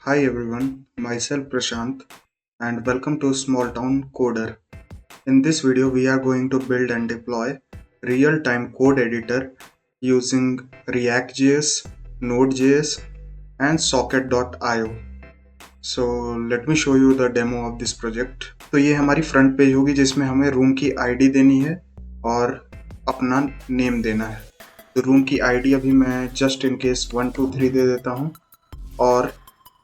Hi everyone, myself Prashant and welcome to Small Town Coder. In this video we are going to build and deploy real-time code editor using React.js, Node.js and Socket.io. So let me show you the demo of this project. तो ये हमारी front page होगी जिसमें हमें room की ID देनी है और अपना नेम देना है। तो रूम की आईडी अभी मैं जस्ट इन केस 1 2 3 दे देता हूँ और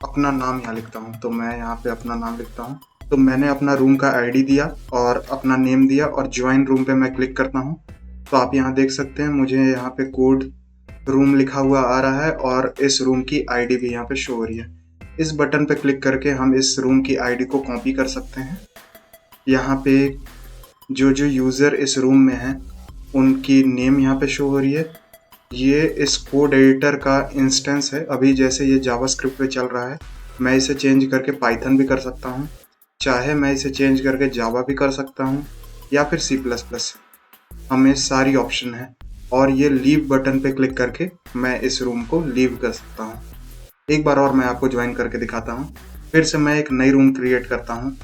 अपना नाम यहाँ लिखता हूँ। तो मैं यहाँ पे अपना नाम लिखता हूँ। तो मैंने अपना रूम का आईडी दिया और अपना नेम दिया और ज्वाइन रूम पे मैं क्लिक करता हूँ। तो आप यहाँ देख सकते हैं मुझे यहाँ पे कोड रूम लिखा हुआ आ रहा है और इस रूम की आईडी भी यहाँ पे शो हो रही है। इस बटन पे क्लिक करके हम इस रूम की आईडी को कॉपी कर सकते हैं। यहाँ पे जो जो यूज़र इस रूम में हैं उनकी नेम यहाँ पे शो हो रही है। ये इस कोड एडिटर का इंस्टेंस है। अभी जैसे ये जावास्क्रिप्ट पे चल रहा है, मैं इसे चेंज करके पाइथन भी कर सकता हूँ, चाहे मैं इसे चेंज करके जावा भी कर सकता हूँ या फिर C++। हमें सारी ऑप्शन है और ये लीव बटन पे क्लिक करके मैं इस रूम को लीव कर सकता हूँ। एक बार और मैं आपको ज्वाइन करके दिखाता हूँ। फिर से मैं एक नई रूम क्रिएट करता हूँ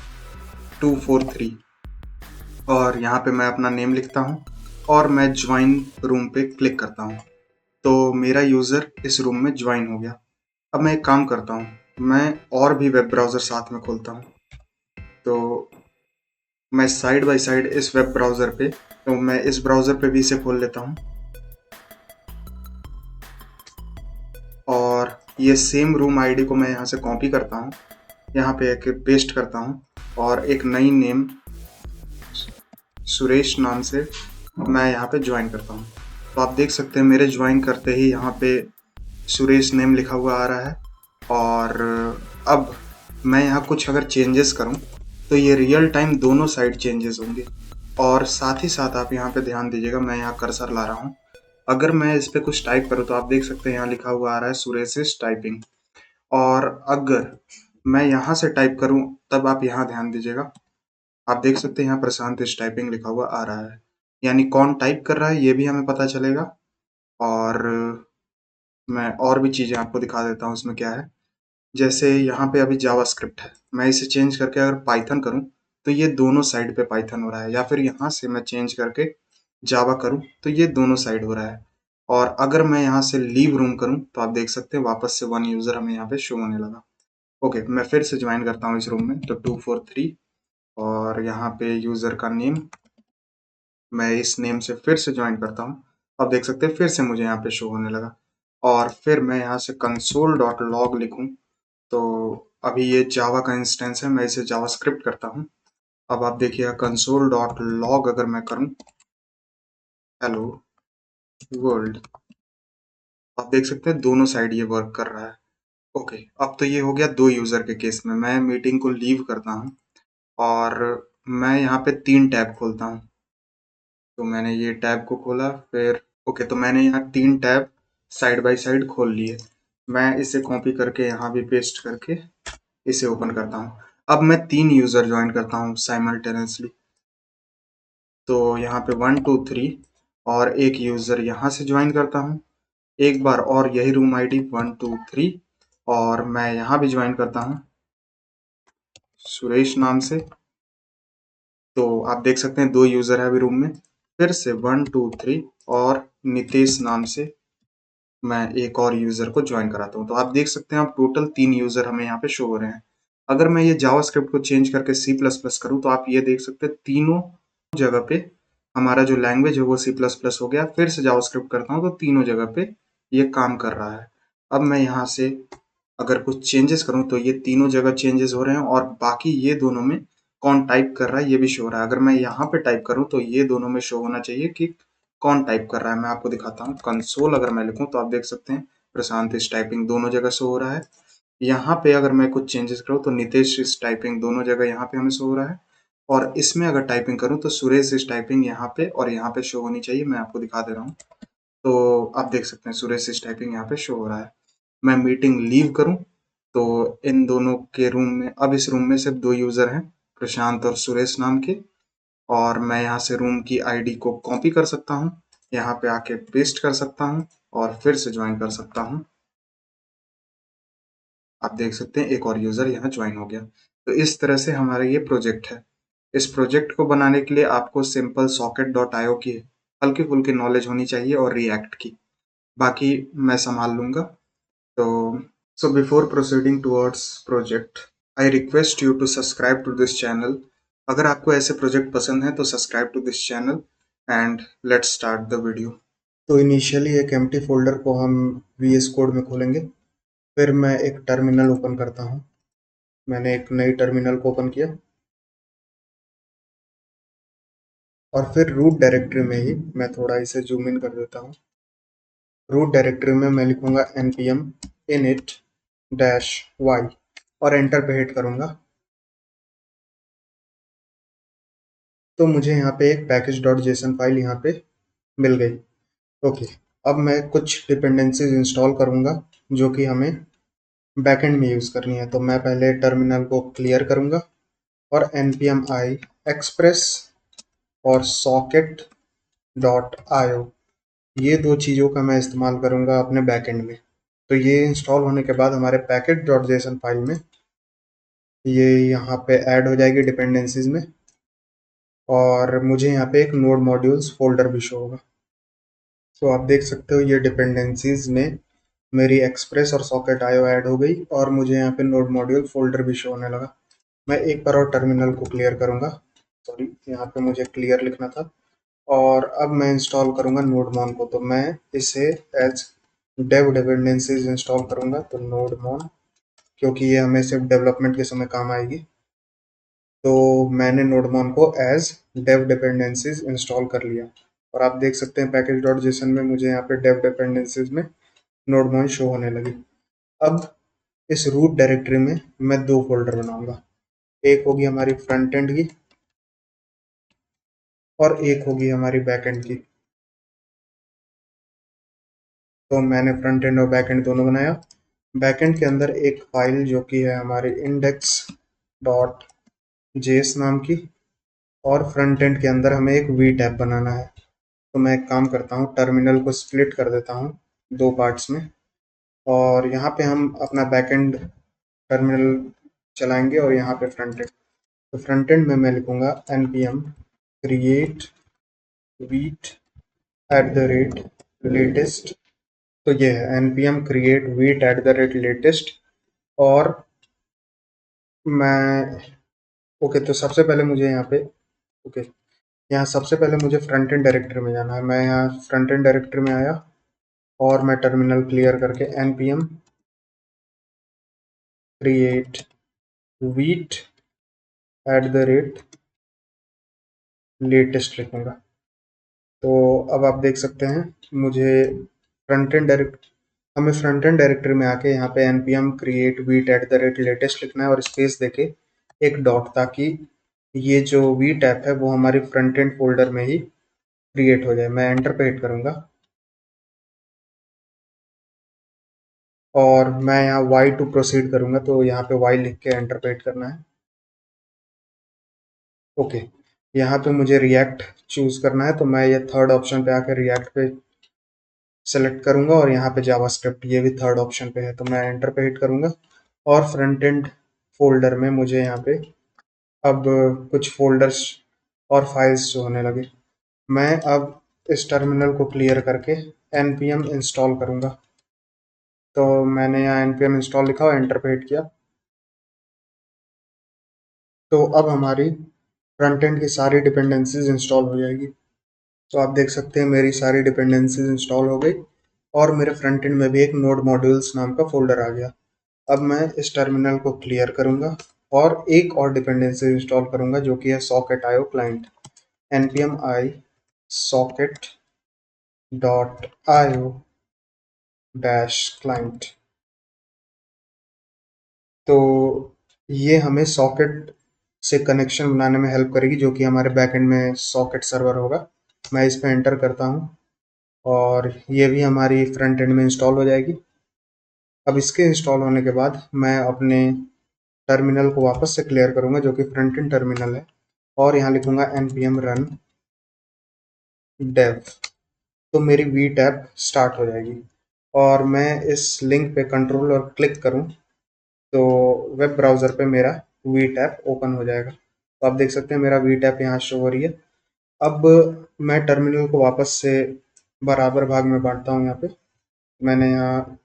243 और यहाँ पे मैं अपना नेम लिखता हूँ और मैं ज्वाइन रूम पे क्लिक करता हूँ। तो मेरा यूज़र इस रूम में ज्वाइन हो गया। अब मैं एक काम करता हूँ, मैं और भी वेब ब्राउज़र साथ में खोलता हूँ। तो मैं साइड बाय साइड इस वेब ब्राउज़र पे, तो मैं इस ब्राउज़र पे भी इसे खोल लेता हूँ और ये सेम रूम आईडी को मैं यहाँ से कॉपी करता हूँ, यहाँ पे एक पेस्ट करता हूँ और एक नई नेम सुरेश नाम से मैं यहाँ पे ज्वाइन करता हूँ। तो आप देख सकते हैं मेरे ज्वाइन करते ही यहाँ पे सुरेश नेम लिखा हुआ आ रहा है। और अब मैं यहाँ कुछ अगर चेंजेस करूँ तो ये रियल टाइम दोनों साइड चेंजेस होंगे। और साथ ही साथ आप यहाँ पे ध्यान दीजिएगा, मैं यहाँ कर्सर ला रहा हूँ। अगर मैं इस पे कुछ टाइप करूँ तो आप देख सकते हैं यहाँ लिखा हुआ आ रहा है सुरेश इज टाइपिंग। और अगर मैं यहाँ से टाइप करूँ तब आप यहाँ ध्यान दीजिएगा, आप देख सकते हैं यहाँ प्रशांत इज टाइपिंग लिखा हुआ आ रहा है, यानी कौन टाइप कर रहा है ये भी हमें पता चलेगा। और मैं और भी चीज़ें आपको दिखा देता हूँ इसमें क्या है। जैसे यहाँ पे अभी जावास्क्रिप्ट है, मैं इसे चेंज करके अगर पाइथन करूँ तो ये दोनों साइड पे पाइथन हो रहा है, या फिर यहाँ से मैं चेंज करके जावा करूँ तो ये दोनों साइड हो रहा है। और अगर मैं यहाँ से लीव रूम करूँ तो आप देख सकते हैं वापस से 1 यूज़र हमें यहाँ पे शो होने लगा। ओके, मैं फिर से ज्वाइन करता हूँ इस रूम में, तो 243 और यहाँ पे यूज़र का नेम, मैं इस नेम से फिर से ज्वाइन करता हूँ। अब देख सकते हैं फिर से मुझे यहाँ पे शो होने लगा। और फिर मैं यहाँ से console.log लिखूँ तो अभी ये जावा का इंस्टेंस है, मैं इसे जावास्क्रिप्ट करता हूँ। अब आप देखिएगा console.log अगर मैं करूँ हेलो वर्ल्ड, आप देख सकते हैं दोनों साइड ये वर्क कर रहा है। ओके, अब तो ये हो गया 2 यूज़र के केस में। मैं मीटिंग को लीव करता हूँ और मैं यहाँ पे 3 टैब खोलता हूँ। तो मैंने ये टैब को खोला, फिर ओके, तो मैंने यहाँ 3 टैब साइड बाय साइड खोल लिए। मैं इसे कॉपी करके यहाँ भी पेस्ट करके इसे ओपन करता हूँ। अब मैं 3 यूज़र ज्वाइन करता हूँ साइमल्टेनियसली। तो यहाँ पे 1 2 3 और एक यूज़र यहाँ से ज्वाइन करता हूँ। एक बार और यही रूम आईडी 1 2 3 और मैं यहाँ भी ज्वाइन करता हूँ सुरेश नाम से। तो आप देख सकते हैं 2 यूज़र है अभी रूम में। फिर से 1 2 3 और नितेश नाम से मैं एक और यूज़र को ज्वाइन कराता हूँ। तो आप देख सकते हैं अब टोटल 3 यूज़र हमें यहाँ पे शो हो रहे हैं। अगर मैं ये जावास्क्रिप्ट को चेंज करके C++ करूँ तो आप ये देख सकते हैं तीनों जगह पे हमारा जो लैंग्वेज है वो C++ हो गया। फिर से जावास्क्रिप्ट करता हूँ तो तीनों जगह पे ये काम कर रहा है। अब मैं यहाँ से अगर कुछ चेंजेस करूँ तो ये तीनों जगह चेंजेस हो रहे हैं और बाकी ये दोनों में कौन टाइप कर रहा है ये भी शो हो रहा है। अगर मैं यहाँ पे टाइप करूँ तो ये दोनों में शो होना चाहिए कि कौन टाइप कर रहा है। मैं आपको दिखाता हूँ, कंसोल अगर मैं लिखूँ तो आप देख सकते हैं प्रशांत इस टाइपिंग दोनों जगह शो हो रहा है। यहाँ पे अगर मैं कुछ चेंजेस करूँ तो नितेश इस टाइपिंग दोनों जगह यहाँ पे हमें शो हो रहा है। और इसमें अगर टाइपिंग करूँ तो सुरेश इस टाइपिंग यहाँ पे और यहाँ पे शो होनी चाहिए। मैं आपको दिखा दे रहा हूँ, तो आप देख सकते हैं सुरेश इस टाइपिंग यहाँ पे शो हो रहा है। मैं मीटिंग लीव करूँ तो इन दोनों के रूम में, अब इस रूम में सिर्फ 2 यूज़र हैं, प्रशांत और सुरेश नाम के। और मैं यहाँ से रूम की आईडी को कॉपी कर सकता हूँ, यहाँ पे आके पेस्ट कर सकता हूँ और फिर से ज्वाइन कर सकता हूँ। आप देख सकते हैं एक और यूज़र यहाँ ज्वाइन हो गया। तो इस तरह से हमारा ये प्रोजेक्ट है। इस प्रोजेक्ट को बनाने के लिए आपको सिंपल socket.io की हल्की-फुल्की नॉलेज होनी चाहिए और रिएक्ट की। बाकी मैं सँभाल लूँगा। तो before proceeding towards project, I request you to subscribe to this channel. अगर आपको ऐसे प्रोजेक्ट पसंद हैं तो subscribe to this channel and let's start the video. तो इनिशियली एक एम्प्टी फ़ोल्डर को हम वीएस कोड में खोलेंगे। फिर मैं एक टर्मिनल ओपन करता हूँ। मैंने एक नई टर्मिनल को ओपन किया और फिर रूट डायरेक्टरी में ही मैं थोड़ा इसे जूम इन कर देता हूँ। रूट डायरेक्टरी में मैं लिखूंगा npm init -y और एंटर पे हिट करूंगा। तो मुझे यहाँ पे एक package.json फाइल यहाँ पे मिल गई। ओके, अब मैं कुछ डिपेंडेंसीज इंस्टॉल करूंगा जो कि हमें बैकएंड में यूज़ करनी है। तो मैं पहले टर्मिनल को क्लियर करूंगा और npm i express और socket.io ये दो चीज़ों का मैं इस्तेमाल करूंगा अपने बैकएंड में। तो ये इंस्टॉल होने के बाद हमारे package.json फाइल में ये यहाँ पे ऐड हो जाएगी डिपेंडेंसीज में और मुझे यहाँ पे एक नोड मॉड्यूल्स फोल्डर भी शो होगा। तो आप देख सकते हो ये डिपेंडेंसीज में मेरी एक्सप्रेस और सॉकेट आईओ ऐड हो गई और मुझे यहाँ पे नोड मॉड्यूल फोल्डर भी शो होने लगा। मैं एक बार और टर्मिनल को क्लियर करूँगा। सॉरी, यहाँ पे मुझे क्लियर लिखना था। और अब मैं इंस्टॉल करूँगा नोडमॉन को। तो मैं इसे एज डेव डिपेंडेंसीज इंस्टॉल करूँगा। तो नोडमॉन, क्योंकि ये हमें सिर्फ डेवलपमेंट के समय काम आएगी, तो मैंने नोडमॉन को एज डेव डिपेंडेंसीज इंस्टॉल कर लिया। और आप देख सकते हैं पैकेज.जेसन में मुझे यहाँ पे डेव डिपेंडेंसीज में नोडमॉन शो होने लगी। अब इस रूट डायरेक्टरी में मैं दो फोल्डर बनाऊंगा। एक होगी हमारी फ्रंट एंड की और एक होगी हमारी बैक एंड की। तो मैंने फ्रंट एंड और बैक एंड दोनों बनाया। बैक एंड के अंदर एक फाइल जो कि है हमारी index.js नाम की, और फ्रंट एंड के अंदर हमें एक वी टैब बनाना है। तो मैं एक काम करता हूँ, टर्मिनल को स्प्लिट कर देता हूँ दो पार्ट्स में और यहाँ पे हम अपना बैकएंड टर्मिनल चलाएंगे और यहाँ पे फ्रंट एंड। तो फ्रंट एंड में मैं लिखूंगा npm create वीट @latest। तो ये है npm create वीट @latest। और मैं ओके, तो सबसे पहले मुझे यहाँ पे ओके यहाँ सबसे पहले मुझे फ्रंट एंड डायरेक्टरी में जाना है। मैं यहाँ फ्रंट एंड डायरेक्टरी में आया और मैं टर्मिनल क्लियर करके npm create वीट @latest लिखूंगा। तो अब आप देख सकते हैं मुझे फ्रंट एंड डायरेक्ट हमें फ्रंट एंड डायरेक्टरी में आके यहाँ पे npm create वीट @latest लिखना है और स्पेस देके एक डॉट, ताकि ये जो वीट ऐप है वो हमारी फ्रंट एंड फोल्डर में ही क्रिएट हो जाए। मैं एंटर पे हिट करूंगा और मैं यहाँ y टू प्रोसीड करूंगा। तो यहाँ पे y लिख के एंटर पे हिट करना है। ओके, यहाँ पे मुझे रिएक्ट चूज करना है। तो मैं ये थर्ड ऑप्शन पे आकर रिएक्ट पे सेलेक्ट करूंगा और यहाँ पे जावास्क्रिप्ट ये भी थर्ड ऑप्शन पे है। तो मैं एंटर पे हिट करूंगा और फ्रंट एंड फोल्डर में मुझे यहाँ पे अब कुछ फोल्डर्स और फाइल्स जो होने लगे। मैं अब इस टर्मिनल को क्लियर करके npm इंस्टॉल करूंगा। तो मैंने यहाँ npm इंस्टॉल लिखा और एंटर पे हिट किया। तो अब हमारी फ्रंट एंड की सारी डिपेंडेंसीज इंस्टॉल हो जाएगी। तो आप देख सकते हैं मेरी सारी डिपेंडेंसीज इंस्टॉल हो गई और मेरे फ्रंट एंड में भी एक नोड मॉड्यूल्स नाम का फोल्डर आ गया। अब मैं इस टर्मिनल को क्लियर करूंगा और एक और डिपेंडेंसी इंस्टॉल करूंगा जो कि है socket IO client. npm i socket dot IO dash client. तो ये हमें सॉकेट से कनेक्शन बनाने में हेल्प करेगी, जो कि हमारे बैकएंड में सॉकेट सर्वर होगा। मैं इस पर एंटर करता हूँ और ये भी हमारी फ्रंट एंड में इंस्टॉल हो जाएगी। अब इसके इंस्टॉल होने के बाद मैं अपने टर्मिनल को वापस से क्लियर करूंगा जो कि फ्रंट एंड टर्मिनल है और यहाँ लिखूंगा npm run dev। तो मेरी वी टैब स्टार्ट हो जाएगी और मैं इस लिंक पे कंट्रोल और क्लिक करूं तो वेब ब्राउज़र पे मेरा वी टैप ओपन हो जाएगा। तो आप देख सकते हैं मेरा वी टैप यहाँ शो हो रही है। अब मैं टर्मिनल को वापस से बराबर भाग में बांटता हूँ। यहाँ पे मैंने यहाँ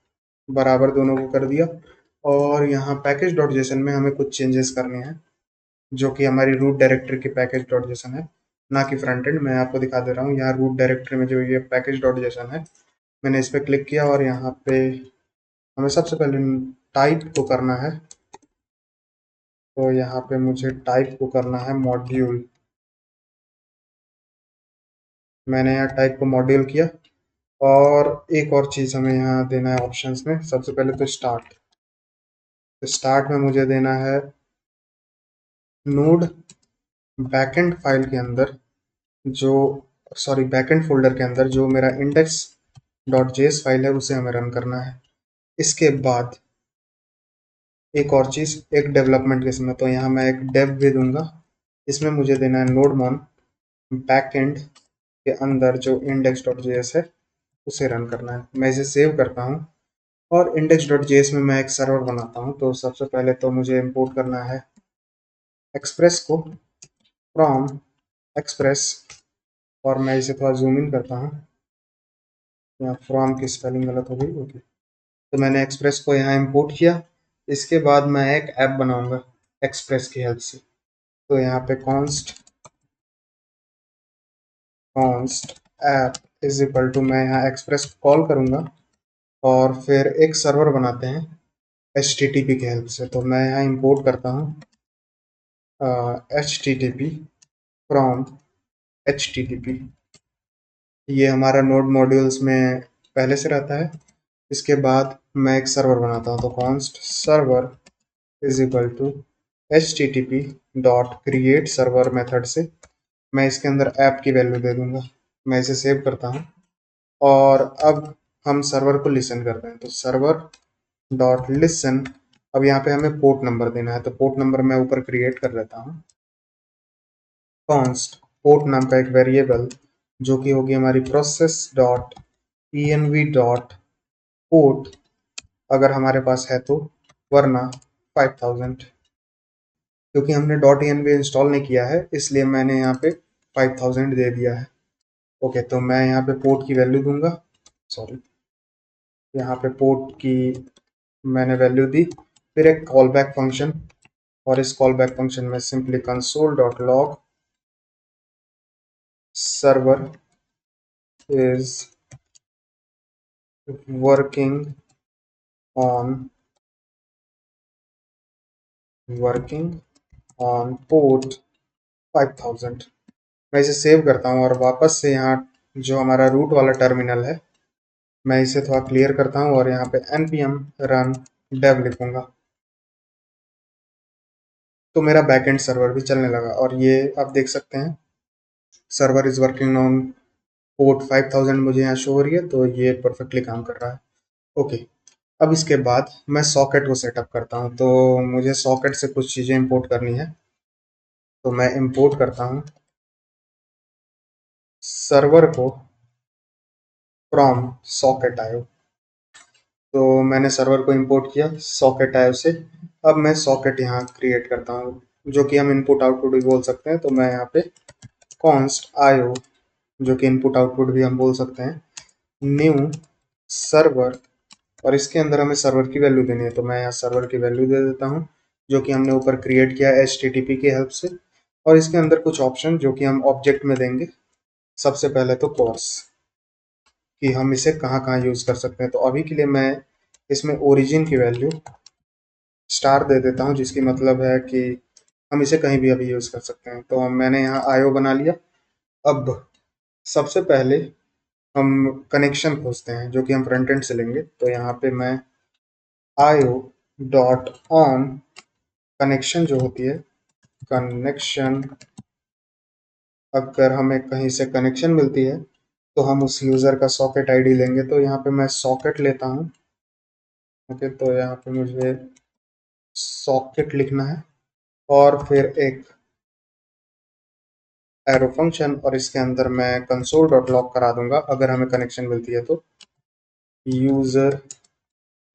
बराबर दोनों को कर दिया और यहाँ पैकेज डॉट जेसन में हमें कुछ चेंजेस करने हैं, जो कि हमारी रूट डायरेक्टरी की पैकेज डॉट जेसन है, ना कि फ्रंट एंड। मैं आपको दिखा दे रहा हूँ। यहाँ रूट डायरेक्टरी में जो ये पैकेज डॉट जेसन है, मैंने इस पर क्लिक किया और यहाँ पे हमें सबसे पहले टाइप को करना है। तो यहाँ पे मुझे टाइप को करना है मॉड्यूल। मैंने यहाँ टाइप को मॉड्यूल किया और एक और चीज़ हमें यहाँ देना है ऑप्शंस में। सबसे पहले तो स्टार्ट। तो स्टार्ट में मुझे देना है नोड बैकएंड फाइल के अंदर जो बैकएंड फोल्डर के अंदर जो मेरा इंडेक्स डॉट जेएस फाइल है उसे हमें रन करना है। इसके बाद एक और चीज़, एक डेवलपमेंट के समय, तो यहाँ मैं एक डेव भी दूंगा। इसमें मुझे देना है नोड मॉन बैकएंड के अंदर जो इंडेक्स डॉट जेएस है उसे रन करना है। मैं इसे सेव करता हूँ और इंडेक्स डॉट जेएस में मैं एक सर्वर बनाता हूँ। तो सबसे पहले तो मुझे इंपोर्ट करना है एक्सप्रेस को फ्रॉम एक्सप्रेस, और मैं इसे थोड़ा जूम इन करता हूँ। यहाँ फ्रॉम की स्पेलिंग गलत हो गई। ओके, तो मैंने एक्सप्रेस को यहाँ इंपोर्ट किया। इसके बाद मैं एक ऐप बनाऊंगा एक्सप्रेस की हेल्प से। तो यहाँ पे const app is equal to, मैं यहाँ एक्सप्रेस कॉल करूँगा और फिर एक सर्वर बनाते हैं HTTP की हेल्प से। तो मैं यहाँ इंपोर्ट करता हूँ HTTP फ्रॉम HTTP। ये हमारा नोड मॉड्यूल्स में पहले से रहता है। इसके बाद मैं एक सर्वर बनाता हूँ। तो const server is equal to HTTP dot create server method से मैं इसके अंदर ऐप की वैल्यू दे दूंगा। मैं इसे सेव करता हूँ और अब हम सर्वर को लिसन करते हैं। तो सर्वर डॉट लिसन, अब यहाँ पे हमें पोर्ट नंबर देना है। तो पोर्ट नंबर मैं ऊपर क्रिएट कर लेता हूँ। कॉन्स्ट पोर्ट नाम का एक वेरिएबल जो कि होगी हमारी process dot env dot port, अगर हमारे पास है तो, वरना 5000। क्योंकि हमने डॉट env इंस्टॉल नहीं किया है इसलिए मैंने यहाँ पे 5000 दे दिया है। ओके, तो मैं यहाँ पे पोर्ट की वैल्यू दूंगा। सॉरी, यहाँ पे पोर्ट की मैंने वैल्यू दी। फिर एक कॉल बैक फंक्शन, और इस कॉल बैक फंक्शन में simply console dot log server is working on port 5000। मैं इसे सेव करता हूँ और वापस से यहाँ जो हमारा रूट वाला टर्मिनल है मैं इसे थोड़ा क्लियर करता हूँ और यहाँ पे npm run dev लिखूंगा। तो मेरा बैकएंड सर्वर भी चलने लगा और ये आप देख सकते हैं server is working on port 5000 मुझे यहाँ शो हो रही है। तो ये परफेक्टली काम कर रहा है। ओके, अब इसके बाद मैं सॉकेट को सेटअप करता हूँ। तो मुझे सॉकेट से कुछ चीज़ें इंपोर्ट करनी है। तो मैं इंपोर्ट करता हूँ सर्वर को फ्रॉम सॉकेट आयो। तो मैंने सर्वर को इंपोर्ट किया सॉकेट आयो से। अब मैं सॉकेट यहाँ क्रिएट करता हूँ जो कि हम इनपुट आउटपुट भी बोल सकते हैं। तो मैं यहाँ पे कॉन्स्ट आयो, जो कि इनपुट आउटपुट भी हम बोल सकते हैं, न्यू सर्वर, और इसके अंदर हमें सर्वर की वैल्यू देनी है। तो मैं यहाँ सर्वर की वैल्यू दे देता हूँ जो कि हमने ऊपर क्रिएट किया है HTTP की हेल्प से। और इसके अंदर कुछ ऑप्शन जो कि हम ऑब्जेक्ट में देंगे। सबसे पहले तो कोर्स, कि हम इसे कहाँ कहाँ यूज़ कर सकते हैं। तो अभी के लिए मैं इसमें ओरिजिन की वैल्यू स्टार दे देता हूँ, जिसकी मतलब है कि हम इसे कहीं भी अभी यूज़ कर सकते हैं। तो मैंने यहाँ आयो बना लिया। अब सबसे पहले हम कनेक्शन खोजते हैं जो कि हम फ्रंट एंड से लेंगे। तो यहाँ पे मैं आयो डॉट ऑन कनेक्शन जो होती है, कनेक्शन, अगर हमें कहीं से कनेक्शन मिलती है तो हम उस यूज़र का सॉकेट आईडी लेंगे। तो यहाँ पे मैं सॉकेट लेता हूँ। ओके, तो यहाँ पे मुझे सॉकेट लिखना है और फिर एक एरो फंक्शन, और इसके अंदर मैं कंसोल डॉट लॉग करा दूंगा अगर हमें कनेक्शन मिलती है तो, यूज़र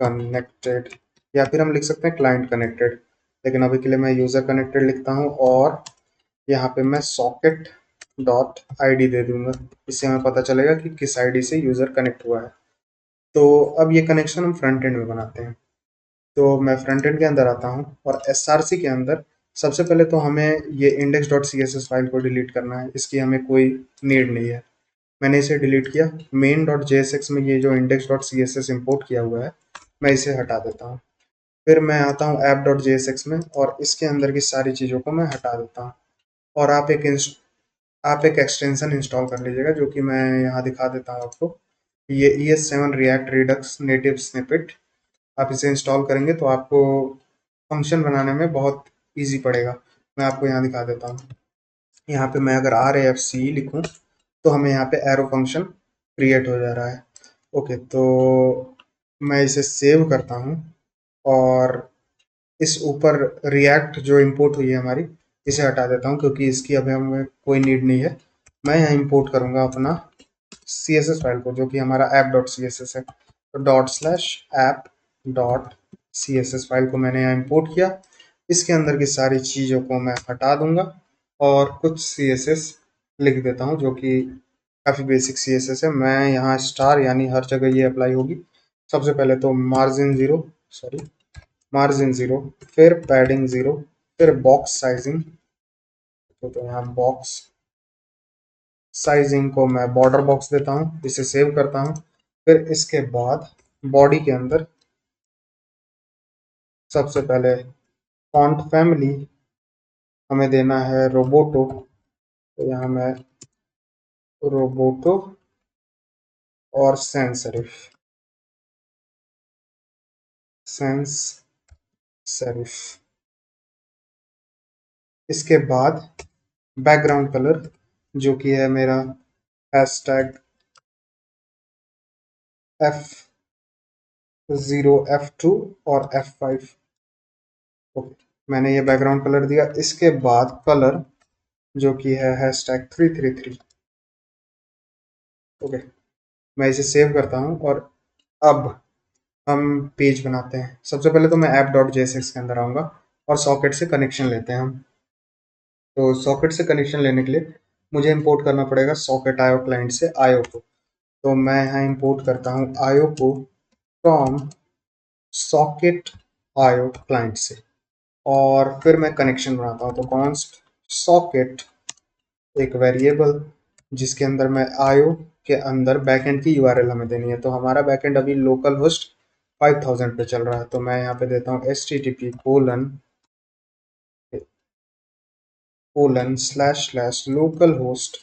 कनेक्टेड या फिर हम लिख सकते हैं क्लाइंट कनेक्टेड, लेकिन अभी के लिए मैं यूज़र कनेक्टेड लिखता हूँ और यहाँ पे मैं सॉकेट डॉट आईडी दे दूंगा। इससे हमें पता चलेगा कि किस आईडी से यूज़र कनेक्ट हुआ है। तो अब ये कनेक्शन हम फ्रंट एंड में बनाते हैं। तो मैं फ्रंट एंड के अंदर आता हूँ और एसआरसी के अंदर सबसे पहले तो हमें ये index dot C S S file को डिलीट करना है, इसकी हमें कोई नीड नहीं है। मैंने इसे डिलीट किया। Main dot J S X में ये जो index dot C S S import किया हुआ है, मैं इसे हटा देता हूँ। फिर मैं आता हूँ app dot J S X में और इसके अंदर की सारी चीज़ों को मैं हटा देता हूँ। और आप एक एक्सटेंशन इंस्टॉल कर लीजिएगा, जो कि मैं यहाँ दिखा देता हूँ आपको। ये ES7 react Redux native snippet, आप इसे इंस्टॉल करेंगे तो आपको फंक्शन बनाने में बहुत इजी पड़ेगा। मैं आपको यहाँ दिखा देता हूँ। यहाँ पे मैं अगर RAFC लिखूँ तो हमें यहाँ पे एरो फंक्शन क्रिएट हो जा रहा है। ओके, तो मैं इसे सेव करता हूँ और इस ऊपर रिएक्ट जो इंपोर्ट हुई है हमारी, इसे हटा देता हूँ क्योंकि इसकी अभी हमें कोई नीड नहीं है। मैं यहाँ इंपोर्ट करूँगा अपना CSS फाइल को, जो कि हमारा app dot C S S है। तो dot slash app dot C S S file को मैंने यहाँ इंपोर्ट किया। इसके अंदर की सारी चीज़ों को मैं हटा दूंगा और कुछ CSS लिख देता हूँ, जो कि काफ़ी बेसिक CSS है। मैं यहाँ स्टार यानी हर जगह ये अप्लाई होगी। सबसे पहले तो मार्जिन ज़ीरो, फिर पैडिंग ज़ीरो, फिर बॉक्स साइजिंग। तो यहाँ बॉक्स साइजिंग को मैं बॉर्डर बॉक्स देता हूँ, इसे सेव करता हूँ। फिर इसके बाद बॉडी के अंदर सबसे पहले फॉन्ट फैमिली हमें देना है रोबोटो। तो यहाँ मैं रोबोटो और सेंस सेरिफ। इसके बाद बैकग्राउंड कलर, जो कि है मेरा हैशटैग F0 F2 और F5। ओके, मैंने ये बैकग्राउंड कलर दिया। इसके बाद कलर, जो कि है हैशटैग 333। ओके, मैं इसे सेव करता हूँ और अब हम पेज बनाते हैं। सबसे पहले तो मैं ऐप डॉट जेएसएक्स के अंदर आऊँगा और सॉकेट से कनेक्शन लेते हैं हम। तो सॉकेट से कनेक्शन लेने के लिए मुझे इंपोर्ट करना पड़ेगा सॉकेट आयो क्लाइंट से आयो को। तो मैं यहाँ इंपोर्ट करता हूँ आयो को फ्रॉम सॉकेट आयो क्लाइंट से और फिर मैं कनेक्शन बनाता हूँ। तो कॉन्स्ट सॉकेट एक वेरिएबल जिसके अंदर मैं आयो के अंदर बैकएंड की यूआरएल हमें देनी है। तो हमारा बैकएंड अभी लोकल होस्ट 5000 पे चल रहा है। तो मैं यहाँ पे देता हूँ http:// लोकल होस्ट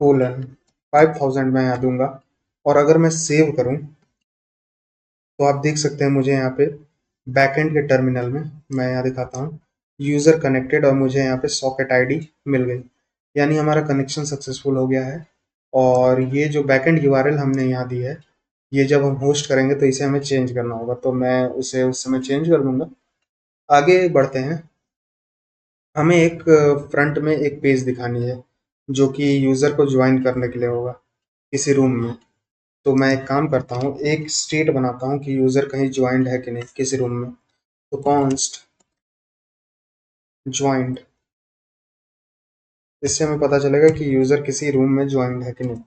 कोलन 5000 मैं यहाँ दूंगा। और अगर मैं सेव करूँ तो आप देख सकते हैं मुझे यहाँ पे बैकएंड के टर्मिनल में, मैं यहाँ दिखाता हूँ, यूज़र कनेक्टेड और मुझे यहाँ पे सॉकेट आईडी मिल गई। यानी हमारा कनेक्शन सक्सेसफुल हो गया है। और ये जो बैकएंड यूआरएल हमने यहाँ दी है, ये जब हम होस्ट करेंगे तो इसे हमें चेंज करना होगा। तो मैं उसे उस समय चेंज कर दूंगा। आगे बढ़ते हैं। हमें एक फ्रंट में एक पेज दिखानी है, जो कि यूज़र को ज्वाइन करने के लिए होगा किसी रूम में। तो मैं एक काम करता हूँ, एक स्टेट बनाता हूँ कि यूज़र कहीं ज्वाइंड है कि नहीं किसी रूम में। तो कॉन्स्ट ज्वाइंड, इससे हमें पता चलेगा कि यूज़र किसी रूम में ज्वाइंड है कि नहीं।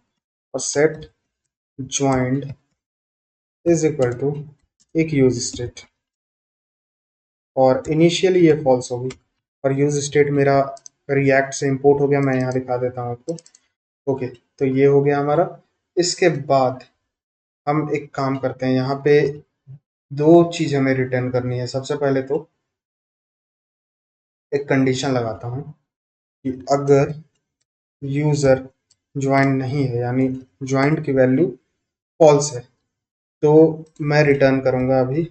और set joined is equal to एक यूज स्टेट, और इनिशियली ये फॉल्स होगी। और यूज स्टेट मेरा रिएक्ट से इंपोर्ट हो गया। मैं यहाँ दिखा देता हूँ आपको। ओके, तो ये हो गया हमारा। इसके बाद हम एक काम करते हैं, यहाँ पे दो चीज हमें रिटर्न करनी है। सबसे पहले तो एक कंडीशन लगाता हूँ कि अगर यूजर ज्वाइन नहीं है, यानी ज्वाइंट की वैल्यू फॉल्स है, तो मैं रिटर्न करूंगा। अभी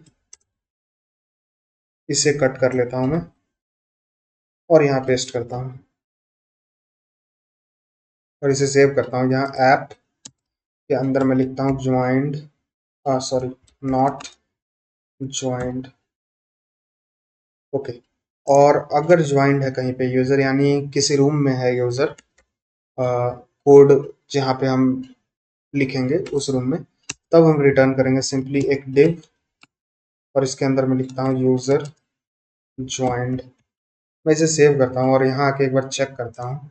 इसे कट कर लेता हूं मैं और यहाँ पेस्ट करता हूँ और इसे सेव करता हूँ। यहाँ ऐप के अंदर मैं लिखता हूँ joined, sorry, not joined. Okay, और अगर ज्वाइंड है कहीं पे यूजर, यानी किसी रूम में है यूजर, कोड जहाँ पे हम लिखेंगे उस रूम में, तब हम रिटर्न करेंगे सिंपली एक div और इसके अंदर मैं लिखता हूँ यूज़र ज्वाइंड। मैं इसे सेव करता हूँ और यहाँ आके एक बार चेक करता हूँ,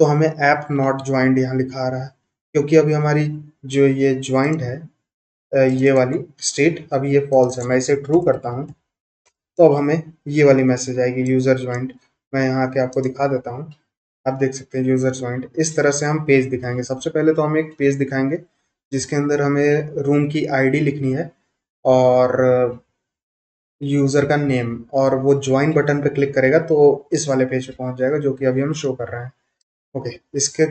तो हमें ऐप नॉट ज्वाइंड यहाँ लिखा आ रहा है, क्योंकि अभी हमारी जो ये ज्वाइंट है ये वाली स्टेट अभी ये फॉल्स है। मैं इसे ट्रू करता हूँ तो अब हमें ये वाली मैसेज आएगी यूज़र ज्वाइंट। मैं यहाँ के आपको दिखा देता हूँ, आप देख सकते हैं यूज़र ज्वाइंट। इस तरह से हम पेज दिखाएंगे। सबसे पहले तो हम एक पेज दिखाएंगे जिसके अंदर हमें रूम की आईडी लिखनी है और यूज़र का नेम, और वो ज्वाइन बटन पे क्लिक करेगा तो इस वाले पेज पे पहुंच जाएगा जो कि अभी हम शो कर रहे हैं। ओके, इसके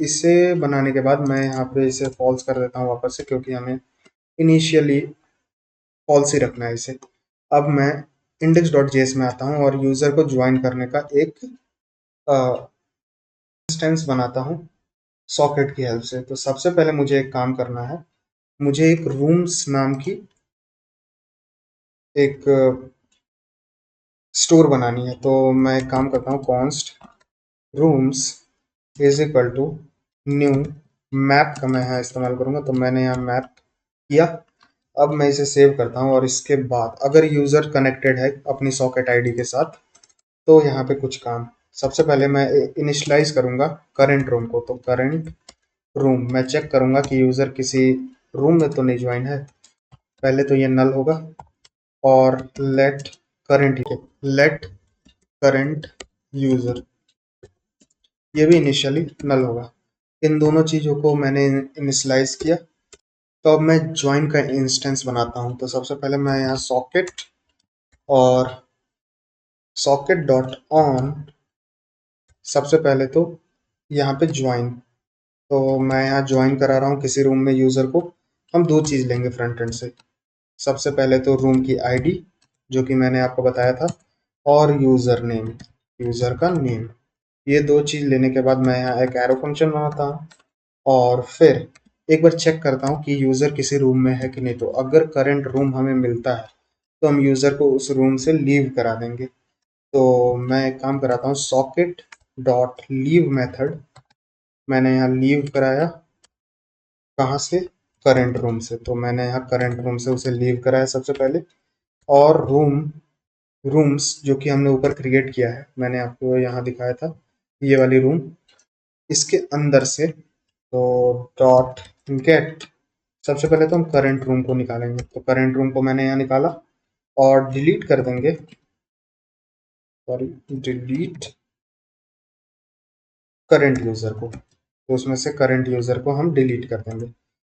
इसे बनाने के बाद मैं यहाँ पे इसे फॉल्स कर देता हूँ वापस से, क्योंकि हमें इनिशियली फॉल्स ही रखना है इसे। अब मैं index.js में आता हूँ और यूज़र को ज्वाइन करने का एक इंस्टेंस बनाता हूँ सॉकेट की हेल्प से। तो सबसे पहले मुझे एक काम करना है, मुझे एक रूम्स नाम की एक स्टोर बनानी है। तो मैं एक काम करता हूँ, const rooms is equal to new map का मैं यहाँ इस्तेमाल करूँगा। तो मैंने यहाँ मैप किया। अब मैं इसे सेव करता हूँ और इसके बाद अगर यूज़र कनेक्टेड है अपनी सॉकेट आईडी के साथ तो यहाँ पे कुछ काम। सबसे पहले मैं इनिशलाइज करूँगा करंट रूम को। तो करंट रूम मैं चेक करूँगा कि यूज़र किसी रूम में तो नहीं ज्वाइन है। पहले तो ये नल होगा और लेट करंट यूज़र ये भी इनिशियली नल होगा। इन दोनों चीज़ों को मैंने इनिशलाइज किया। तो अब मैं ज्वाइन का इंस्टेंस बनाता हूँ। तो सबसे पहले मैं यहाँ सॉकेट और सॉकेट डॉट ऑन, सबसे पहले तो यहाँ पे ज्वाइन। तो मैं यहाँ ज्वाइन करा रहा हूँ किसी रूम में यूज़र को। हम दो चीज़ लेंगे फ्रंट एंड से। सबसे पहले तो रूम की आईडी जो कि मैंने आपको बताया था, और यूज़र नेम, यूज़र का नेम। ये दो चीज़ लेने के बाद मैं यहाँ एक एरो फंक्शन बनाता हूँ और फिर एक बार चेक करता हूँ कि यूज़र किसी रूम में है कि नहीं। तो अगर करंट रूम हमें मिलता है तो हम यूज़र को उस रूम से लीव करा देंगे। तो मैं एक काम कराता हूँ, सॉकेट डॉट लीव मेथड, मैंने यहाँ लीव कराया कहाँ से, करंट रूम से। तो मैंने यहाँ करंट रूम से उसे लीव कराया सबसे पहले। और रूम्स जो कि हमने ऊपर क्रिएट किया है, मैंने आपको यहाँ दिखाया था ये वाली रूम, इसके अंदर से तो डॉट गेट, सबसे पहले तो हम करंट रूम को निकालेंगे। तो करंट रूम को मैंने यहाँ निकाला और डिलीट कर देंगे, सॉरी डिलीट करंट यूज़र को। तो उसमें से करंट यूज़र को हम डिलीट कर देंगे।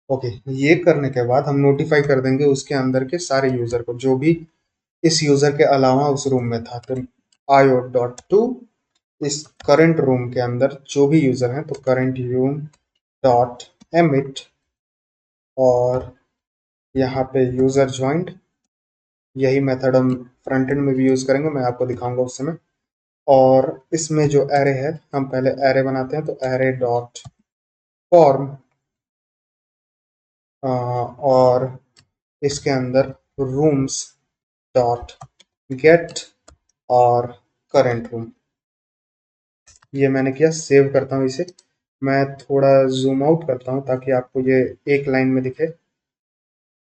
ओके, ये करने के बाद हम नोटिफाई कर देंगे उसके अंदर के सारे यूज़र को जो भी इस यूज़र के अलावा उस रूम में था। तो आयो डॉट टू इस करंट रूम के अंदर जो भी यूज़र हैं, तो करंट यूम डॉट एमिट, और यहाँ पे यूज़र ज्वाइंट, यही मेथड हम फ्रंट एंड में भी यूज़ करेंगे, मैं आपको दिखाऊंगा उस समय। और इसमें जो एरे है, हम पहले एरे बनाते हैं। तो एरे डॉट फॉर्म, और इसके अंदर रूम्स डॉट गेट और करंट रूम, ये मैंने किया। सेव करता हूँ इसे। मैं थोड़ा जूम आउट करता हूँ ताकि आपको ये एक लाइन में दिखे,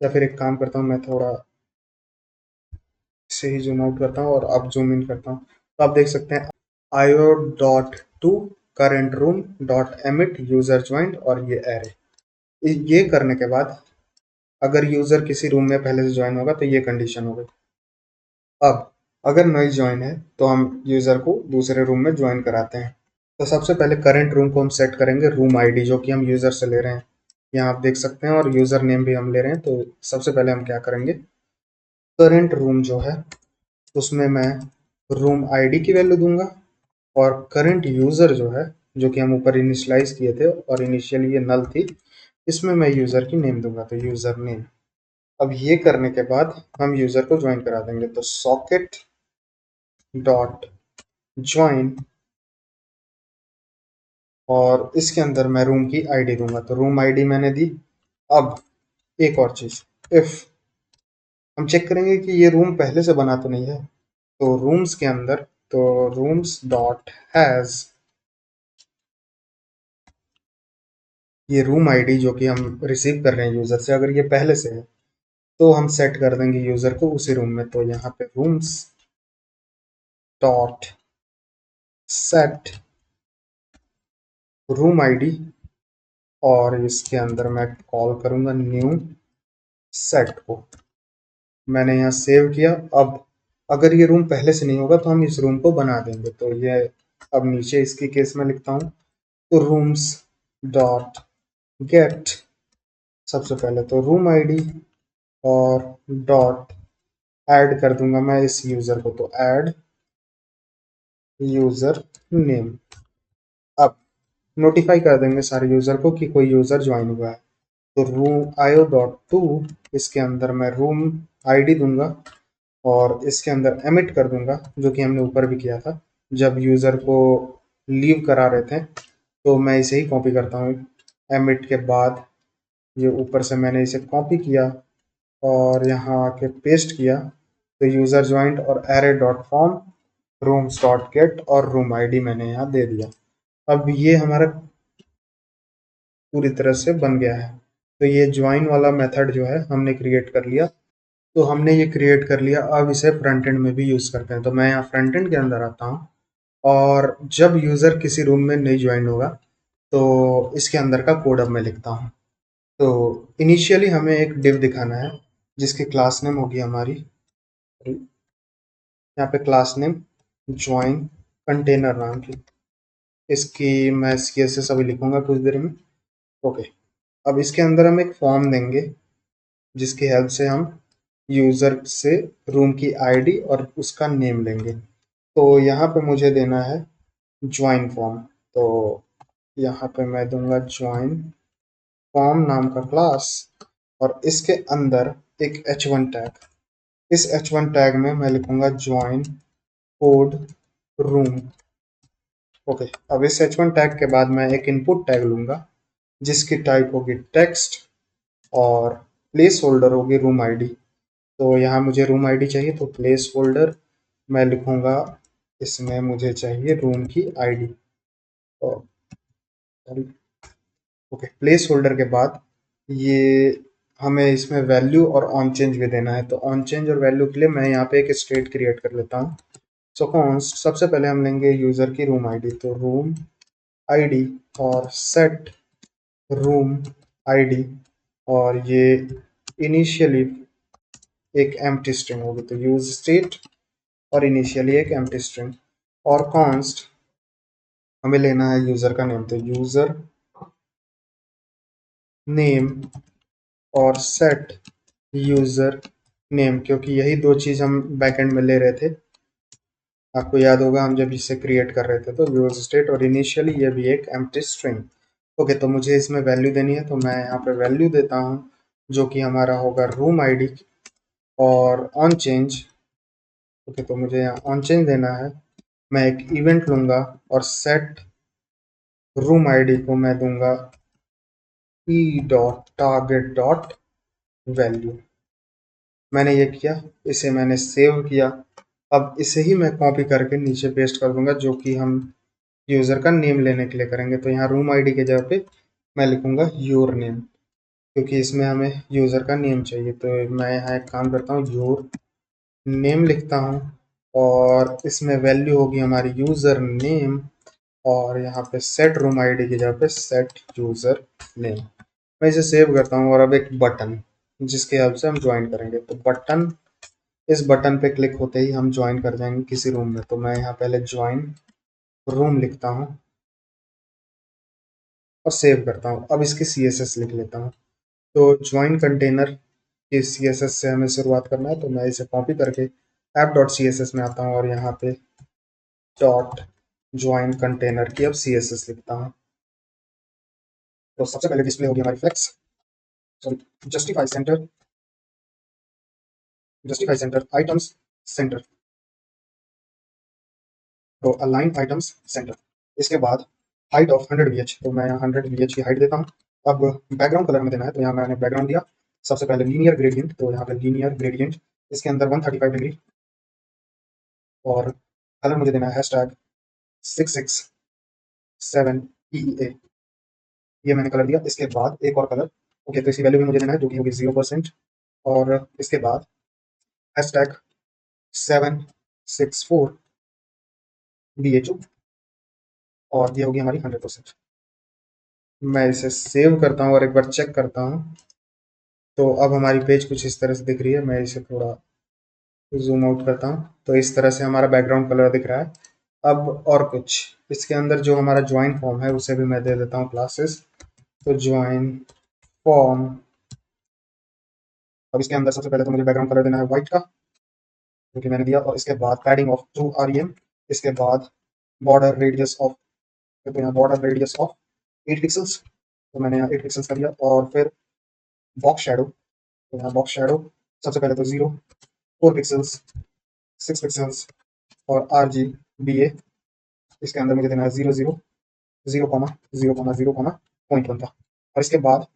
या फिर एक काम करता हूँ, मैं थोड़ा से ही जूम आउट करता हूँ और अब जूम इन करता हूँ। तो आप देख सकते हैं आयो dot to current room dot emit user joint और ये एरे। ये करने के बाद अगर यूजर किसी रूम में पहले से ज्वाइन होगा तो ये कंडीशन हो गई। अब अगर नई ज्वाइन है तो हम यूजर को दूसरे रूम में ज्वाइन कराते हैं। तो सबसे पहले करंट रूम को हम सेट करेंगे रूम आईडी जो कि हम यूजर से ले रहे हैं, यहाँ आप देख सकते हैं, और यूजर नेम भी हम ले रहे हैं। तो सबसे पहले हम क्या करेंगे, करंट रूम जो है उसमें मैं रूम आईडी की वैल्यू दूंगा, और करंट यूज़र जो है जो कि हम ऊपर इनिशियलाइज किए थे और इनिशियली ये नल थी, इसमें मैं यूज़र की नेम दूंगा। तो यूज़र नेम। अब ये करने के बाद हम यूज़र को ज्वाइन करा देंगे। तो सॉकेट डॉट ज्वाइन, और इसके अंदर मैं रूम की आईडी दूंगा। तो रूम आईडी मैंने दी। अब एक और चीज़, इफ़ हम चेक करेंगे कि ये रूम पहले से बना तो नहीं है। तो रूम्स के अंदर तो रूम्स डॉट हैज़, ये रूम आईडी जो कि हम रिसीव कर रहे हैं यूज़र से, अगर ये पहले से है तो हम सेट कर देंगे यूजर को उसी रूम में। तो यहाँ पे rooms dot set room ID, और इसके अंदर मैं कॉल करूंगा न्यू सेट को। मैंने यहाँ सेव किया। अब अगर ये रूम पहले से नहीं होगा तो हम इस रूम को बना देंगे। तो ये अब नीचे इसकी केस में लिखता हूँ, तो रूम्स डॉट गेट, सबसे पहले तो रूम आईडी, और डॉट ऐड कर दूंगा मैं इस यूजर को, तो ऐड यूजर नेम। अब नोटिफाई कर देंगे सारे यूजर को कि कोई यूजर ज्वाइन हुआ है। तो रूम आयो डॉट टू, इसके अंदर मैं रूम आईडी दूंगा, और इसके अंदर एमिट कर दूंगा, जो कि हमने ऊपर भी किया था जब यूजर को लीव करा रहे थे। तो मैं इसे ही कॉपी करता हूँ। एमिट के बाद ये ऊपर से मैंने इसे कॉपी किया और यहाँ आके पेस्ट किया। तो यूजर ज्वाइंट और array dot form rooms dot gate और रूम आईडी मैंने यहाँ दे दिया। अब ये हमारा पूरी तरह से बन गया है। तो ये ज्वाइन वाला मेथड जो है हमने क्रिएट कर लिया। तो हमने ये क्रिएट कर लिया, अब इसे फ्रंट एंड में भी यूज़ करते हैं। तो मैं यहाँ फ्रंट एंड के अंदर आता हूँ, और जब यूज़र किसी रूम में नहीं ज्वाइन होगा तो इसके अंदर का कोड अब मैं लिखता हूँ। तो इनिशियली हमें एक डिव दिखाना है जिसकी क्लास नेम होगी हमारी, यहाँ पे क्लास नेम ज्वाइन कंटेनर नाम की। इसकी मैं CSS अभी लिखूंगा कुछ देर में। ओके, अब इसके अंदर हम एक फॉर्म देंगे जिसकी हेल्प से हम यूज़र से रूम की आईडी और उसका नेम लेंगे। तो यहाँ पे मुझे देना है ज्वाइन फॉर्म। तो यहाँ पे मैं दूंगा ज्वाइन फॉर्म नाम का क्लास, और इसके अंदर एक h1 टैग। इस h1 टैग में मैं लिखूंगा ज्वाइन कोड रूम। ओके, अब इस h1 टैग के बाद मैं एक इनपुट टैग लूंगा जिसकी टाइप होगी टेक्स्ट, और प्लेस होल्डर होगी रूम आईडी। तो यहाँ मुझे रूम आईडी चाहिए, तो प्लेस होल्डर मैं लिखूंगा, इसमें मुझे चाहिए रूम की आईडी। ओके, प्लेस होल्डर के बाद ये हमें इसमें वैल्यू और ऑन चेंज भी देना है। तो ऑन चेंज और वैल्यू के लिए मैं यहाँ पे एक स्टेट क्रिएट कर लेता हूँ। सो कॉन्स्ट, सबसे पहले हम लेंगे यूजर की रूम आईडी, तो रूम आईडी और सेट रूम आईडी, और ये इनिशियली एक एम्प्टी स्ट्रिंग होगी। तो यूज स्टेट और इनिशियली एक एम्प्टी स्ट्रिंग, और कॉन्स्ट हमें लेना है यूजर का नेम। तो यूजर नेम और सेट यूजर नेम, क्योंकि यही दो चीज हम बैकएंड में ले रहे थे। आपको याद होगा हम जब इसे क्रिएट कर रहे थे, तो यूज स्टेट और इनिशियली ये भी एक एम्प्टी स्ट्रिंग। ओके, तो मुझे इसमें वैल्यू देनी है, तो मैं यहाँ पे वैल्यू देता हूँ जो कि हमारा होगा रूम आईडी और ऑन चेंज। ओके, तो मुझे यहाँ ऑन चेंज देना है। मैं एक इवेंट लूंगा और सेट रूम आईडी को मैं दूंगा ई डॉट टारगेट डॉट वैल्यू। मैंने ये किया, इसे मैंने सेव किया। अब इसे ही मैं कॉपी करके नीचे पेस्ट कर दूंगा, जो कि हम यूज़र का नेम लेने के लिए करेंगे। तो यहाँ रूम आईडी के जगह पे मैं लिखूंगा योर नेम, क्योंकि इसमें हमें यूज़र का नेम चाहिए। तो मैं यहाँ एक काम करता हूँ, योर नेम लिखता हूँ, और इसमें वैल्यू होगी हमारी यूज़र नेम, और यहाँ पे सेट रूम आईडी की जगह पे सेट यूज़र नेम। मैं इसे सेव करता हूँ, और अब एक बटन जिसके हेल्प से हम ज्वाइन करेंगे। तो बटन, इस बटन पे क्लिक होते ही हम ज्वाइन कर जाएंगे किसी रूम में। तो मैं यहाँ पहले ज्वाइन रूम लिखता हूँ और सेव करता हूँ। अब इसकी CSS लिख लेता हूँ। तो ज्वाइन कंटेनर के CSS से हमें शुरुआत करना है। तो मैं इसे कॉपी करके ऐप डॉट CSS में आता हूँ, और यहाँ पे डॉट ज्वाइन कंटेनर की अब CSS लिखता हूँ। तो सबसे पहले डिस्प्ले होगी हमारी flex, sorry, justify center items center, तो अलाइन आइटम्स सेंटर। इसके बाद हाइट ऑफ 100 VH, तो मैं यहाँ 100 VH की हाइट देता हूँ। अब बैकग्राउंड कलर में देना है, तो यहाँ मैंने बैकग्राउंड दिया। सबसे पहले लीनियर ग्रेडियंट, तो यहाँ पे लीनियर ग्रेडियंट इसके अंदर 135 डिग्री, और कलर मुझे देना है हैशटैग 667 EEA। ये मैंने कलर दिया। इसके बाद एक और कलर, ओके, तो इसकी वैल्यू भी मुझे देना है जो कि होगी 0%। और इसके बाद हैशटैग 764 BHU, और ये होगी हमारी 100%। मैं इसे सेव करता हूँ और एक बार चेक करता हूँ। तो अब हमारी पेज कुछ इस तरह से दिख रही है। मैं इसे थोड़ा जूम आउट करता हूँ, तो इस तरह से हमारा बैकग्राउंड कलर दिख रहा है। अब और कुछ इसके अंदर जो हमारा ज्वाइन फॉर्म है उसे भी मैं दे देता हूँ क्लासेस। तो ज्वाइन फॉर्म, अब इसके अंदर सबसे पहले तो मुझे बैकग्राउंड कलर देना है व्हाइट का, जो कि मैंने दिया। और इसके बाद पैडिंग ऑफ 2 REM, इसके बाद बॉर्डर रेडियस ऑफ, तो यहाँ बॉर्डर रेडियस ऑफ 8 पिक्सल्स, तो मैंने यहाँ 8 पिक्सल्स का दिया। और फिर बॉक्स शेडो, तो यहाँ बॉक्स शेडो सबसे पहले तो 0, 4 पिक्सल्स, 6 पिक्सल्स, और RGBA, इसके अंदर मुझे देना है 0 0 0 0 0 0.1 था। और इसके बाद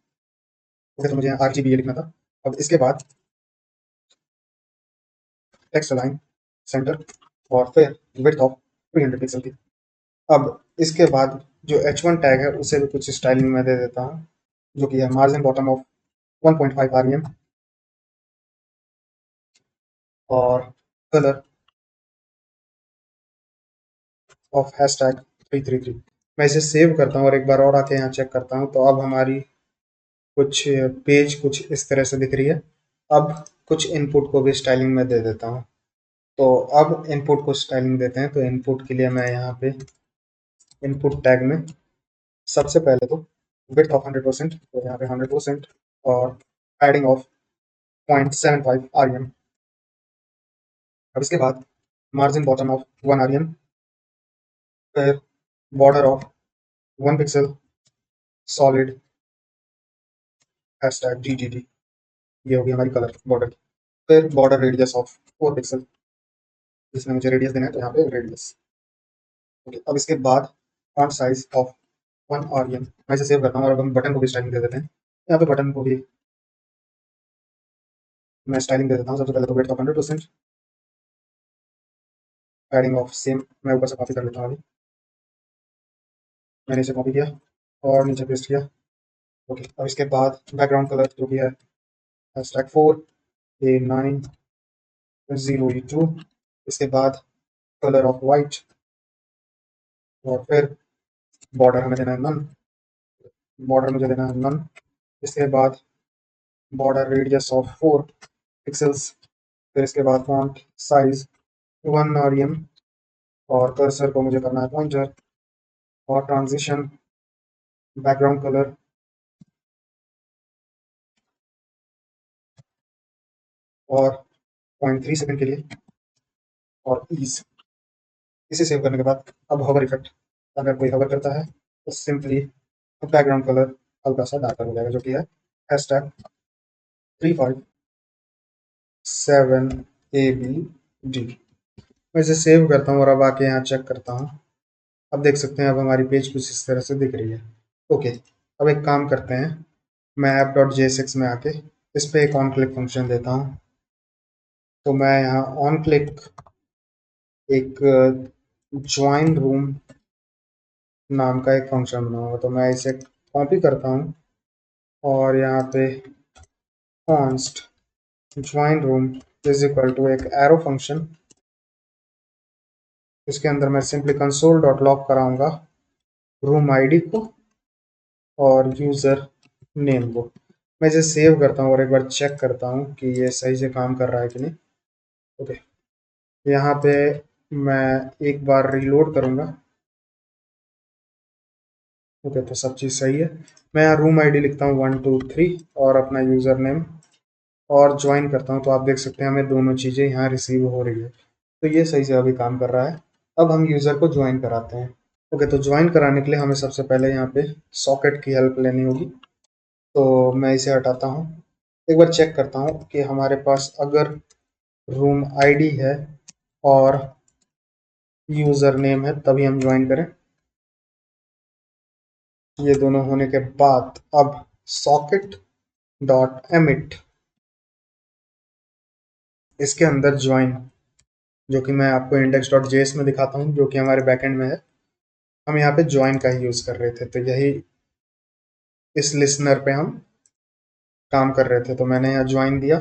तो मुझे यहाँ RGBA लिखना था। अब इसके बाद टेक्स्ट अलाइन सेंटर, और फिर विड्थ ऑफ 300 पिक्सल की। अब इसके बाद जो H1 टैग है उसे भी कुछ स्टाइलिंग में दे देता हूँ, जो कि है मार्जिन बॉटम ऑफ 1.5 REM, और कलर ऑफ हैशटैग 333। मैं इसे सेव करता हूँ और एक बार और आके यहाँ चेक करता हूँ। तो अब हमारी कुछ पेज कुछ इस तरह से दिख रही है। अब कुछ इनपुट को भी स्टाइलिंग में दे देता हूँ। तो अब इनपुट को स्टाइलिंग देते हैं। तो इनपुट के लिए मैं यहाँ पे इनपुट टैग में सबसे पहले तो विड्थ ऑफ 100%, तो यहाँ पे 100%, और पैडिंग ऑफ 0.75 REM। अब इसके बाद मार्जिन बॉटम ऑफ 1 REM, फिर border of 1 pixel solid hashtag GGD, ये होगी हमारी कलर बॉर्डर की। फिर बॉर्डर रेडियस ऑफ 4 पिक्सल, जिसमें मुझे रेडियस देना है, तो यहाँ पे रेडियस। ओके, अब इसके बाद फॉन्ट साइज ऑफ 1 REM, मैं इसे सेव करता हूँ। और अब हम बटन को भी स्टाइलिंग दे देते हैं। यहाँ पे बटन को भी मैं स्टाइलिंग दे देता हूँ। सबसे पहले तो width of 100%, padding of same, मैं ऊपर से कॉपी कर लेता हूँ। अभी मैंने इसे कॉपी किया और नीचे पेस्ट किया। ओके, अब इसके बाद बैकग्राउंड कलर जो भी है हैशटैग 4A902, इसके बाद कलर ऑफ वाइट, और फिर बॉर्डर हमें देना है नन, बॉर्डर मुझे देना है नन। इसके बाद बॉर्डर रेडियस ऑफ 4 पिक्सल्स, फिर इसके बाद फॉन्ट साइज 1 REM, और कर्सर को मुझे करना है पॉइंटर, और ट्रांजिशन बैकग्राउंड कलर और 0.3 सेकंड के लिए, और ईज। इसे सेव करने के बाद अब हवर इफेक्ट, अगर कोई हवर करता है तो सिंपली बैकग्राउंड कलर हल्का सा डार्कर हो जाएगा, जो कि है हैशटैग 357ABD। मैं इसे सेव करता हूँ और अब आके यहाँ चेक करता हूँ। अब देख सकते हैं अब हमारी पेज कुछ इस तरह से दिख रही है। ओके, अब एक काम करते हैं, मैं app.jsx में आके इस पे एक ऑन क्लिक फंक्शन देता हूँ। तो मैं यहाँ ऑन क्लिक एक ज्वाइन रूम नाम का एक फंक्शन बनाऊंगा। तो मैं इसे कॉपी करता हूँ और यहाँ पे const join room is equal to एक एरो फंक्शन, इसके अंदर मैं सिंपली कंसोल डॉट लॉग कराऊंगा रूम आईडी को और यूजर नेम को। मैं इसे सेव करता हूँ और एक बार चेक करता हूँ कि ये सही से काम कर रहा है कि नहीं। ओके, यहाँ पे मैं एक बार रीलोड करूँगा। ओके, तो सब चीज़ सही है। मैं यहाँ रूम आईडी लिखता हूँ 1 2 3 और अपना यूज़र नेम, और ज्वाइन करता हूँ। तो आप देख सकते हैं हमें दोनों चीज़ें यहाँ रिसीव हो रही है। तो ये सही से अभी काम कर रहा है। अब हम यूज़र को ज्वाइन कराते हैं। ओके, तो ज्वाइन कराने के लिए हमें सबसे पहले यहाँ पे सॉकेट की हेल्प लेनी होगी। तो मैं इसे हटाता हूँ, एक बार चेक करता हूँ कि हमारे पास अगर रूम आईडी है और यूज़र नेम है तभी हम ज्वाइन करें। ये दोनों होने के बाद अब सॉकेट डॉट एमिट, इसके अंदर ज्वाइन, जो कि मैं आपको इंडेक्स डॉट जेएस में दिखाता हूँ, जो कि हमारे बैकएंड में है। हम यहाँ पे ज्वाइन का ही यूज़ कर रहे थे, तो यही इस लिसनर पे हम काम कर रहे थे, तो मैंने यहाँ ज्वाइन दिया।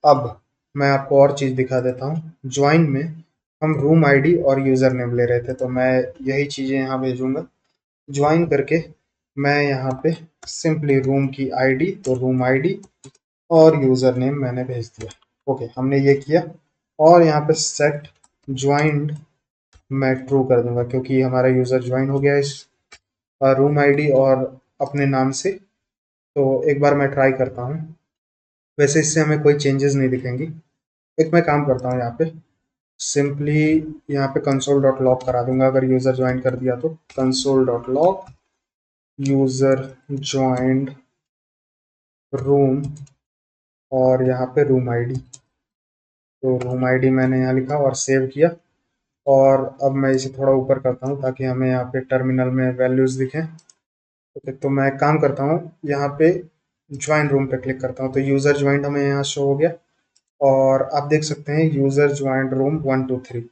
अब मैं आपको और चीज़ दिखा देता हूँ। ज्वाइन में हम रूम आईडी और यूज़र नेम ले रहे थे, तो मैं यही चीज़ें यहाँ भेजूंगा। ज्वाइन करके मैं यहाँ पे सिंपली रूम की आईडी, तो रूम आईडी और यूज़र नेम मैंने भेज दिया। ओके, हमने ये किया। और यहाँ पे सेट ज्वाइंड मैं ट्रू कर दूंगा, क्योंकि हमारा यूज़र ज्वाइन हो गया इस रूम आईडी और अपने नाम से। तो एक बार मैं ट्राई करता हूँ। वैसे इससे हमें कोई चेंजेस नहीं दिखेंगी। एक मैं काम करता हूँ यहाँ पे, सिंपली यहाँ पे कंसोल डॉट लॉग करा दूंगा। अगर यूज़र ज्वाइन कर दिया तो console dot log user joined room और यहाँ पे रूम आईडी। तो रूम आईडी मैंने यहाँ लिखा और सेव किया। और अब मैं इसे थोड़ा ऊपर करता हूँ ताकि हमें यहाँ पे टर्मिनल में वैल्यूज़ दिखें। ओके, तो मैं काम करता हूँ, यहाँ पे ज्वाइन रूम पे क्लिक करता हूँ, तो यूज़र ज्वाइंड हमें यहाँ शो हो गया। और आप देख सकते हैं यूज़र ज्वाइंड रूम 123।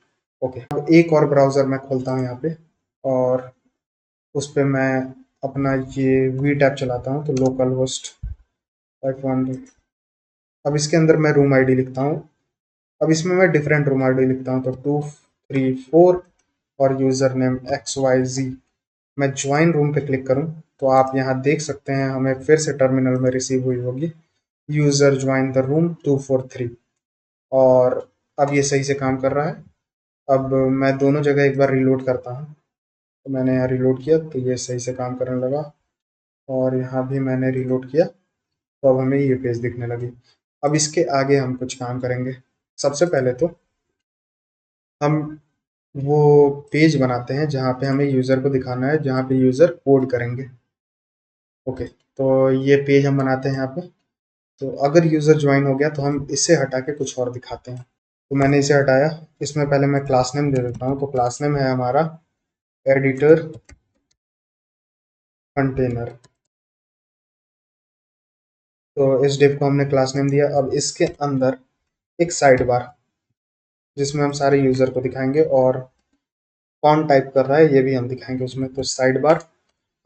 ओके, अब एक और ब्राउज़र मैं खोलता हूँ यहाँ पे, और उस पे मैं अपना ये वी टैब चलाता हूँ, तो लोकल होस्ट 512। अब इसके अंदर मैं रूम आईडी लिखता हूँ। अब इसमें मैं डिफरेंट रूम आईडी लिखता हूँ, तो 234 और यूज़र नेम XYZ। मैं ज्वाइन रूम पे क्लिक करूँ तो आप यहाँ देख सकते हैं हमें फिर से टर्मिनल में रिसीव हुई होगी यूज़र ज्वाइन द रूम 243। और अब ये सही से काम कर रहा है। अब मैं दोनों जगह एक बार रिलोड करता हूँ, तो मैंने यहाँ रिलोड किया तो ये सही से काम करने लगा। और यहाँ भी मैंने रिलोड किया तो अब हमें ये पेज दिखने लगी। अब इसके आगे हम कुछ काम करेंगे। सबसे पहले तो हम वो पेज बनाते हैं जहाँ पे हमें यूज़र को दिखाना है, जहाँ पे यूज़र कोड करेंगे। ओके, तो ये पेज हम बनाते हैं यहाँ पे। तो अगर यूज़र ज्वाइन हो गया तो हम इसे हटा के कुछ और दिखाते हैं। तो मैंने इसे हटाया। इसमें पहले मैं क्लास नेम दे देता हूँ, तो क्लास नेम है हमारा एडिटर कंटेनर। तो इस डिव को हमने क्लास नेम दिया। अब इसके अंदर एक साइड बार जिसमें हम सारे यूज़र को दिखाएंगे और कौन टाइप कर रहा है ये भी हम दिखाएंगे उसमें, तो साइड बार।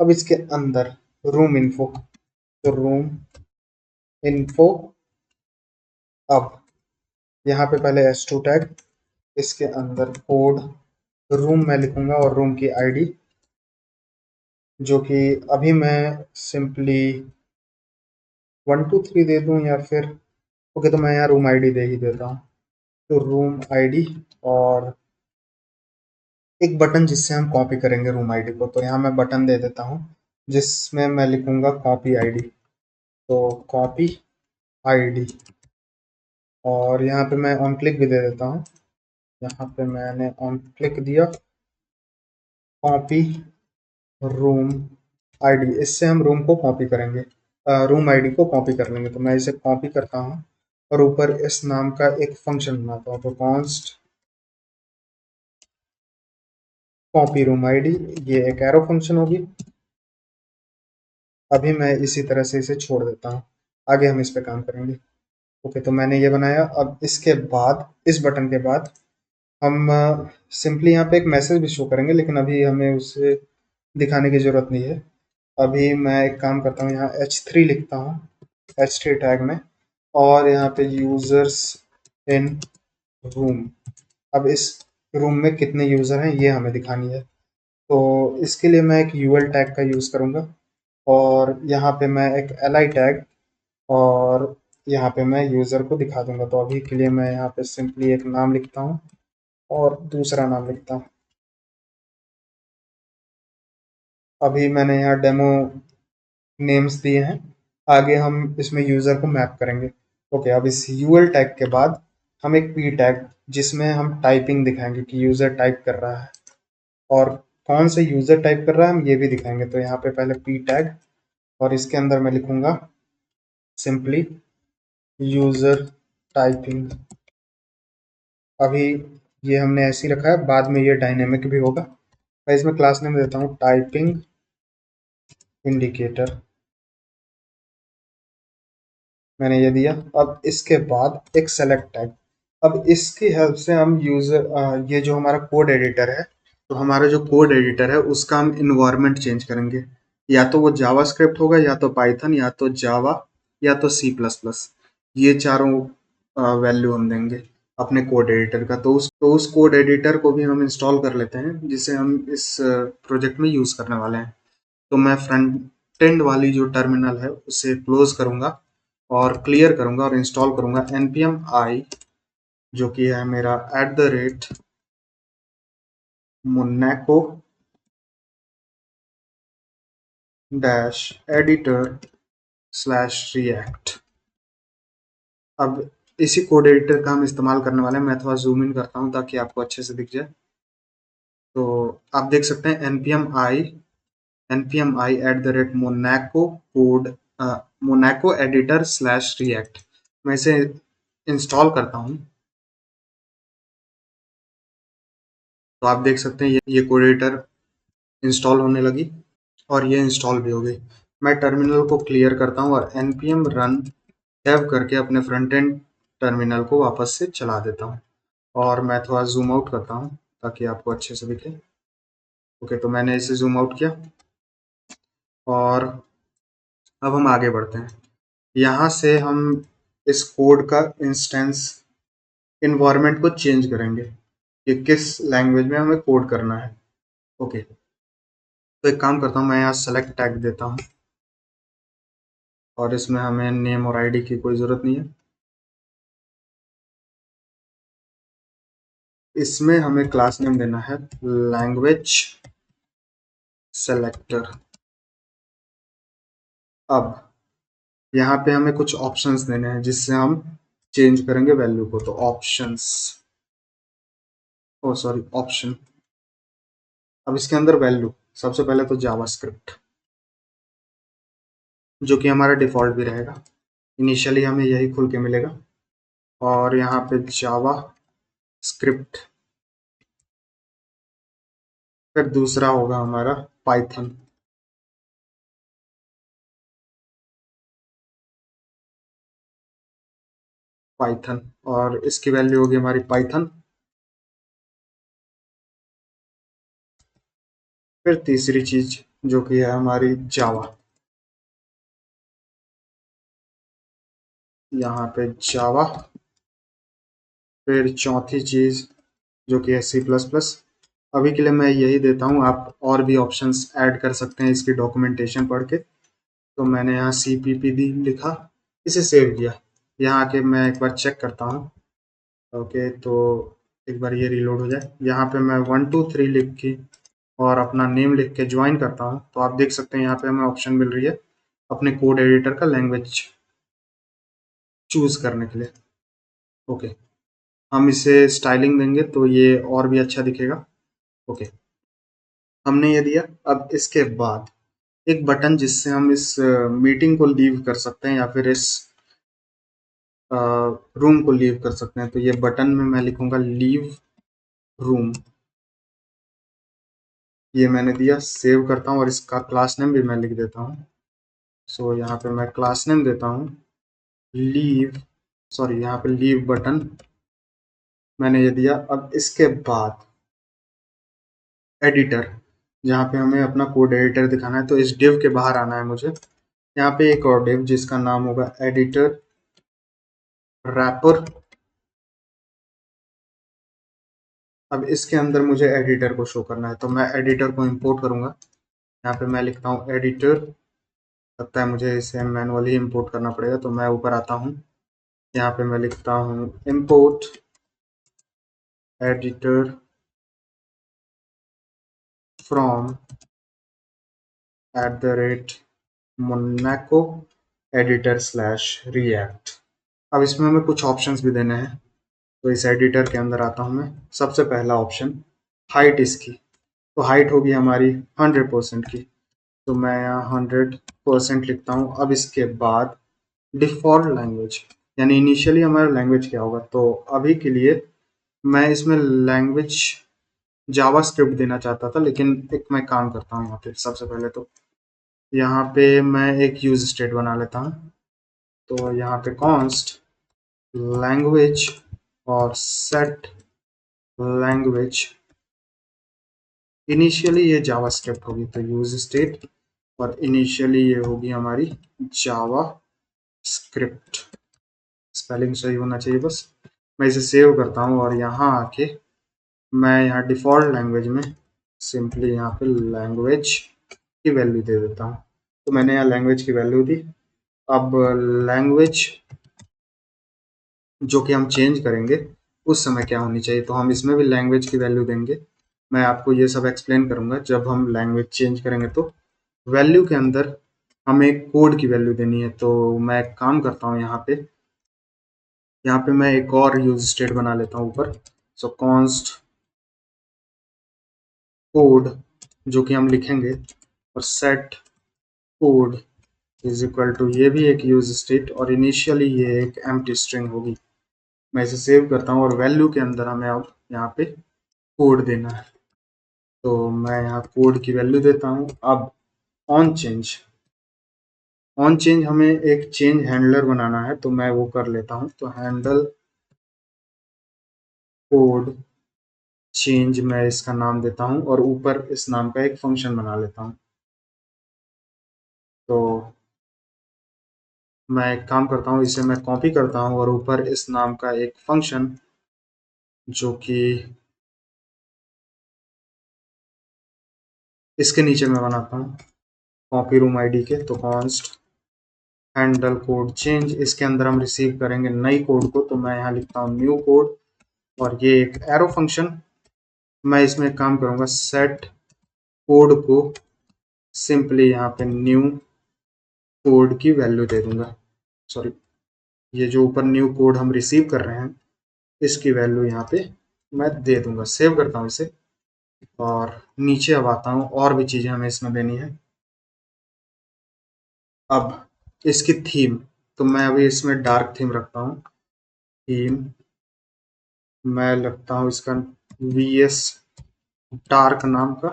अब इसके अंदर रूम इन्फो, तो रूम इन्फो। अब यहाँ पे पहले S2 टैग, इसके अंदर कोड रूम मैं लिखूंगा और रूम की आईडी, जो कि अभी मैं सिंपली 123 दे दूं या फिर ओके, तो मैं यहाँ रूम आईडी दे ही देता हूँ। तो रूम आईडी और एक बटन जिससे हम कॉपी करेंगे रूम आईडी को, तो यहाँ मैं बटन दे देता हूँ जिसमें मैं लिखूंगा कॉपी आईडी, तो कॉपी आईडी। और यहाँ पे मैं ऑन क्लिक भी दे देता हूँ। यहाँ पे मैंने ऑन क्लिक दिया, कॉपी रूम आईडी। इससे हम रूम को कॉपी करेंगे, रूम आईडी को कॉपी कर लेंगे। तो मैं इसे कॉपी करता हूँ और ऊपर इस नाम का एक फंक्शन बनाता हूँ, तो कॉन्स्ट कॉपी रूम आईडी, ये एक एरो फंक्शन होगी। अभी मैं इसी तरह से इसे छोड़ देता हूँ, आगे हम इस पे काम करेंगे। ओके, तो मैंने ये बनाया। अब इसके बाद इस बटन के बाद हम सिंपली यहाँ पे एक मैसेज भी शो करेंगे, लेकिन अभी हमें उसे दिखाने की ज़रूरत नहीं है। अभी मैं एक काम करता हूँ, यहाँ H3 लिखता हूँ, H3 टैग में, और यहाँ पे यूज़र्स इन रूम। अब इस रूम में कितने यूज़र हैं ये हमें दिखानी है। तो इसके लिए मैं एक यूएल टैग का यूज़ करूँगा, और यहाँ पे मैं एक li टैग, और यहाँ पे मैं यूज़र को दिखा दूंगा। तो अभी के लिए मैं यहाँ पे सिंपली एक नाम लिखता हूँ और दूसरा नाम लिखता हूँ। अभी मैंने यहाँ डेमो नेम्स दिए हैं, आगे हम इसमें यूज़र को मैप करेंगे। ओके, अब इस यूएल टैग के बाद हम एक पी टैग जिसमें हम टाइपिंग दिखाएंगे कि यूज़र टाइप कर रहा है, और कौन से यूज़र टाइप कर रहा है हम ये भी दिखाएंगे। तो यहाँ पे पहले पी टैग, और इसके अंदर मैं लिखूंगा सिंपली यूज़र टाइपिंग। अभी ये हमने ऐसे ही रखा है, बाद में ये डायनेमिक भी होगा। मैं इसमें क्लास नेम देता हूँ टाइपिंग इंडिकेटर, मैंने ये दिया। अब इसके बाद एक सेलेक्ट टैग। अब इसकी हेल्प से हम यूज़र ये जो हमारा कोड एडिटर है, तो हमारा जो कोड एडिटर है उसका हम इन्वायरमेंट चेंज करेंगे। या तो वो जावा स्क्रिप्ट होगा, या तो पाइथन, या तो जावा, या तो सी प्लस प्लस। ये चारों वैल्यू हम देंगे अपने कोड एडिटर का। तो उस कोड एडिटर को भी हम इंस्टॉल कर लेते हैं जिसे हम इस प्रोजेक्ट में यूज करने वाले हैं। तो मैं फ्रंट एंड वाली जो टर्मिनल है उसे क्लोज करूंगा और क्लियर करूंगा और इंस्टॉल करूंगा npm i, जो कि है मेरा @monaco -editor/react। अब इसी कोड एडिटर का हम इस्तेमाल करने वाले हैं। मैं थोड़ा जूम इन करता हूँ ताकि आपको अच्छे से दिख जाए। तो आप देख सकते हैं npm i @monaco code monaco editor/react। मैं इसे इंस्टॉल करता हूँ तो आप देख सकते हैं ये कोड एडिटर इंस्टॉल होने लगी और ये इंस्टॉल भी हो गई। मैं टर्मिनल को क्लियर करता हूँ और npm run dev करके अपने फ्रंट एंड टर्मिनल को वापस से चला देता हूँ। और मैं थोड़ा जूम आउट करता हूँ ताकि आपको अच्छे से दिखे। ओके, तो मैंने इसे जूम आउट किया और अब हम आगे बढ़ते हैं। यहाँ से हम इस कोड का इंस्टेंस इन्वायरमेंट को चेंज करेंगे कि किस लैंग्वेज में हमें कोड करना है। ओके, तो एक काम करता हूँ, मैं यहाँ सेलेक्ट टैग देता हूँ और इसमें हमें नेम और आईडी की कोई ज़रूरत नहीं है। इसमें हमें क्लास नेम देना है लैंग्वेज सेलेक्टर। अब यहाँ पे हमें कुछ ऑप्शंस देने हैं जिससे हम चेंज करेंगे वैल्यू को। तो ऑप्शंस, ओ सॉरी, ऑप्शन। अब इसके अंदर वैल्यू सबसे पहले तो जावास्क्रिप्ट, जो कि हमारा डिफॉल्ट भी रहेगा। इनिशियली हमें यही खुल के मिलेगा। और यहाँ पे जावा स्क्रिप्ट, फिर दूसरा होगा हमारा पाइथन। पाइथन, और इसकी वैल्यू होगी हमारी पाइथन। फिर तीसरी चीज जो कि है हमारी जावा, यहाँ पे जावा। फिर चौथी चीज जो कि है सी प्लस प्लस। अभी के लिए मैं यही देता हूँ, आप और भी ऑप्शंस ऐड कर सकते हैं इसकी डॉक्यूमेंटेशन पढ़ के। तो मैंने यहाँ सी पी पी डी लिखा, इसे सेव किया। यहाँ आके मैं एक बार चेक करता हूँ। ओके, तो एक बार ये रिलोड हो जाए। यहाँ पे मैं 1 2 3 लिख के और अपना नेम लिख के ज्वाइन करता हूँ तो आप देख सकते हैं यहाँ पे हमें ऑप्शन मिल रही है अपने कोड एडिटर का लैंग्वेज चूज करने के लिए। ओके, हम इसे स्टाइलिंग देंगे तो ये और भी अच्छा दिखेगा। ओके, हमने ये दिया। अब इसके बाद एक बटन जिससे हम इस मीटिंग को लीव कर सकते हैं या फिर इस रूम को लीव कर सकते हैं। तो ये बटन में मैं लिखूंगा लीव रूम। ये मैंने दिया, सेव करता हूँ और इसका क्लास नेम भी मैं लिख देता हूँ। सो यहाँ पे मैं क्लास नेम देता हूँ लीव, सॉरी यहाँ पे लीव बटन मैंने ये दिया। अब इसके बाद एडिटर, जहाँ पे हमें अपना कोड एडिटर दिखाना है, तो इस डिव के बाहर आना है मुझे। यहाँ पे एक और डिव जिसका नाम होगा एडिटर रैपर। अब इसके अंदर मुझे एडिटर को शो करना है तो मैं एडिटर को इंपोर्ट करूंगा। यहाँ पे मैं लिखता हूँ एडिटर। लगता है मुझे इसे मैनुअली इंपोर्ट करना पड़ेगा तो मैं ऊपर आता हूँ। यहाँ पे मैं लिखता हूँ import editor from @monaco editor/react। अब इसमें हमें कुछ ऑप्शंस भी देने हैं। तो इस एडिटर के अंदर आता हूँ मैं। सबसे पहला ऑप्शन हाइट इसकी, तो हाइट होगी हमारी 100% की। तो मैं यहाँ 100% लिखता हूँ। अब इसके बाद डिफ़ॉल्ट लैंग्वेज, यानी इनिशियली हमारा लैंग्वेज क्या होगा। तो अभी के लिए मैं इसमें लैंग्वेज जावा स्क्रिप्ट देना चाहता था, लेकिन एक मैं काम करता हूँ यहाँ पे। सबसे पहले तो यहाँ पे मैं एक यूज स्टेट बना लेता हूँ। तो यहाँ पे कॉन्स्ट लैंग्वेज और सेट लैंग्वेज, इनिशियली ये जावा स्क्रिप्ट होगी तो यूज स्टेट, और इनिशियली ये होगी हमारी जावा स्क्रिप्ट, स्पेलिंग सही होना चाहिए बस। मैं इसे सेव करता हूँ और यहाँ आके मैं यहाँ डिफ़ॉल्ट लैंग्वेज में सिंपली यहाँ पे लैंग्वेज की वैल्यू दे देता हूँ। तो मैंने यहाँ लैंग्वेज की वैल्यू दी। अब लैंग्वेज जो कि हम चेंज करेंगे उस समय क्या होनी चाहिए, तो हम इसमें भी लैंग्वेज की वैल्यू देंगे। मैं आपको ये सब एक्सप्लेन करूंगा जब हम लैंग्वेज चेंज करेंगे। तो वैल्यू के अंदर हमें कोड की वैल्यू देनी है, तो मैं एक काम करता हूँ यहाँ पे मैं एक और यूज स्टेट बना लेता हूँ ऊपर। सो कॉन्स्ट कोड जो कि हम लिखेंगे, और set code is equal to, ये भी एक यूज स्टेट और इनिशियली ये एक एम्प्टी स्ट्रिंग होगी। मैं इसे सेव करता हूँ और वैल्यू के अंदर हमें अब यहाँ पे कोड देना है, तो मैं यहाँ कोड की वैल्यू देता हूँ। अब ऑन चेंज हमें एक चेंज हैंडलर बनाना है, तो मैं वो कर लेता हूँ। तो हैंडल कोड चेंज मैं इसका नाम देता हूँ और ऊपर इस नाम का एक फंक्शन बना लेता हूँ। तो मैं एक काम करता हूँ, इसे मैं कॉपी करता हूँ और ऊपर इस नाम का एक फंक्शन जो कि इसके नीचे मैं बनाता हूँ कॉपी रूम आईडी के। तो कॉन्स्ट हैंडल कोड चेंज, इसके अंदर हम रिसीव करेंगे नई कोड को, तो मैं यहाँ लिखता हूँ न्यू कोड और ये एक एरो फंक्शन। मैं इसमें एक काम करूँगा, सेट कोड को सिंपली यहाँ पे न्यू कोड की वैल्यू दे दूंगा। सॉरी, ये जो ऊपर न्यू कोड हम रिसीव कर रहे हैं इसकी वैल्यू यहाँ पे मैं दे दूंगा। सेव करता हूँ इसे और नीचे अब आता हूँ, और भी चीज़ें हमें इसमें देनी है। अब इसकी थीम, तो मैं अभी इसमें डार्क थीम रखता हूँ। थीम मैं लगता हूँ इसका VS डार्क नाम का।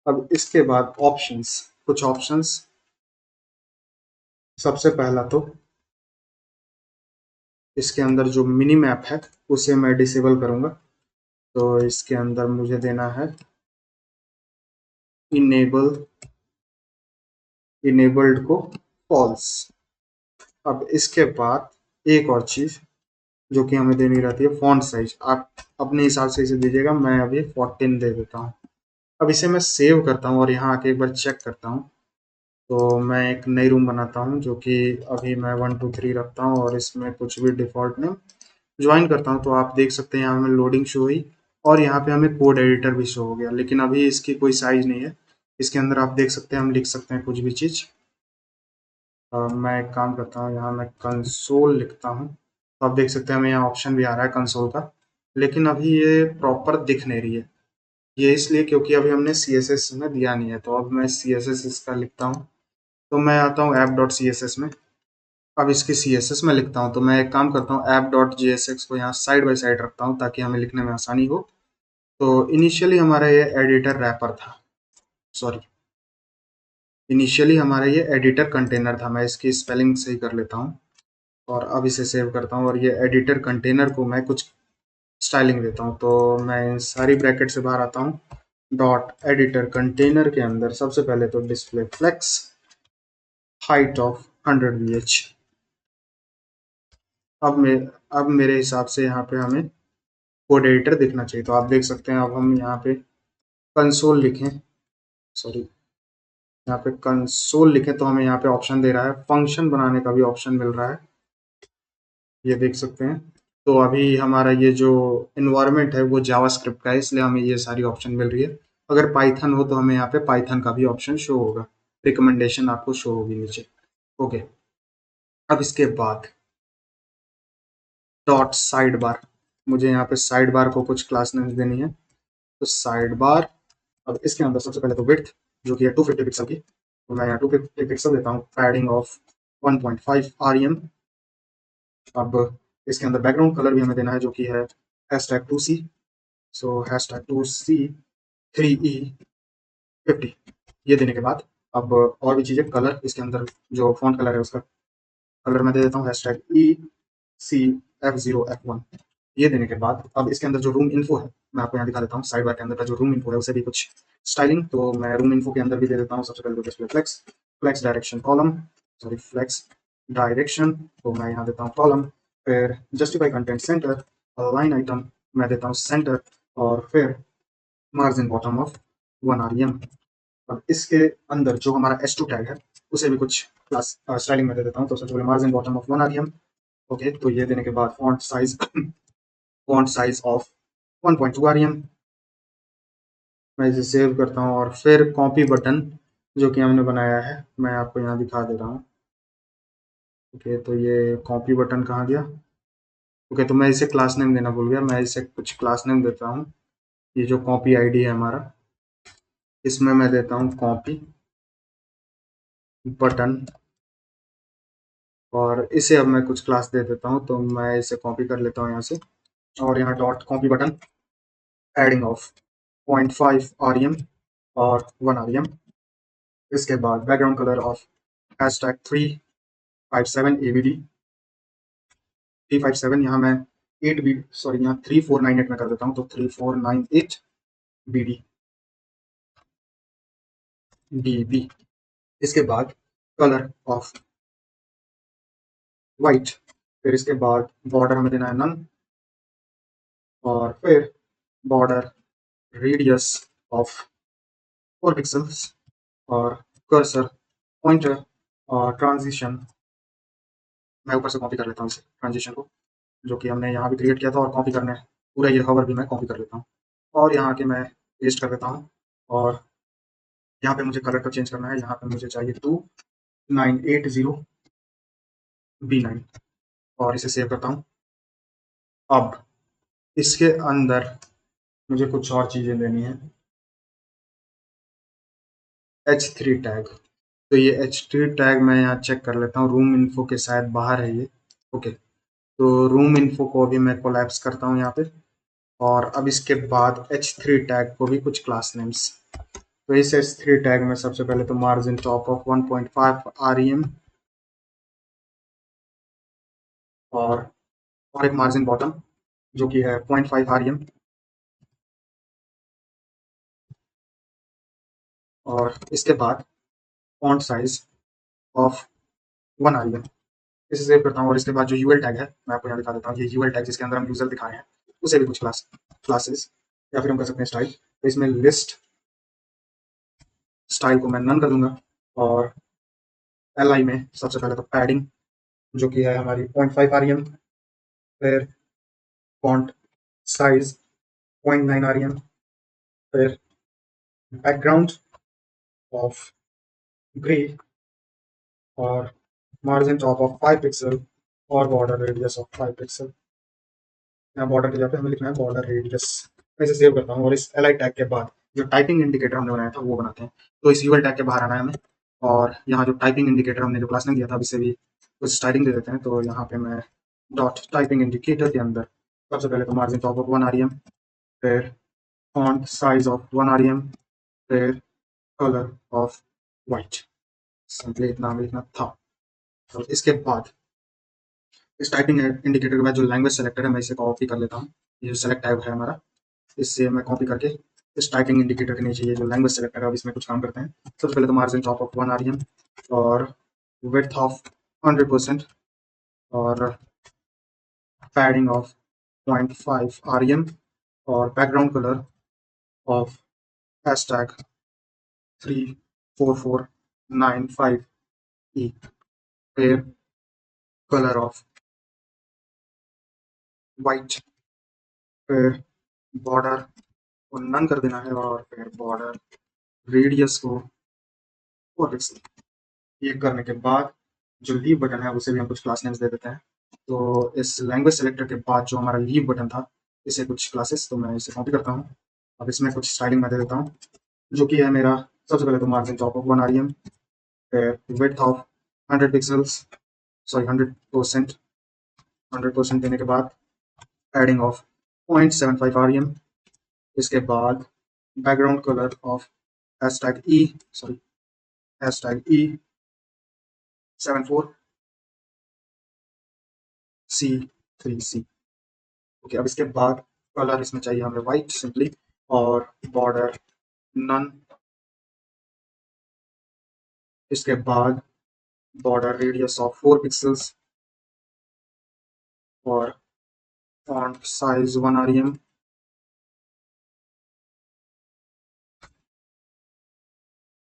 अब इसके बाद ऑप्शंस, कुछ ऑप्शंस। सबसे पहला तो इसके अंदर जो मिनी मैप है उसे मैं डिसेबल करूंगा, तो इसके अंदर मुझे देना है इनेबल्ड को फॉल्स। अब इसके बाद एक और चीज जो कि हमें देनी रहती है, फॉन्ट साइज। आप अपने हिसाब से इसे दीजिएगा, मैं अभी 14 दे देता हूँ। अब इसे मैं सेव करता हूँ और यहाँ आके एक बार चेक करता हूँ। तो मैं एक नई रूम बनाता हूँ जो कि अभी मैं 123 रखता हूँ और इसमें कुछ भी डिफॉल्ट नेम ज्वाइन करता हूँ। तो आप देख सकते हैं यहाँ हमें लोडिंग शो हुई और यहाँ पे हमें कोड एडिटर भी शो हो गया, लेकिन अभी इसकी कोई साइज नहीं है। इसके अंदर आप देख सकते हैं हम लिख सकते हैं कुछ भी चीज़। मैं एक काम करता हूँ, यहाँ मैं कंसोल लिखता हूँ, तो आप देख सकते हैं हमें यहाँ ऑप्शन भी आ रहा है कंसोल का, लेकिन अभी ये प्रॉपर दिख नहीं रही है। ये इसलिए क्योंकि अभी हमने CSS में दिया नहीं है। तो अब मैं CSS इसका लिखता हूँ, तो मैं आता हूँ app dot C S S में। अब इसकी CSS में लिखता हूँ, तो मैं एक काम करता हूँ ऐप डॉट JSX को यहाँ साइड बाई साइड रखता हूँ ताकि हमें लिखने में आसानी हो। तो इनिशियली हमारा ये एडिटर रैपर था, सॉरी, इनिशियली हमारा ये एडिटर कंटेनर था। मैं इसकी स्पेलिंग सही कर लेता हूँ और अब इसे सेव करता हूँ और ये एडिटर कंटेनर को मैं कुछ स्टाइलिंग देता हूँ। तो मैं इन सारी ब्रैकेट से बाहर आता हूँ। डॉट एडिटर कंटेनर के अंदर सबसे पहले तो display flex height of 100 VH। अब मेरे हिसाब से यहाँ पे हमें कोड एडिटर दिखना चाहिए। तो आप देख सकते हैं अब हम यहाँ पे कंसोल लिखें, सॉरी, यहाँ पे कंसोल लिखें तो हमें यहाँ पे ऑप्शन दे रहा है, फंक्शन बनाने का भी ऑप्शन मिल रहा है, ये देख सकते हैं। तो अभी हमारा ये जो इन्वायरमेंट है वो जावास्क्रिप्ट का है, इसलिए हमें ये सारी ऑप्शन मिल रही है। अगर पाइथन हो तो हमें यहाँ पे पाइथन का भी ऑप्शन शो होगा, रिकमेंडेशन आपको शो होगी नीचे। ओके, अब इसके बाद डॉट साइड बार, मुझे यहाँ पे साइड बार को कुछ क्लास नेम्स देनी है। तो साइड बार, अब इसके अंदर सबसे पहले तो विड्थ जो कि है 250 पिक्सल की, तो मैं यहाँ 250 पिक्सल देता हूँ, पैडिंग ऑफ 1.5 REM। अब इसके अंदर बैकग्राउंड कलर भी हमें देना है जो कि है #2C। सो #2C 3E50। ये देने के बाद अब और भी चीज़ें, कलर इसके अंदर जो फॉन्ट कलर है उसका कलर मैं दे देता हूँ #ECF0F1। ये देने के बाद अब इसके अंदर जो रूम इन्फो है मैं आपको यहाँ दिखा देता हूँ। साइड बार के अंदर का जो रूम इन्फो है उसे भी कुछ स्टाइलिंग, तो मैं रूम इन्फो के अंदर भी दे देता हूँ। सबसे पहले तो display flex, flex direction column, sorry flex direction तो मैं यहाँ देता हूँ कॉलम, फिर justify content center, align item मैं देता हूँ सेंटर, और फिर मार्जिन बॉटम ऑफ 1 rem। अब इसके अंदर जो हमारा S2 टैग है उसे भी कुछ क्लास स्टाइलिंग में दे देता हूँ। तो सबसे पहले margin bottom of 1 rem। Okay, तो ये देने के बाद फॉन्ट साइज ऑफ 1.2 rem। मैं इसे सेव करता हूँ और फिर कॉपी बटन जो कि हमने बनाया है मैं आपको यहाँ दिखा दे रहा हूँ। ओके, तो ये कॉपी बटन कहाँ गया? ओके, तो मैं इसे क्लास नेम देना भूल गया, मैं इसे कुछ क्लास नेम देता हूँ। ये जो कॉपी आईडी है हमारा, इसमें मैं देता हूँ कॉपी बटन, और इसे अब मैं कुछ क्लास दे देता हूँ। तो मैं इसे कॉपी कर लेता हूँ यहाँ से, और यहाँ dot copy button adding of 0.5 rem और 1 rem। इसके बाद background colour of hashtag 357 abd 357, यहाँ मैं 8 bit सॉरी यहाँ 3498 में कर देता हूँ, तो 3498 bd db। इसके बाद कलर ऑफ वाइट, फिर इसके बाद बॉर्डर हमें देना है नन, और फिर बॉर्डर रेडियस ऑफ 4 पिक्सल्स, और कर्सर पॉइंटर और ट्रांजिशन मैं ऊपर से कॉपी कर लेता हूँ इसे ट्रांजिशन को, जो कि हमने यहाँ भी क्रिएट किया था, और कॉपी करने पूरा ये हवर भी मैं कॉपी कर लेता हूँ, और यहाँ के मैं पेस्ट कर देता हूँ। और यहाँ पे मुझे कलर का चेंज करना है, यहाँ पे मुझे चाहिए 2980b9, और इसे सेव करता हूँ। अब इसके अंदर मुझे कुछ और चीज़ें देनी है। H3 टैग, तो ये H3 टैग मैं यहाँ चेक कर लेता हूँ, रूम इन्फो के शायद बाहर है ये। ओके, तो रूम इन्फो को भी मैं कोलैप्स करता हूँ यहाँ पे, और अब इसके बाद H3 टैग को भी कुछ क्लास नेम्स। तो इस H3 टैग में सबसे पहले तो मार्जिन टॉप ऑफ 1.5 rem, और एक मार्जिन बॉटम जो कि है 0.5 rem, और इसके बाद फॉन्ट साइज ऑफ 1 rem। इसे सेव करता हूँ, और इसके बाद जो यूएल टैग है मैं आपको यहाँ दिखा देता हूँ। ये यूएल टैग जिसके अंदर हम यूजर दिखाए हैं उसे भी कुछ क्लासेस, या फिर हम कर सकते हैं स्टाइल। तो इसमें लिस्ट स्टाइल को मैं नन कर दूंगा, और एल आई में सबसे पहले तो पैडिंग जो कि है हमारी 0.5 rem, फिर फॉन्ट साइज 0.9 rem, फिर बैकग्राउंड ऑफ ग्रे, और मार्जिन टॉप ऑफ 5 पिक्सल, और बॉर्डर रेडियस ऑफ 5 पिक्सल। यहाँ बॉर्डर के जगह पे हमें लिखना है बॉर्डर रेडियस। मैं इसे सेव करता हूँ, और इस एल आई टैग के बाद जो टाइपिंग इंडिकेटर हमने बनाया था वो बनाते हैं। तो इस यूएल टैग के बाहर आना है हमें, और यहाँ जो टाइपिंग इंडिकेटर हमने जो क्लास में दिया था, अब इसे भी कुछ स्टाइलिंग दे देते हैं। तो यहाँ पे मैं डॉट टाइपिंग इंडिकेटर के अंदर सबसे पहले तो मार्जिन टॉप ऑफ 1 rem, फिर फॉन्ट साइज ऑफ 1 rem, फिर कलर ऑफ वाइट। सिंपली इतना हमें लिखना था। और इसके बाद इस टाइपिंग इंडिकेटर के बाद जो लैंग्वेज सेलेक्टर है मैं इसे कॉपी कर लेता हूँ। ये जो सेलेक्ट टैब है हमारा, इससे मैं कॉपी करके इस टाइपिंग इंडिकेटर के नीचे ये जो लैंग्वेज सेलेक्टर है अब इसमें कुछ काम करते हैं। सबसे पहले तो मार्जिन टॉप ऑफ 1 rem, और विड्थ ऑफ 100%, और पैडिंग ऑफ 0.5 rem, और background colour of hashtag 34495e, फिर कलर ऑफ वाइट, फिर बॉर्डर को नन कर देना है, और फिर बॉर्डर रेडियस को 4 पिक्सल। ये करने के बाद जो लीव बटन है उसे भी हम कुछ क्लास नेम्स दे देते हैं। तो इस लैंग्वेज सेलेक्टर के बाद जो हमारा लीव बटन था इसे कुछ क्लासेस, तो मैं इसे कॉपी करता हूँ। अब इसमें कुछ स्टाइलिंग मैं दे देता हूँ, जो कि है मेरा सबसे पहले तो मार्जिन टॉप ऑफ 1 rem, फिर विड्थ ऑफ 100 पिक्सल्स, सॉरी 100%। 100% देने के बाद एडिंग ऑफ 0.75 rem। इसके बाद background colour of hashtag E sorry hashtag E74C3C। Okay, अब इसके बाद कलर इसमें चाहिए हमें वाइट सिंपली, और बॉर्डर नन। इसके बाद border radius of 4 pixels और font size 1 rem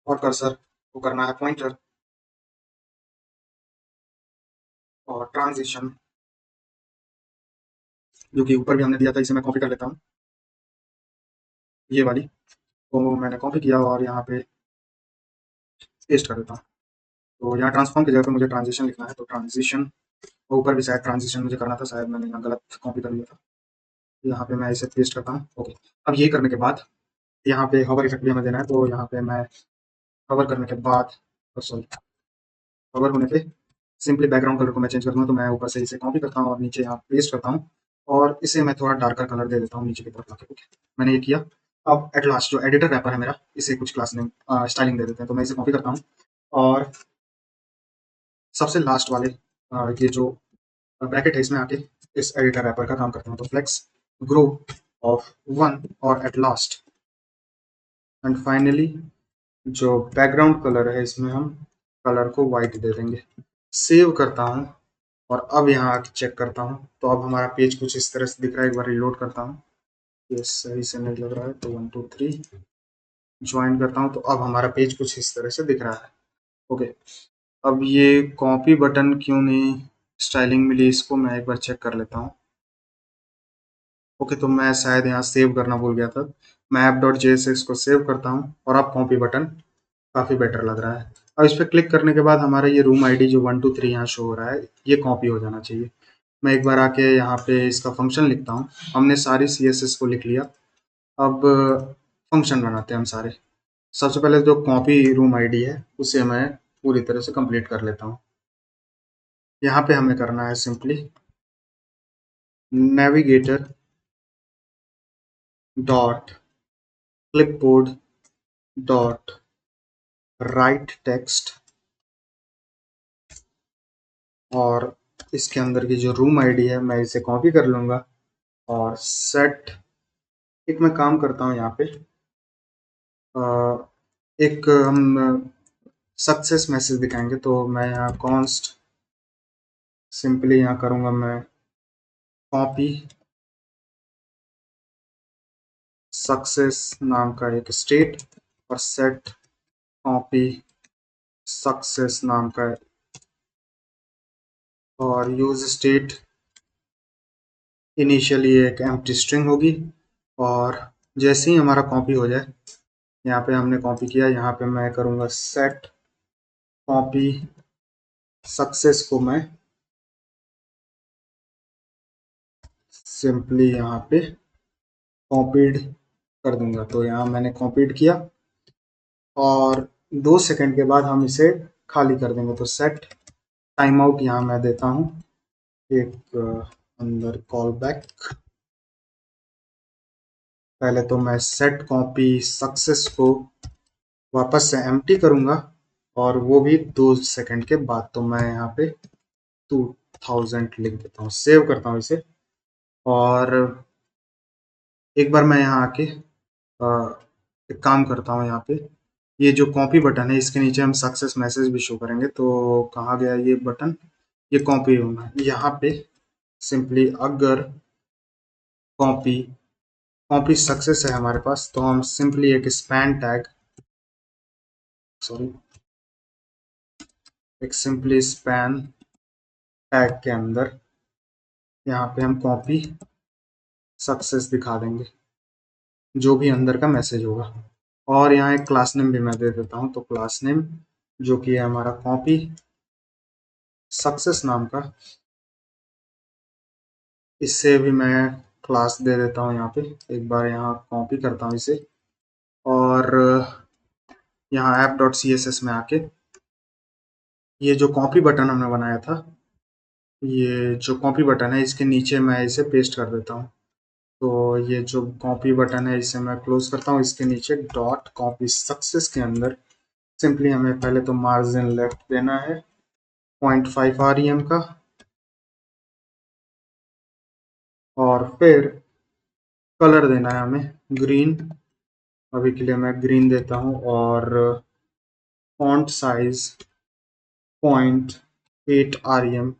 और कर्सर को करना है पॉइंटर और ट्रांजिशन जो कि ऊपर भी हमने दिया था, इसे मैं कॉपी कर लेता हूँ, ये वाली तो मैंने कॉपी किया और यहाँ पे पेस्ट कर देता हूँ। तो यहाँ ट्रांसफॉर्म की जगह पे मुझे ट्रांजिशन लिखना है, तो ट्रांजिशन, ऊपर भी शायद ट्रांजिशन मुझे करना था, शायद मैंने यहाँ गलत कॉपी कर लिया था। यहाँ पे मैं इसे पेस्ट करता हूँ। ओके, अब ये करने के बाद यहाँ पे हवर इफेक्ट भी हमें देना है, तो यहाँ पे मैं हवर करने के बाद, सॉरी, हवर होने पे सिंपली बैकग्राउंड कलर को मैं चेंज करता हूँ, तो मैं ऊपर से इसे कॉपी करता हूँ और नीचे यहाँ पेस्ट करता हूँ और इसे मैं थोड़ा डार्कर कलर दे देता हूँ नीचे की तरफ आके। ओके, मैंने ये किया। अब एट लास्ट जो एडिटर रैपर है मेरा, इसे कुछ क्लास नेम स्टाइलिंग दे देते हैं, तो मैं इसे कॉपी करता हूँ और सबसे लास्ट वाले ये जो ब्रैकेट है इसमें आके इस एडिटर रैपर का काम करते हैं, तो फ्लेक्स ग्रो ऑफ 1 और एट लास्ट एंड फाइनली जो बैकग्राउंड कलर है इसमें हम कलर को वाइट दे देंगे। सेव करता हूँ और अब यहाँ आके चेक करता हूँ, तो अब हमारा पेज कुछ इस तरह से दिख रहा है। एक बार रिलोड करता हूँ, ये सही से नहीं लग रहा है, तो 1 2 3 ज्वाइन करता हूँ, तो अब हमारा पेज कुछ इस तरह से दिख रहा है। ओके, अब ये कॉपी बटन क्यों नहीं स्टाइलिंग मिली, इसको मैं एक बार चेक कर लेता हूँ। ओके, तो मैं शायद यहाँ सेव करना भूल गया था। मैं app.js को सेव करता हूँ और अब कॉपी बटन काफ़ी बेटर लग रहा है। अब इस पर क्लिक करने के बाद हमारा ये रूम आईडी जो 1 2 3 यहाँ शो हो रहा है, ये कॉपी हो जाना चाहिए। मैं एक बार आके यहाँ पे इसका फंक्शन लिखता हूँ। हमने सारी CSS को लिख लिया, अब फंक्शन बनाते हैं हम सारे। सबसे पहले जो कॉपी रूम आईडी है उसे मैं पूरी तरह से कंप्लीट कर लेता हूँ। यहाँ पे हमें करना है simply navigator dot clipboard dot right text और इसके अंदर की जो रूम आईडी है मैं इसे कॉपी कर लूँगा और सेट, एक मैं काम करता हूँ यहाँ पे अ, एक हम सक्सेस मैसेज दिखाएंगे, तो मैं यहाँ कॉन्स्ट सिंपली यहाँ करूँगा मैं कॉपी सक्सेस नाम का एक स्टेट और सेट कॉपी सक्सेस नाम का और यूज स्टेट इनिशियली एक एम्प्टी स्ट्रिंग होगी और जैसे ही हमारा कॉपी हो जाए, यहाँ पे हमने कॉपी किया, यहाँ पे मैं करूँगा सेट कॉपी सक्सेस को मैं सिंपली यहाँ पे कॉपीड कर दूंगा, तो यहाँ मैंने कॉपीड किया और 2 सेकंड के बाद हम इसे खाली कर देंगे, तो सेट टाइम आउट यहाँ मैं देता हूँ एक अंदर कॉल बैक। पहले तो मैं सेट कॉपी सक्सेस को वापस से एम्प्टी करूँगा और वो भी 2 सेकंड के बाद, तो मैं यहाँ पे 2000 लिख देता हूँ, सेव करता हूँ इसे और एक बार मैं यहाँ आके एक काम करता हूँ। यहाँ पे ये जो कॉपी बटन है इसके नीचे हम सक्सेस मैसेज भी शो करेंगे, तो कहाँ गया ये बटन, ये कॉपी होना है यहाँ पे। सिंपली अगर कॉपी कॉपी सक्सेस है हमारे पास, तो हम सिंपली एक स्पैन टैग, सॉरी, एक सिंपली स्पैन टैग के अंदर यहाँ पे हम कॉपी सक्सेस दिखा देंगे जो भी अंदर का मैसेज होगा। और यहाँ एक क्लास नेम भी मैं दे देता हूँ, तो क्लास नेम जो कि है हमारा कॉपी सक्सेस नाम का, इससे भी मैं क्लास दे देता हूँ। यहाँ पे एक बार यहाँ कॉपी करता हूँ इसे और यहाँ app.css में आके ये जो कॉपी बटन हमने बनाया था, ये जो कॉपी बटन है इसके नीचे मैं इसे पेस्ट कर देता हूँ। तो ये जो कॉपी बटन है इसे मैं क्लोज करता हूँ, इसके नीचे डॉट कॉपी सक्सेस के अंदर सिंपली हमें पहले तो मार्जिन लेफ्ट देना है 0.5 rem का और फिर कलर देना है हमें ग्रीन, अभी के लिए मैं ग्रीन देता हूँ और फॉन्ट साइज 0.8 rem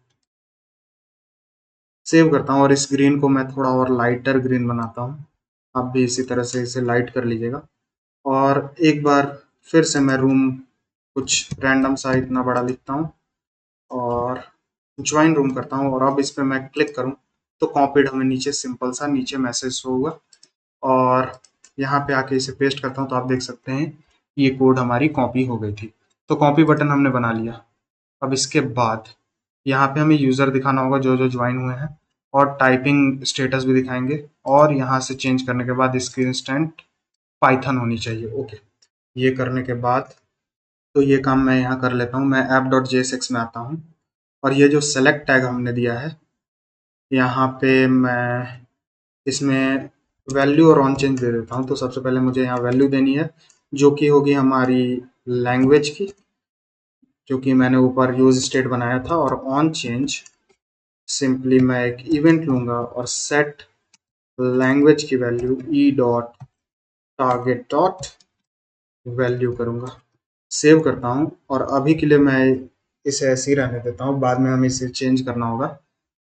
सेव करता हूँ और इस ग्रीन को मैं थोड़ा और लाइटर ग्रीन बनाता हूँ। आप भी इसी तरह से इसे लाइट कर लीजिएगा और एक बार फिर से मैं रूम कुछ रैंडम सा इतना बड़ा लिखता हूँ और ज्वाइन रूम करता हूँ और अब इस पर मैं क्लिक करूँ तो कॉपीड हमें नीचे सिंपल सा नीचे मैसेज शो हुआ और यहाँ पे आके इसे पेस्ट करता हूँ तो आप देख सकते हैं ये कोड हमारी कॉपी हो गई थी। तो कॉपी बटन हमने बना लिया। अब इसके बाद यहाँ पे हमें यूज़र दिखाना होगा जो जो ज्वाइन हुए हैं और टाइपिंग स्टेटस भी दिखाएंगे और यहाँ से चेंज करने के बाद इसकी इंस्टेंट पाइथन होनी चाहिए। ओके, ये करने के बाद तो ये काम मैं यहाँ कर लेता हूँ। मैं app.jsx में आता हूँ और ये जो सेलेक्ट टैग हमने दिया है यहाँ पे मैं इसमें वैल्यू और ऑन चेंज दे देता हूँ। तो सबसे पहले मुझे यहाँ वैल्यू देनी है जो कि होगी हमारी लैंग्वेज की, जो कि मैंने ऊपर यूज स्टेट बनाया था, और ऑन चेंज सिंपली मैं एक इवेंट लूंगा और सेट लैंग्वेज की वैल्यू ई डॉट टारगेट डॉट वैल्यू करूंगा। सेव करता हूँ और अभी के लिए मैं इसे ऐसे ही रहने देता हूँ, बाद में हमें इसे चेंज करना होगा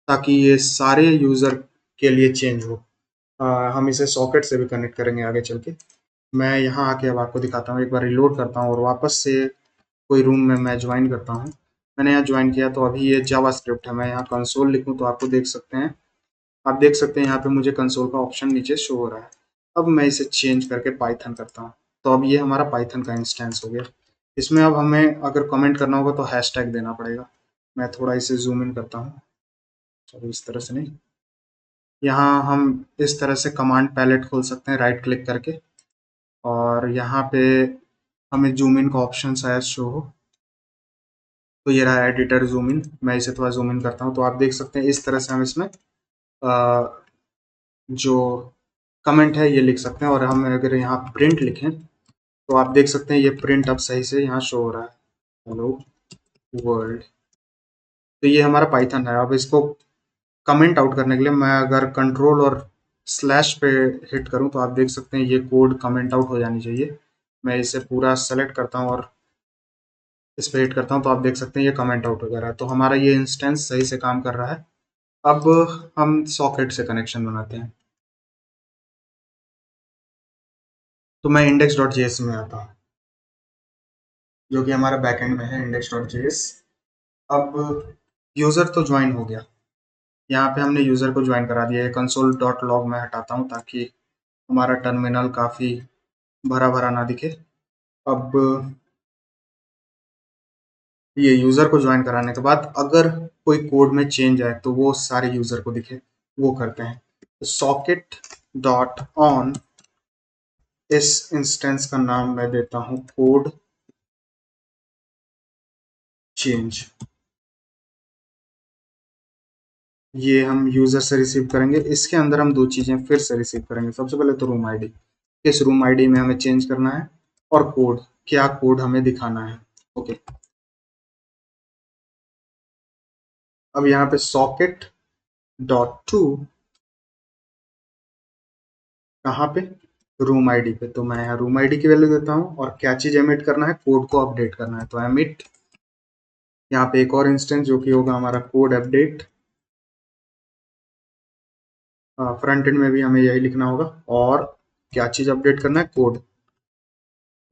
ताकि ये सारे यूज़र के लिए चेंज हो। हम इसे सॉकेट से भी कनेक्ट करेंगे आगे चल के। मैं यहाँ आके अब आपको दिखाता हूँ, एक बार रिलोड करता हूँ और वापस से कोई रूम में मैं ज्वाइन करता हूँ। मैंने यहाँ ज्वाइन किया तो अभी ये जावास्क्रिप्ट है। मैं यहाँ कंसोल लिखूँ तो आपको देख सकते हैं, आप देख सकते हैं यहाँ पे मुझे कंसोल का ऑप्शन नीचे शो हो रहा है। अब मैं इसे चेंज करके पाइथन करता हूँ तो अब ये हमारा पाइथन का इंस्टेंस हो गया। इसमें अब हमें अगर कमेंट करना होगा तो हैशटैग देना पड़ेगा। मैं थोड़ा इसे जूम इन करता हूँ, चलो इस तरह से नहीं। यहाँ हम इस तरह से कमांड पैलेट खोल सकते हैं राइट क्लिक करके और यहाँ पे हमें जूम इन का ऑप्शन शायद शो हो। तो ये रहा एडिटर जूम इन। मैं इसे थोड़ा जूम इन करता हूँ तो आप देख सकते हैं इस तरह से हम इसमें जो कमेंट है ये लिख सकते हैं। और हम अगर यहाँ प्रिंट लिखें तो आप देख सकते हैं ये प्रिंट अब सही से यहाँ शो हो रहा है, हेलो वर्ल्ड। तो ये हमारा पाइथन है। अब इसको कमेंट आउट करने के लिए मैं अगर कंट्रोल और स्लैश पे हिट करूं तो आप देख सकते हैं ये कोड कमेंट आउट हो जानी चाहिए। मैं इसे पूरा सेलेक्ट करता हूं और इस पे हिट करता हूं तो आप देख सकते हैं ये कमेंट आउट हो जा रहा है। तो हमारा ये इंस्टेंस सही से काम कर रहा है। अब हम सॉकेट से कनेक्शन बनाते हैं। तो मैं इंडेक्स डॉट जेएस में आता हूँ जो कि हमारा बैकएंड में है, इंडेक्स डॉट जेएस। अब यूज़र तो ज्वाइन हो गया, यहाँ पे हमने यूज़र को ज्वाइन करा दिया है। कंसोल डॉट लॉग में हटाता हूँ ताकि हमारा टर्मिनल काफ़ी भरा भरा ना दिखे। अब ये यूज़र को ज्वाइन कराने के बाद अगर कोई कोड में चेंज आए तो वो सारे यूज़र को दिखे, वो करते हैं। सॉकेट डॉट ऑन, इस इंस्टेंस का नाम मैं देता हूँ कोड चेंज। ये हम यूज़र से रिसीव करेंगे। इसके अंदर हम दो चीज़ें फिर से रिसीव करेंगे। सबसे पहले तो रूम आईडी, किस रूम आईडी में हमें चेंज करना है, और कोड, क्या कोड हमें दिखाना है। ओके, अब यहाँ पे सॉकेट डॉट टू कहाँ पे, रूम आईडी पे। तो मैं यहाँ रूम आईडी की वैल्यू देता हूँ और क्या चीज़ एमिट करना है, कोड को अपडेट करना है। तो एमिट यहाँ पे एक और इंस्टेंस जो कि होगा हमारा कोड अपडेट। फ्रंट एंड में भी हमें यही लिखना होगा और क्या चीज़ अपडेट करना है, कोड,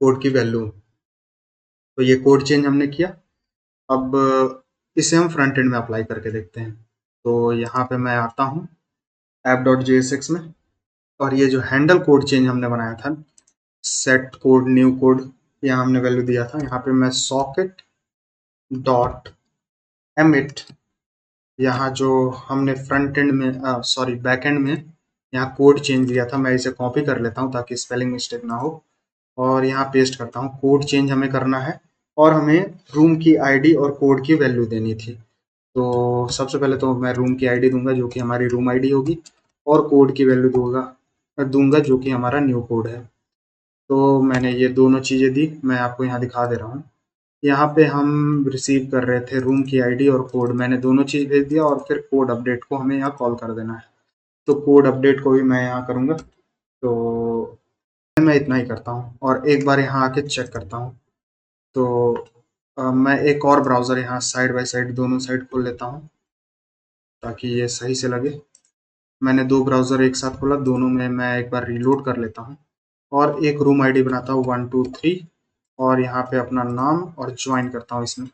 कोड की वैल्यू। तो ये कोड चेंज हमने किया। अब इसे हम फ्रंट एंड में अप्लाई करके देखते हैं। तो यहाँ पे मैं आता हूँ app.jsx में और ये जो हैंडल कोड चेंज हमने बनाया था, सेट कोड न्यू कोड, यहाँ हमने वैल्यू दिया था। यहाँ पे मैं सॉकेट डॉट एमिट, यहाँ जो हमने फ्रंट एंड में सॉरी बैक एंड में यहाँ कोड चेंज दिया था, मैं इसे कॉपी कर लेता हूँ ताकि स्पेलिंग मिस्टेक ना हो और यहाँ पेस्ट करता हूँ। कोड चेंज हमें करना है और हमें रूम की आईडी और कोड की वैल्यू देनी थी। तो सबसे पहले तो मैं रूम की आईडी दूंगा जो कि हमारी रूम आईडी होगी और कोड की वैल्यू दूंगा जो कि हमारा न्यू कोड है। तो मैंने ये दोनों चीज़ें दी, मैं आपको यहाँ दिखा दे रहा हूँ। यहाँ पे हम रिसीव कर रहे थे रूम की आईडी और कोड, मैंने दोनों चीज़ भेज दिया और फिर कोड अपडेट को हमें यहाँ कॉल कर देना है। तो कोड अपडेट को भी मैं यहाँ करूँगा। तो मैं इतना ही करता हूँ और एक बार यहाँ आके चेक करता हूँ। तो मैं एक और ब्राउज़र यहाँ साइड बाय साइड दोनों साइड खोल लेता हूँ ताकि ये सही से लगे। मैंने 2 ब्राउज़र एक साथ खोला, दोनों में मैं एक बार रीलोड कर लेता हूँ और एक रूम आईडी बनाता हूँ 1 2 3 और यहाँ पे अपना नाम और जॉइन करता हूँ इसमें।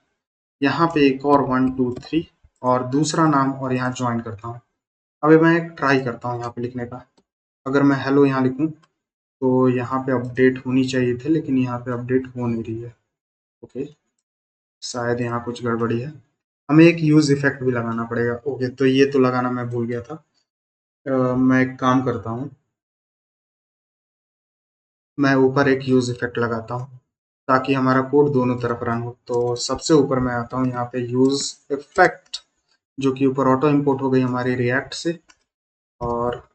यहाँ पे एक और 1 2 3 और दूसरा नाम और यहाँ जॉइन करता हूँ। अभी मैं एक ट्राई करता हूँ यहाँ पे लिखने का। अगर मैं हेलो यहाँ लिखूँ तो यहाँ पे अपडेट होनी चाहिए थे, लेकिन यहाँ पे अपडेट हो नहीं रही है। ओके, शायद यहाँ कुछ गड़बड़ी है। हमें एक यूज़ इफ़ेक्ट भी लगाना पड़ेगा। ओके, तो ये तो लगाना मैं भूल गया था। मैं एक काम करता हूँ, मैं ऊपर एक यूज़ इफ़ेक्ट लगाता हूँ ताकि हमारा कोड दोनों तरफ रन हो। तो सबसे ऊपर मैं आता हूँ यहाँ पे यूज़ इफ़ेक्ट, जो कि ऊपर ऑटो इंपोर्ट हो गई हमारी रिएक्ट से। और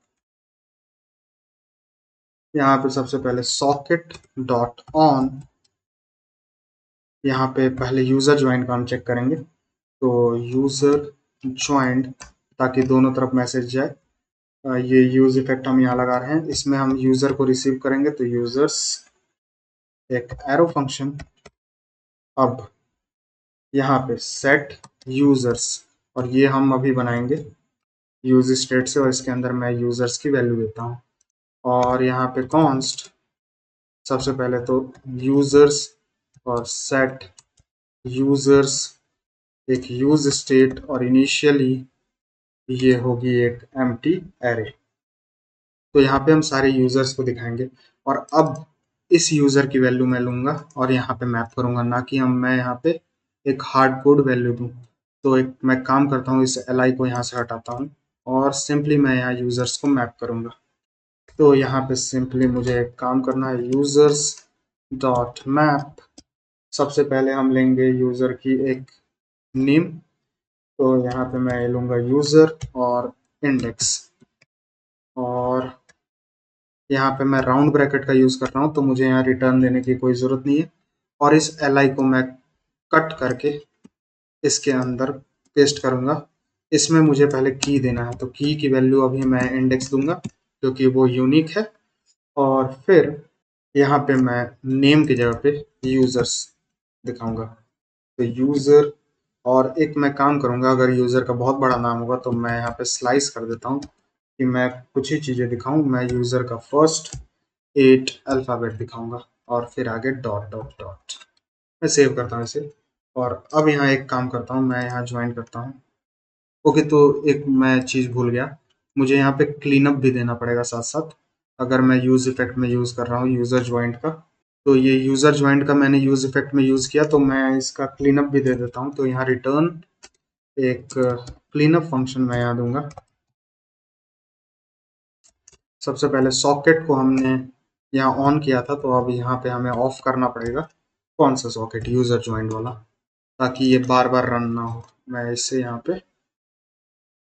यहाँ पे सबसे पहले सॉकेट डॉट ऑन, यहाँ पे पहले यूज़र ज्वाइन का हम चेक करेंगे। तो यूज़र ज्वाइंड, ताकि दोनों तरफ मैसेज जाए। ये यूज़ इफ़ेक्ट हम यहाँ लगा रहे हैं, इसमें हम यूज़र को रिसीव करेंगे तो यूज़र्स एक एरो फंक्शन। अब यहाँ पे सेट यूज़र्स, और ये हम अभी बनाएंगे यूज स्टेट से, और इसके अंदर मैं यूज़र्स की वैल्यू देता हूँ। और यहाँ पे कॉन्स्ट, सबसे पहले तो यूज़र्स और सेट यूज़र्स एक यूज स्टेट, और इनिशियली ये होगी एक एम्प्टी एरे। तो यहाँ पे हम सारे यूजर्स को दिखाएंगे। और अब इस यूजर की वैल्यू मैं लूंगा और यहाँ पे मैप करूंगा, ना कि मैं यहाँ पे एक हार्ड कोड वैल्यू दूं। तो एक मैं काम करता हूँ, इस एल को यहाँ से हटाता हूँ और सिंपली मैं यहाँ यूजर्स को मैप करूंगा। तो यहाँ पे सिंपली मुझे एक काम करना है, यूजर्स डॉट मैप। सबसे पहले हम लेंगे यूजर की एक नेम, तो यहाँ पे मैं लूंगा यूजर और इंडेक्स। और यहाँ पे मैं राउंड ब्रैकेट का यूज़ कर रहा हूँ, तो मुझे यहाँ रिटर्न देने की कोई ज़रूरत नहीं है। और इस एल को मैं कट करके इसके अंदर पेस्ट करूँगा। इसमें मुझे पहले की देना है, तो की वैल्यू अभी मैं इंडेक्स दूंगा क्योंकि वो यूनिक है। और फिर यहाँ पे मैं नेम की जगह पे यूज़र्स दिखाऊंगा, तो यूज़र। और एक मैं काम करूँगा, अगर यूज़र का बहुत बड़ा नाम होगा तो मैं यहाँ पे स्लाइस कर देता हूँ कि मैं कुछ ही चीज़ें दिखाऊँ। मैं यूज़र का फर्स्ट 8 अल्फ़ाबेट दिखाऊंगा और फिर आगे डॉट डॉट डॉट। मैं सेव करता हूँ इसे। और अब यहाँ एक काम करता हूँ, मैं यहाँ ज्वाइन करता हूँ। ओके, तो एक मैं चीज़ भूल गया, मुझे यहाँ पे क्लीन अप भी देना पड़ेगा साथ साथ। अगर मैं यूज़ इफेक्ट में यूज़ कर रहा हूँ यूज़र ज्वाइंट का, तो ये यूज़र ज्वाइंट का मैंने यूज़ इफेक्ट में यूज़ किया, तो मैं इसका क्लीन अप भी दे देता हूँ। तो यहाँ रिटर्न एक क्लीन अप फंक्शन मैं यहाँ दूंगा। सबसे पहले सॉकेट को हमने यहाँ ऑन किया था, तो अब यहाँ पे हमें ऑफ करना पड़ेगा। कौन सा सॉकेट? यूज़र ज्वाइंट वाला, ताकि ये बार बार रन ना हो। मैं इसे यहाँ पे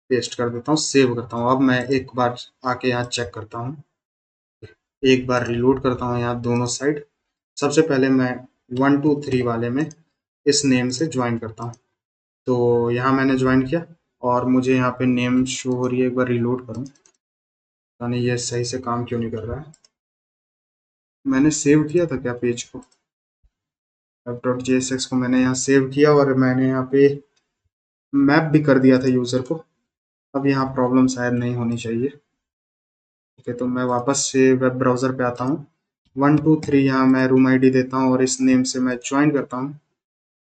पेस्ट कर देता हूँ, सेव करता हूँ। अब मैं एक बार आके यहाँ चेक करता हूँ, एक बार रिलोड करता हूँ यहाँ दोनों साइड। सबसे पहले मैं 1 2 3 वाले में इस नेम से ज्वाइन करता हूँ। तो यहाँ मैंने ज्वाइन किया और मुझे यहाँ पे नेम शो हो रही है। एक बार रिलोड करूँ, यानी ये सही से काम क्यों नहीं कर रहा है। मैंने सेव किया था क्या पेज को? web.jsx को मैंने यहाँ सेव किया और मैंने यहाँ पे मैप भी कर दिया था यूज़र को। अब यहाँ प्रॉब्लम शायद नहीं होनी चाहिए। ठीक है, तो मैं वापस से वेब ब्राउज़र पे आता हूँ। 1 2 3 यहाँ मैं रूम आईडी देता हूँ और इस नेम से मैं ज्वाइन करता हूँ।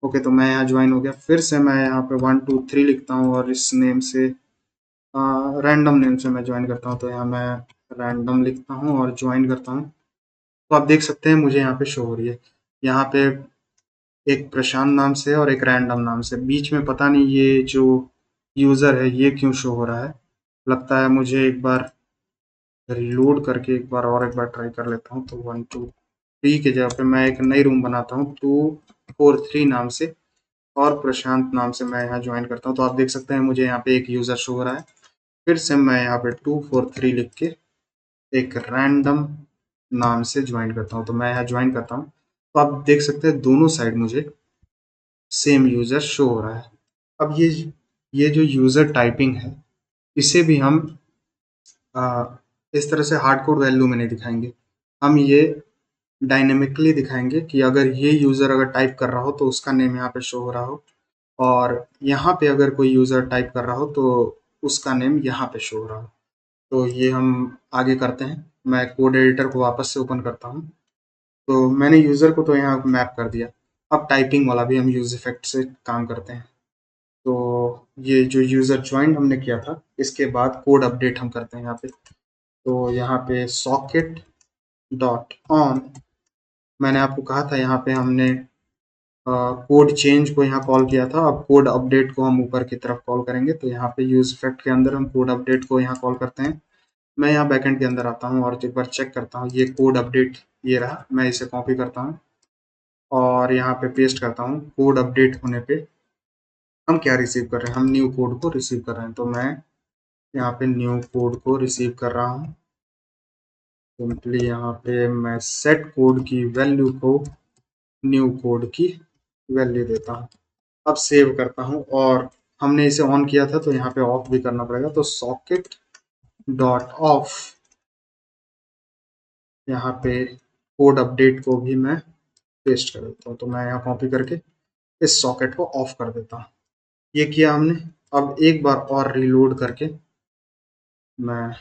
ओके, तो मैं यहाँ ज्वाइन हो गया। फिर से मैं यहाँ पे 1 2 3 लिखता हूँ और इस नेम से रैंडम नेम से मैं ज्वाइन करता हूँ। तो यहाँ मैं रैंडम लिखता हूँ और ज्वाइन करता हूँ। तो आप देख सकते हैं मुझे यहाँ पे शो हो रही है। यहाँ पे एक प्रशांत नाम से और एक रैंडम नाम से, बीच में पता नहीं ये जो यूज़र है ये क्यों शो हो रहा है। लगता है मुझे एक बार रिलोड करके एक बार ट्राई कर लेता हूँ। तो 1 2 3 की जगह पे मैं एक नई रूम बनाता हूँ 2 4 3 नाम से, और प्रशांत नाम से मैं यहाँ ज्वाइन करता हूँ। तो आप देख सकते हैं मुझे यहाँ पे एक यूज़र शो हो रहा है। फिर से मैं यहाँ पे 2 4 3 लिख के एक रैंडम नाम से ज्वाइन करता हूँ। तो मैं यहाँ ज्वाइन करता हूँ, तो आप देख सकते हैं दोनों साइड मुझे सेम यूज़र शो हो रहा है। अब ये जो यूज़र टाइपिंग है, इसे भी हम इस तरह से हार्ड कोड वैल्यू में नहीं दिखाएंगे। हम ये डायनेमिकली दिखाएंगे कि अगर ये यूज़र अगर टाइप कर रहा हो तो उसका नेम यहाँ पे शो हो रहा हो, और यहाँ पे अगर कोई यूज़र टाइप कर रहा हो तो उसका नेम यहाँ पे शो हो रहा हो। तो ये हम आगे करते हैं। मैं कोड एडिटर को वापस से ओपन करता हूँ। तो मैंने यूज़र को तो यहाँ मैप कर दिया। अब टाइपिंग वाला भी हम यूज इफेक्ट से काम करते हैं। तो ये जो यूज़र ज्वाइन हमने किया था, इसके बाद कोड अपडेट हम करते हैं यहाँ पे। तो यहाँ पे सॉकेट डॉट ऑन, मैंने आपको कहा था यहाँ पे हमने कोड चेंज को यहाँ कॉल किया था। अब कोड अपडेट को हम ऊपर की तरफ कॉल करेंगे। तो यहाँ पे यूज इफेक्ट के अंदर हम कोड अपडेट को यहाँ कॉल करते हैं। मैं यहाँ बैकएंड के अंदर आता हूँ और एक बार चेक करता हूँ। ये कोड अपडेट ये रहा, मैं इसे कॉपी करता हूँ और यहाँ पे पेस्ट करता हूँ। कोड अपडेट होने पे हम क्या रिसीव कर रहे हैं, हम न्यू कोड को रिसीव कर रहे हैं। तो मैं यहाँ पे न्यू कोड को रिसीव कर रहा हूँ। सिंपली यहाँ पे मैं सेट कोड की वैल्यू को न्यू कोड की वैल्यू देता हूँ। अब सेव करता हूँ और हमने इसे ऑन किया था तो यहाँ पे ऑफ भी करना पड़ेगा। तो सॉकेट डॉट ऑफ, यहाँ पे कोड अपडेट को भी मैं पेस्ट कर देता हूँ। तो मैं यहाँ कॉपी करके इस सॉकेट को ऑफ कर देता हूँ। ये किया हमने। अब एक बार और रीलोड करके मैं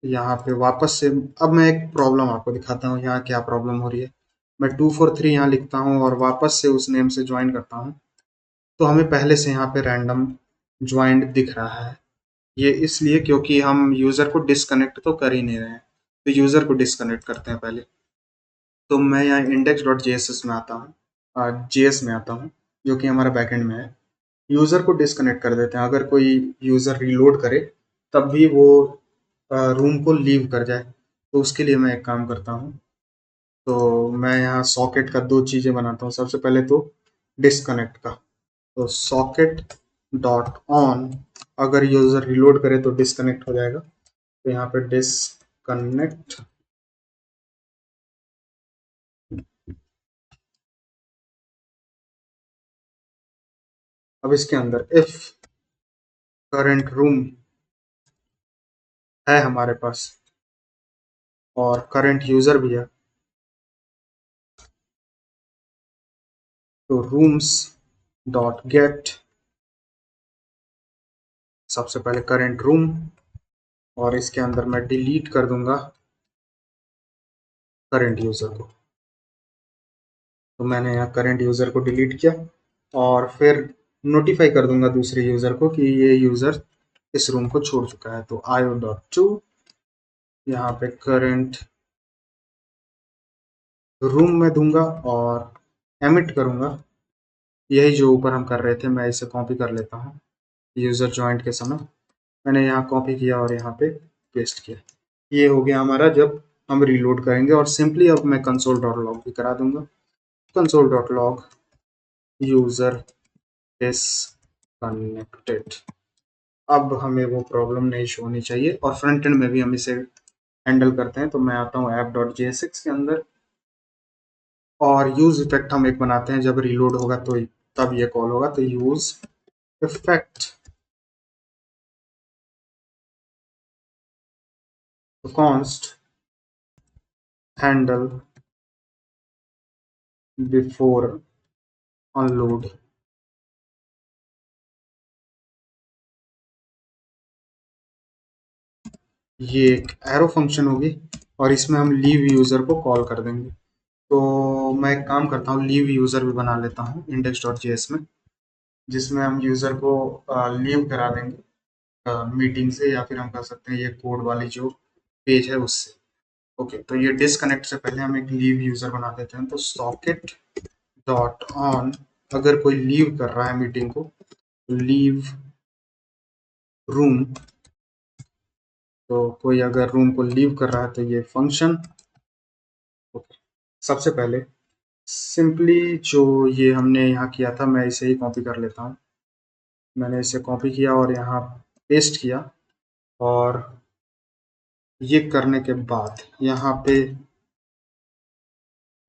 यहाँ पे वापस से, अब मैं एक प्रॉब्लम आपको दिखाता हूँ यहाँ क्या प्रॉब्लम हो रही है। मैं 243 यहाँ लिखता हूँ और वापस से उस नेम से ज्वाइन करता हूँ। तो हमें पहले से यहाँ पे रैंडम ज्वाइंट दिख रहा है। ये इसलिए क्योंकि हम यूज़र को डिस्कनेक्ट तो कर ही नहीं रहे हैं। तो यूज़र को डिस्कनेक्ट करते हैं पहले। तो मैं यहाँ इंडेक्स डॉट जेएस में आता हूँ, जेएस में आता हूँ, जो कि हमारा बैकएंड में है। यूज़र को डिस्कनेक्ट कर देते हैं। अगर कोई यूज़र रीलोड करे तब भी वो रूम को लीव कर जाए। तो उसके लिए मैं एक काम करता हूँ। तो मैं यहाँ सॉकेट का दो चीज़ें बनाता हूँ। सबसे पहले तो डिस्कनेक्ट का, तो सॉकेट डॉट ऑन, अगर यूज़र रिलोड करे तो डिस्कनेक्ट हो जाएगा। तो यहाँ पे डिस्कनेक्ट, अब इसके अंदर इफ करंट रूम है हमारे पास और करंट यूज़र भी है, तो रूम्स डॉट गेट, सबसे पहले करंट रूम, और इसके अंदर मैं डिलीट कर दूंगा करंट यूज़र को। तो मैंने यहाँ करंट यूज़र को डिलीट किया और फिर नोटिफाई कर दूंगा दूसरे यूज़र को कि ये यूज़र इस रूम को छोड़ चुका है। तो io.to, यहाँ पे करंट रूम में दूंगा और एमिट करूंगा। यही जो ऊपर हम कर रहे थे, मैं इसे कॉपी कर लेता हूँ। यूज़र ज्वाइंट के समय मैंने यहाँ कॉपी किया और यहाँ पे पेस्ट किया। ये हो गया हमारा जब हम रीलोड करेंगे। और सिंपली अब मैं कंसोल डॉट लॉग भी करा दूंगा। Console dot log user disconnected. अब हमें वो प्रॉब्लम नहीं शो होनी चाहिए और फ्रंट एंड में भी हम इसे हैंडल करते हैं। तो मैं आता हूँ ऐप डॉट JSX के अंदर और यूज इफेक्ट हम एक बनाते हैं। जब रीलोड होगा तो तब ये कॉल होगा। तो use effect const handle before unload. ये एक एरो फंक्शन होगी और इसमें हम लीव यूजर को कॉल कर देंगे। तो मैं एक काम करता हूँ, लीव यूजर भी बना लेता हूँ इंडेक्स डॉट जेएस में, जिसमें हम यूजर को लीव करा देंगे मीटिंग से, या फिर हम कर सकते हैं ये कोड वाली जो पेज है उससे। ओके, तो ये डिस्कनेक्ट से पहले हम एक लीव यूजर बना देते हैं। तो सॉकेट डॉट ऑन, अगर कोई लीव कर रहा है मीटिंग को, लीव रूम, तो कोई अगर रूम को लीव कर रहा है तो ये फंक्शन। ओके, सबसे पहले सिंपली जो ये हमने यहाँ किया था, मैं इसे ही कॉपी कर लेता हूँ। मैंने इसे कॉपी किया और यहाँ पेस्ट किया और ये करने के बाद यहाँ पे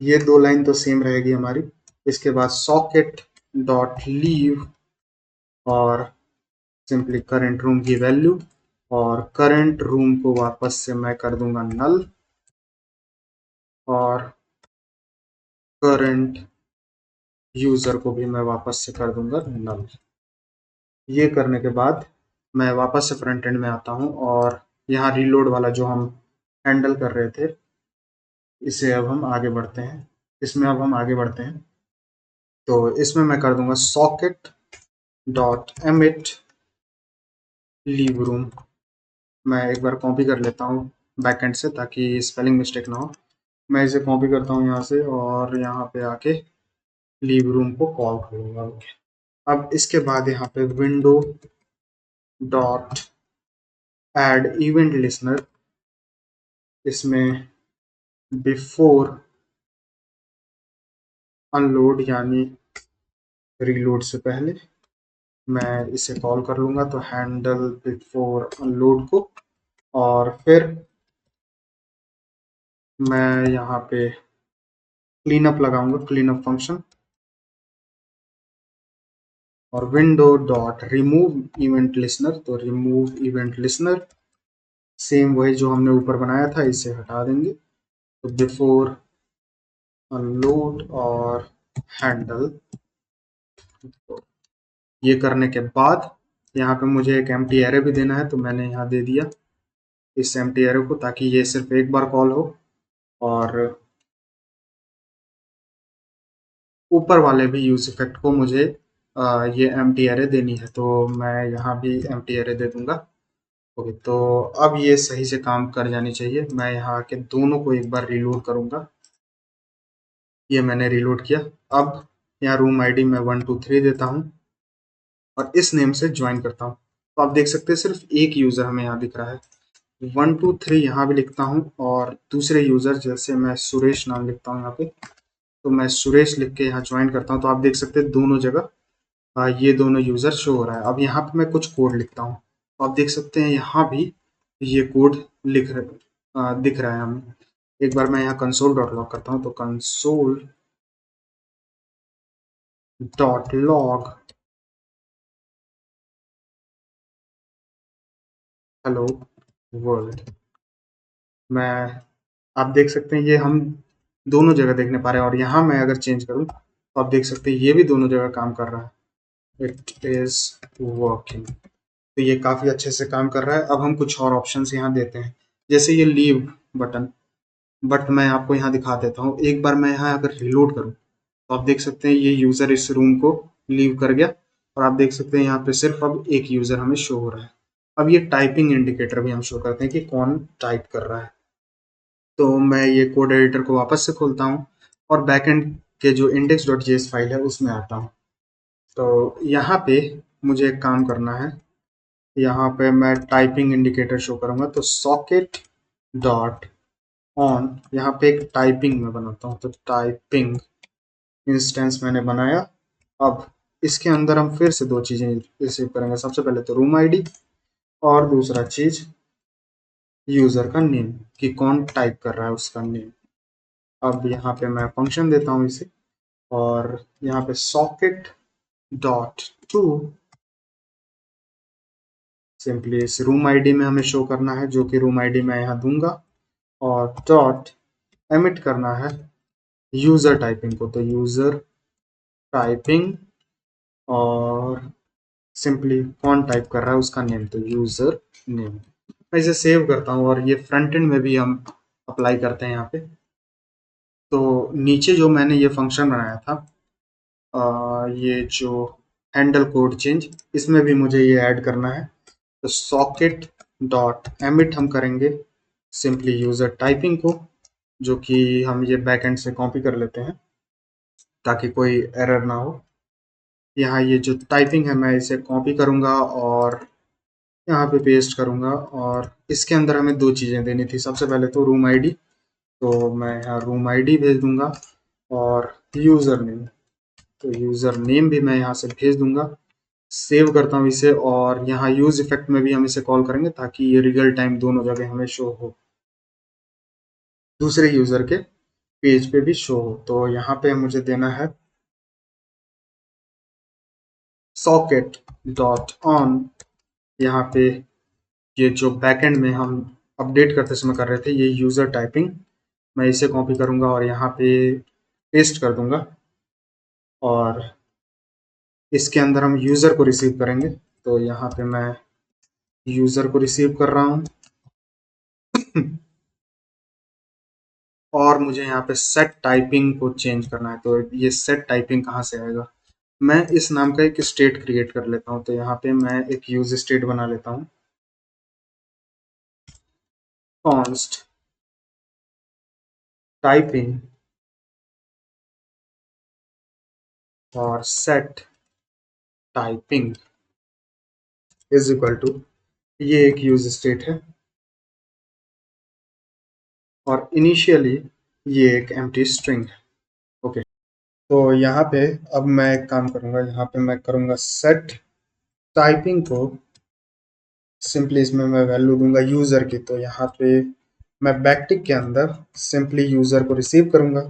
ये दो लाइन तो सेम रहेगी हमारी। इसके बाद सॉकेट डॉट लीव और सिंपली करंट रूम की वैल्यू, और करंट रूम को वापस से मैं कर दूंगा नल। और करंट यूजर को भी मैं वापस से कर दूंगा नल। ये करने के बाद मैं वापस से फ्रंट एंड में आता हूँ और यहाँ रीलोड वाला जो हम हैंडल कर रहे थे इसे अब हम आगे बढ़ते हैं, इसमें अब हम आगे बढ़ते हैं। तो इसमें मैं कर दूंगा socket dot emit leave room. मैं एक बार कॉपी कर लेता हूँ बैकएंड से ताकि स्पेलिंग मिस्टेक ना हो। मैं इसे कॉपी करता हूँ यहाँ से और यहाँ पे आके लीव रूम को कॉल करूँगा। अब इसके बाद यहाँ पे window dot add event listener, इसमें बिफोर अनलोड यानी रीलोड से पहले मैं इसे कॉल कर लूँगा, तो हैंडल बिफोर अनलोड को। और फिर मैं यहाँ पे क्लीनअप लगाऊंगा, क्लीनअप फंक्शन, और window dot remove event listener, तो रिमूव इवेंट लिसनर सेम वही जो हमने ऊपर बनाया था इसे हटा देंगे। तो बिफोर अनलोड और हैंडल। तो ये करने के बाद यहाँ पे मुझे एक एम्प्टी एरे भी देना है, तो मैंने यहाँ दे दिया इस एम्प्टी एरे को ताकि ये सिर्फ एक बार कॉल हो। और ऊपर वाले भी यूज इफेक्ट को मुझे ये एम्प्टी एरे देनी है, तो मैं यहाँ भी एम्प्टी एरे दे दूंगा। ओके, तो अब ये सही से काम कर जानी चाहिए। मैं यहाँ के दोनों को एक बार रीलोड करूंगा। ये मैंने रीलोड किया। अब यहाँ रूम आईडी में 123 देता हूँ और इस नेम से ज्वाइन करता हूँ। तो आप देख सकते हैं सिर्फ एक यूजर हमें यहाँ दिख रहा है। 123 यहाँ भी लिखता हूँ और दूसरे यूजर जैसे मैं सुरेश नाम लिखता हूँ यहाँ पे, तो मैं सुरेश लिख के यहाँ ज्वाइन करता हूँ। तो आप देख सकते हैं दोनों जगह ये दोनों यूजर शो हो रहा है। अब यहाँ पे मैं कुछ कोड लिखता हूँ, तो आप देख सकते हैं यहाँ भी ये कोड दिख रहा है हमें। एक बार मैं यहाँ कंसोल डॉट लॉग करता हूँ, तो console dot log hello world. मैं आप देख सकते हैं ये हम दोनों जगह देखने पा रहे हैं, और यहाँ मैं अगर चेंज करूँ तो आप देख सकते हैं ये भी दोनों जगह काम कर रहा है। It is working. तो ये काफ़ी अच्छे से काम कर रहा है। अब हम कुछ और ऑप्शंस यहाँ देते हैं, जैसे ये लीव बटन, बट मैं आपको यहाँ दिखा देता हूँ। एक बार मैं यहाँ अगर रिलोड करूँ तो आप देख सकते हैं ये यूज़र इस रूम को लीव कर गया, और आप देख सकते हैं यहाँ पे सिर्फ अब एक यूज़र हमें शो हो रहा है। अब ये टाइपिंग इंडिकेटर भी हम शो करते हैं कि कौन टाइप कर रहा है। तो मैं ये कोड एडिटर को वापस से खोलता हूँ और बैकएंड के जो index.js फाइल है उसमें आता हूँ। तो यहाँ पे मुझे एक काम करना है, यहाँ पे मैं टाइपिंग इंडिकेटर शो करूँगा, तो सॉकेट डॉट ऑन, यहाँ पे एक टाइपिंग में बनाता हूँ, तो टाइपिंग इंस्टेंस मैंने बनाया। अब इसके अंदर हम फिर से दो चीज़ें रिसीव करेंगे। सबसे पहले तो रूम आईडी, और दूसरा चीज़ यूज़र का नेम, कि कौन टाइप कर रहा है उसका नेम। अब यहाँ पे मैं फंक्शन देता हूँ इसे, और यहाँ पे सॉकेट डॉट टू सिंपली इस रूम आईडी में हमें शो करना है, जो कि रूम आईडी मैं यहाँ दूंगा, और डॉट एमिट करना है यूज़र टाइपिंग को, तो यूज़र टाइपिंग, और सिंपली कौन टाइप कर रहा है उसका नेम, तो यूज़र नेम। मैं इसे सेव करता हूँ और ये फ्रंट एंड में भी हम अप्लाई करते हैं यहाँ पे। तो नीचे जो मैंने ये फंक्शन बनाया था, ये जो हैंडल कोड चेंज, इसमें भी मुझे ये ऐड करना है। तो सॉकेट डॉट एमिट हम करेंगे सिंपली यूज़र टाइपिंग को, जो कि हम ये बैकएंड से कॉपी कर लेते हैं ताकि कोई एरर ना हो। यहाँ ये जो टाइपिंग है मैं इसे कॉपी करूँगा और यहाँ पे पेस्ट करूँगा, और इसके अंदर हमें दो चीज़ें देनी थी। सबसे पहले तो रूम आईडी, तो मैं यहाँ रूम आईडी भेज दूंगा, और यूज़र नेम, तो यूज़र नेम भी मैं यहाँ से भेज दूंगा। सेव करता हूँ इसे, और यहाँ यूज इफेक्ट में भी हम इसे कॉल करेंगे ताकि ये रियल टाइम दोनों जगह हमें शो हो, दूसरे यूज़र के पेज पे भी शो हो। तो यहाँ पे मुझे देना है सॉकेट डॉट ऑन। यहाँ पे ये जो बैकएंड में हम अपडेट करते समय कर रहे थे, ये यूज़र टाइपिंग मैं इसे कॉपी करूंगा और यहाँ पे पेस्ट कर दूंगा और इसके अंदर हम यूज़र को रिसीव करेंगे। तो यहाँ पे मैं यूज़र को रिसीव कर रहा हूँ और मुझे यहाँ पे सेट टाइपिंग को चेंज करना है। तो ये सेट टाइपिंग कहाँ से आएगा? मैं इस नाम का एक स्टेट क्रिएट कर लेता हूँ। तो यहाँ पे मैं एक यूज स्टेट बना लेता हूँ, कॉन्स्ट टाइपिंग और set typing is equal to, ये एक यूज स्टेट है और इनिशियली ये एक एम्प्टी स्ट्रिंग है। ओके, तो यहाँ पे अब मैं एक काम करूँगा, यहाँ पे मैं करूँगा सेट टाइपिंग को, सिंपली इसमें मैं वैल्यू दूंगा यूज़र की। तो यहाँ पे मैं बैकटिक के अंदर सिंपली यूज़र को रिसीव करूँगा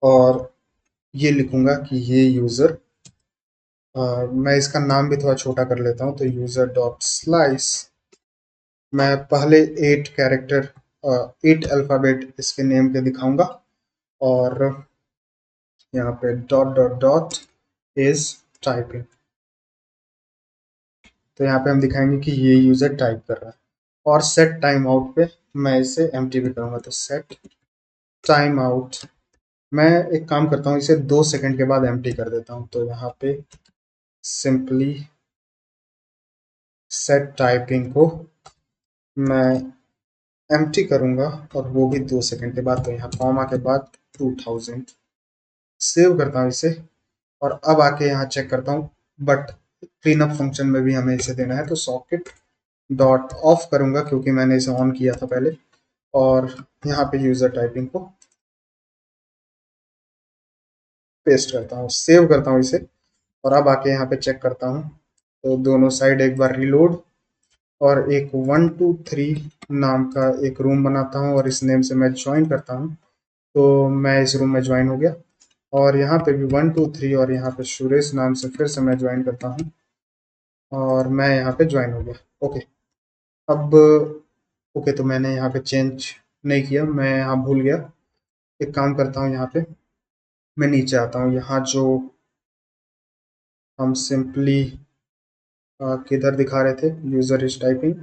और ये लिखूँगा कि ये यूज़र, मैं इसका नाम भी थोड़ा छोटा कर लेता हूँ। तो यूज़र डॉट स्लाइस, मैं पहले 8 कैरेक्टर 8 अल्फ़ाबेट इसके नेम के दिखाऊंगा और यहाँ पे dot dot dot is typing. तो यहाँ पे हम दिखाएंगे कि ये यूज़र टाइप कर रहा है और सेट टाइम आउट पे मैं इसे एम्प्टी भी करूँगा। तो सेट टाइम आउट, मैं एक काम करता हूँ, इसे 2 सेकंड के बाद एम्प्टी कर देता हूँ। तो यहाँ पे सिंपली सेट टाइपिंग को मैं एम्प्टी करूँगा और वो भी 2 सेकंड के बाद। तो यहाँ कॉमा के बाद 2000 सेव करता हूँ इसे और अब आके यहाँ चेक करता हूँ, बट क्लीनअप फंक्शन में भी हमें इसे देना है। तो सॉकेट डॉट ऑफ करूँगा क्योंकि मैंने इसे ऑन किया था पहले और यहाँ पे यूज़र टाइपिंग को पेस्ट करता हूँ, सेव करता हूँ इसे और अब आके यहाँ पे चेक करता हूँ। तो दोनों साइड एक बार रिलोड और एक 123 नाम का एक रूम बनाता हूँ और इस नेम से मैं ज्वाइन करता हूँ। तो मैं इस रूम में ज्वाइन हो गया और यहाँ पे भी 123 और यहाँ पे सुरेश नाम से फिर से मैं ज्वाइन करता हूँ और मैं यहाँ पे ज्वाइन हो गया। ओके, अब ओके, तो मैंने यहाँ पे चेंज नहीं किया, मैं यहाँ भूल गया। एक काम करता हूँ, यहाँ पे मैं नीचे आता हूँ, यहाँ जो हम सिंपली किधर दिखा रहे थे यूजर इज टाइपिंग,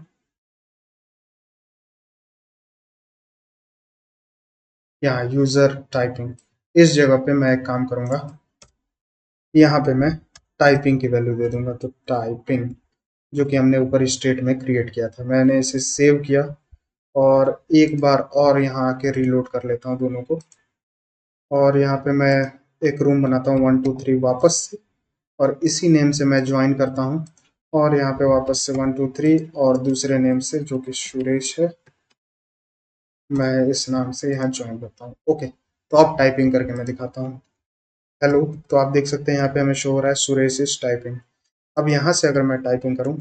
यहाँ यूजर टाइपिंग, इस जगह पे मैं एक काम करूँगा, यहाँ पे मैं टाइपिंग की वैल्यू दे दूंगा। तो टाइपिंग जो कि हमने ऊपर स्टेट में क्रिएट किया था, मैंने इसे सेव किया और एक बार और यहाँ आके रीलोड कर लेता हूँ दोनों को और यहाँ पे मैं एक रूम बनाता हूँ 123 वापस से और इसी नेम से मैं ज्वाइन करता हूँ और यहाँ पे वापस से 123 और दूसरे नेम से जो कि सुरेश है, मैं इस नाम से यहाँ ज्वाइन करता हूँ। ओके, तो अब टाइपिंग करके मैं दिखाता हूँ। हेलो, तो आप देख सकते हैं यहाँ पे हमें शो हो रहा है सुरेश इज टाइपिंग। अब यहाँ से अगर मैं टाइपिंग करूँ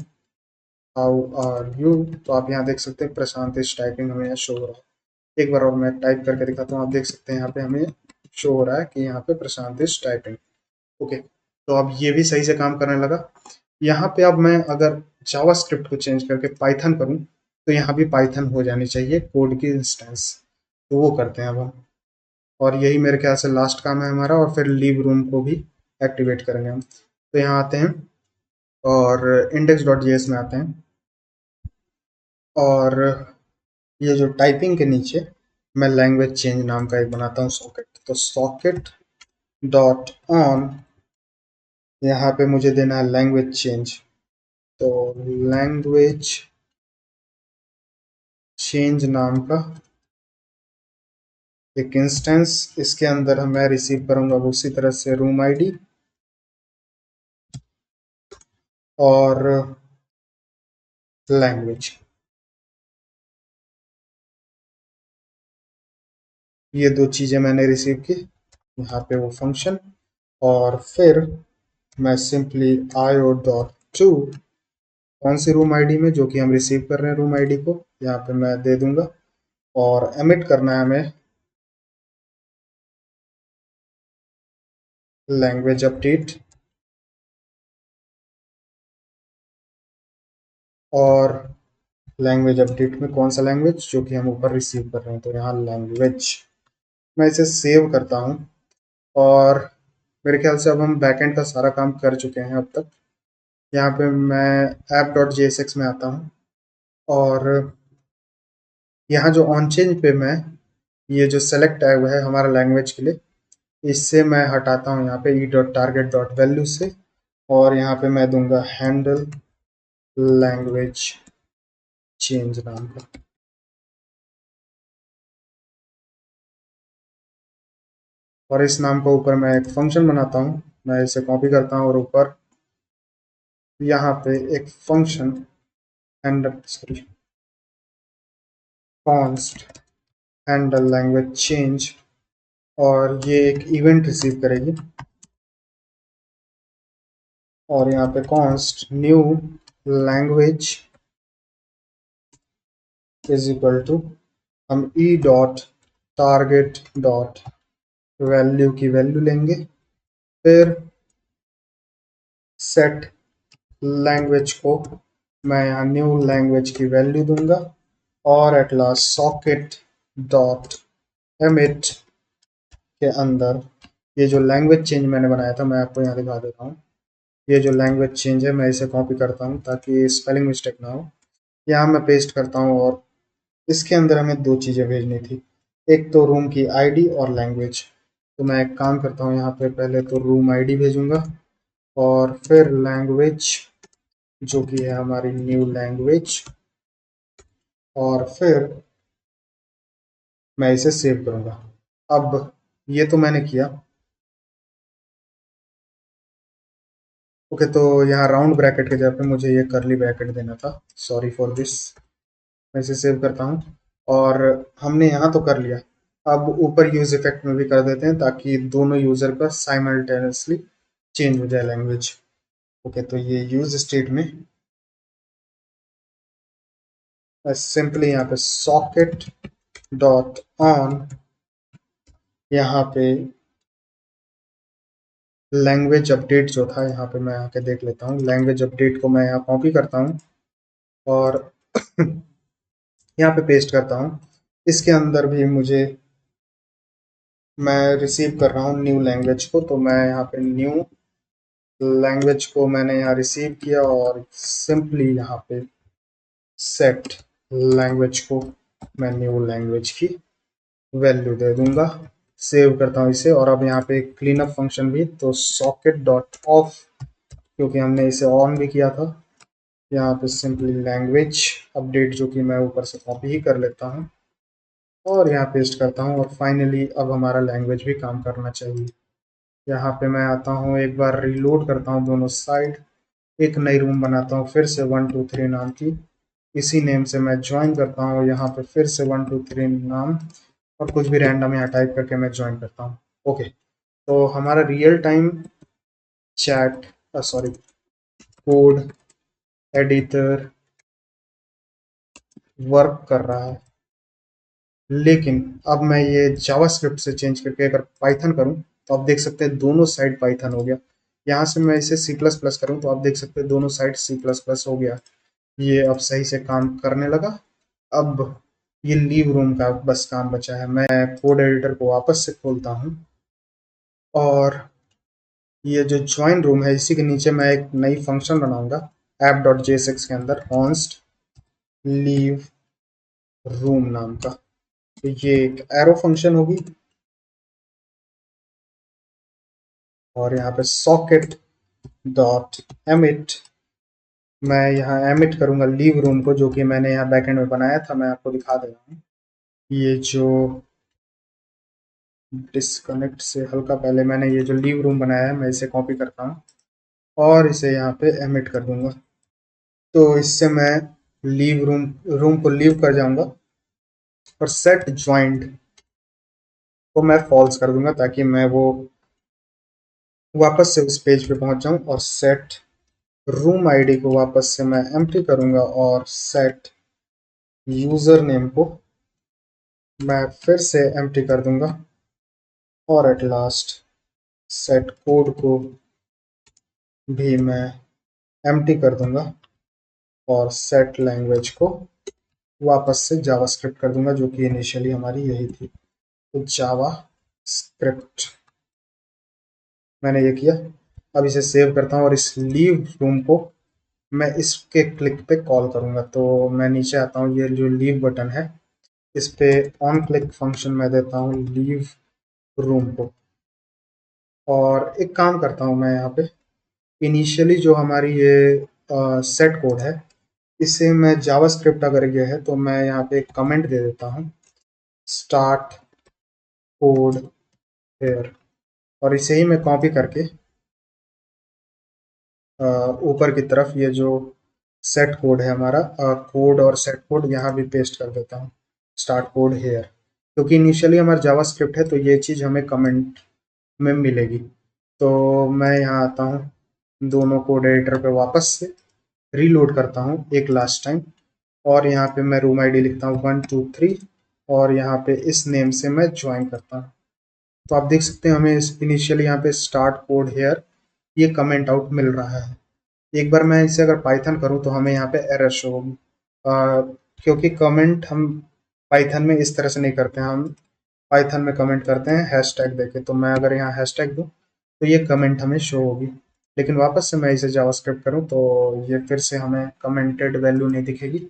हाउ आर यू, तो आप यहाँ देख सकते हैं प्रशांत इज टाइपिंग हमें यहाँ शो हो रहा है। एक बार और मैं टाइप करके दिखाता हूँ, आप देख सकते हैं यहाँ पे हमें शो हो रहा है कि यहाँ पे प्रशांत इज टाइपिंग। ओके, तो अब ये भी सही से काम करने लगा। यहाँ पे अब मैं अगर जावास्क्रिप्ट को चेंज करके पाइथन करूँ तो यहाँ भी पाइथन हो जानी चाहिए कोड की इंस्टेंस। तो वो करते हैं अब हम, और यही मेरे ख्याल से लास्ट काम है हमारा और फिर लीव रूम को भी एक्टिवेट करेंगे हम। तो यहाँ आते हैं और इंडेक्स डॉट जेएस में आते हैं और ये जो टाइपिंग के नीचे मैं लैंग्वेज चेंज नाम का एक बनाता हूँ सॉकेट। तो सॉकेट डॉट ऑन, यहाँ पे मुझे देना है लैंग्वेज चेंज। तो लैंग्वेज चेंज नाम का एक इंस्टेंस, इसके अंदर मैं रिसीव करूंगा उसी तरह से रूम आईडी और लैंग्वेज, ये दो चीज़ें मैंने रिसीव की। यहाँ पे वो फंक्शन और फिर मैं सिंपली io डॉट टू, कौन सी रूम आईडी में जो कि हम रिसीव कर रहे हैं रूम आईडी को, यहाँ पे मैं दे दूंगा और एमिट करना है हमें लैंग्वेज अपडेट और लैंग्वेज अपडेट में कौन सा लैंग्वेज जो कि हम ऊपर रिसीव कर रहे हैं, तो यहाँ लैंग्वेज मैं इसे सेव करता हूँ और मेरे ख्याल से अब हम बैकएंड का सारा काम कर चुके हैं अब तक। यहाँ पे मैं app.jsx में आता हूँ और यहाँ जो ऑन चेंज पे मैं ये जो सेलेक्ट टैग है हमारा लैंग्वेज के लिए, इससे मैं हटाता हूँ यहाँ पे e.target.value से, और यहाँ पे मैं दूंगा हैंडल लैंग्वेज चेंज नाम का। और इस नाम को ऊपर मैं एक फंक्शन बनाता हूँ, मैं इसे कॉपी करता हूँ और ऊपर यहाँ पे एक function handle sorry const handle language change, और ये एक इवेंट रिसीव करेगी। और यहाँ पे const new language is equal to हम e dot target dot value की वैल्यू लेंगे, फिर सेट लैंग्वेज को मैं यहाँ न्यू लैंग्वेज की वैल्यू दूंगा, और at last socket dot emit के अंदर ये जो लैंग्वेज चेंज मैंने बनाया था मैं आपको यहाँ दिखा देता हूँ। ये जो लैंग्वेज चेंज है मैं इसे कॉपी करता हूँ ताकि स्पेलिंग मिस्टेक ना हो। यहाँ मैं पेस्ट करता हूँ और इसके अंदर हमें दो चीज़ें भेजनी थी, एक तो रूम की आईडी और लैंग्वेज। तो मैं एक काम करता हूँ, यहाँ पे पहले तो रूम आईडी भेजूंगा और फिर लैंग्वेज जो कि है हमारी न्यू लैंग्वेज, और फिर मैं इसे सेव करूंगा। अब ये तो मैंने किया। ओके, तो यहाँ राउंड ब्रैकेट के जगह पे मुझे ये करली ब्रैकेट देना था, सॉरी फॉर दिस। मैं इसे सेव करता हूँ और हमने यहाँ तो कर लिया। अब ऊपर यूज इफेक्ट में भी कर देते हैं ताकि दोनों यूजर का साइमल्टेनियसली चेंज हो जाए लैंग्वेज। ओके, तो ये यूज स्टेट में सिंपली यहाँ पे सॉकेट डॉट ऑन, यहाँ पे लैंग्वेज अपडेट जो था यहाँ पे मैं आके देख लेता हूँ। लैंग्वेज अपडेट को मैं यहाँ कॉपी करता हूँ और यहाँ पे पेस्ट करता हूँ। इसके अंदर भी मुझे मैं रिसीव कर रहा हूँ न्यू लैंग्वेज को, तो मैं यहाँ पे न्यू लैंग्वेज को मैंने यहाँ रिसीव किया और सिंपली यहाँ पे सेट लैंग्वेज को मैं न्यू लैंग्वेज की वैल्यू दे दूंगा। सेव करता हूँ इसे, और अब यहाँ पे क्लीन अप फंक्शन भी, तो सॉकेट डॉट ऑफ, क्योंकि हमने इसे ऑन भी किया था। यहाँ पे सिंपली लैंग्वेज अपडेट जो कि मैं ऊपर से कॉपी ही कर लेता हूँ और यहाँ पेस्ट करता हूँ, और फाइनली अब हमारा लैंग्वेज भी काम करना चाहिए। यहाँ पे मैं आता हूँ, एक बार रीलोड करता हूँ दोनों साइड, एक नई रूम बनाता हूँ फिर से 123 नाम की, इसी नेम से मैं ज्वाइन करता हूँ। यहाँ पे फिर से 123 नाम और कुछ भी रैंडम यहाँ टाइप करके मैं ज्वाइन करता हूँ। ओके, तो हमारा real time chat sorry code editor work कर रहा है, लेकिन अब मैं ये जावास्क्रिप्ट से चेंज करके अगर पाइथन करूं तो आप देख सकते हैं दोनों साइड पाइथन हो गया। यहाँ से मैं इसे सी प्लस प्लस करूँ तो आप देख सकते हैं दोनों साइड सी प्लस प्लस हो गया। ये अब सही से काम करने लगा। अब ये लीव रूम का बस काम बचा है। मैं कोड एडिटर को वापस से खोलता हूँ और ये जो ज्वाइन रूम है इसी के नीचे मैं एक नई फंक्शन बनाऊंगा app.jsx के अंदर कॉन्स्ट लीव रूम नाम का। तो ये एक एरो फंक्शन होगी और यहाँ पे सॉकेट डॉट एमिट, मैं यहाँ एमिट करूंगा लीव रूम को, जो कि मैंने यहाँ बैकएंड में बनाया था। मैं आपको दिखा दे रहा हूँ, ये जो डिस्कनेक्ट से हल्का पहले मैंने ये जो लीव रूम बनाया है मैं इसे कॉपी करता हूँ और इसे यहाँ पे एमिट कर दूंगा। तो इससे मैं लीव रूम रूम को लीव कर जाऊंगा और सेट ज्वाइंट को मैं फॉल्स कर दूंगा ताकि मैं वो वापस से उस पेज पे पहुंच जाऊं, और सेट रूम आईडी को वापस से मैं एम्प्टी करूंगा और सेट यूजर नेम को मैं फिर से एम्प्टी कर दूंगा, और एट लास्ट सेट कोड को भी मैं एम्प्टी कर दूंगा और सेट लैंग्वेज को वापस से जावास्क्रिप्ट कर दूंगा जो कि इनिशियली हमारी यही थी, तो जावा स्क्रिप्ट मैंने ये किया। अब इसे सेव करता हूँ और इस लीव रूम को मैं इसके क्लिक पे कॉल करूँगा। तो मैं नीचे आता हूँ, ये जो लीव बटन है इस पे ऑन क्लिक फंक्शन मैं देता हूँ लीव रूम को। और एक काम करता हूँ मैं यहाँ पे, इनिशियली जो हमारी ये सेट कोड है इसे मैं जावास्क्रिप्ट अगर ये है तो मैं यहाँ पे एक कमेंट दे देता हूँ स्टार्ट कोड हेयर, और इसे ही मैं कॉपी करके ऊपर की तरफ ये जो सेट कोड है हमारा कोड और सेट कोड यहाँ भी पेस्ट कर देता हूँ स्टार्ट कोड हेयर, क्योंकि इनिशियली हमारा जावास्क्रिप्ट है तो ये चीज़ हमें कमेंट में मिलेगी। तो मैं यहाँ आता हूँ, दोनों कोड एडिटर पे वापस से रीलोड करता हूँ एक लास्ट टाइम, और यहाँ पे मैं रूम आईडी लिखता हूँ 123 और यहाँ पे इस नेम से मैं ज्वाइन करता हूँ। तो आप देख सकते हैं हमें इनिशियली यहाँ पे स्टार्ट कोड हेयर ये कमेंट आउट मिल रहा है। एक बार मैं इसे अगर पाइथन करूँ तो हमें यहाँ पे एरर शो होगी, क्योंकि कमेंट हम पाइथन में इस तरह से नहीं करते हैं, हम पाइथन में कमेंट करते हैं हैशटैग देके। तो मैं अगर यहाँ हैशटैग दूँ तो ये कमेंट हमें शो होगी, लेकिन वापस से मैं इसे जावास्क्रिप्ट करूँ तो ये फिर से हमें कमेंटेड वैल्यू नहीं दिखेगी,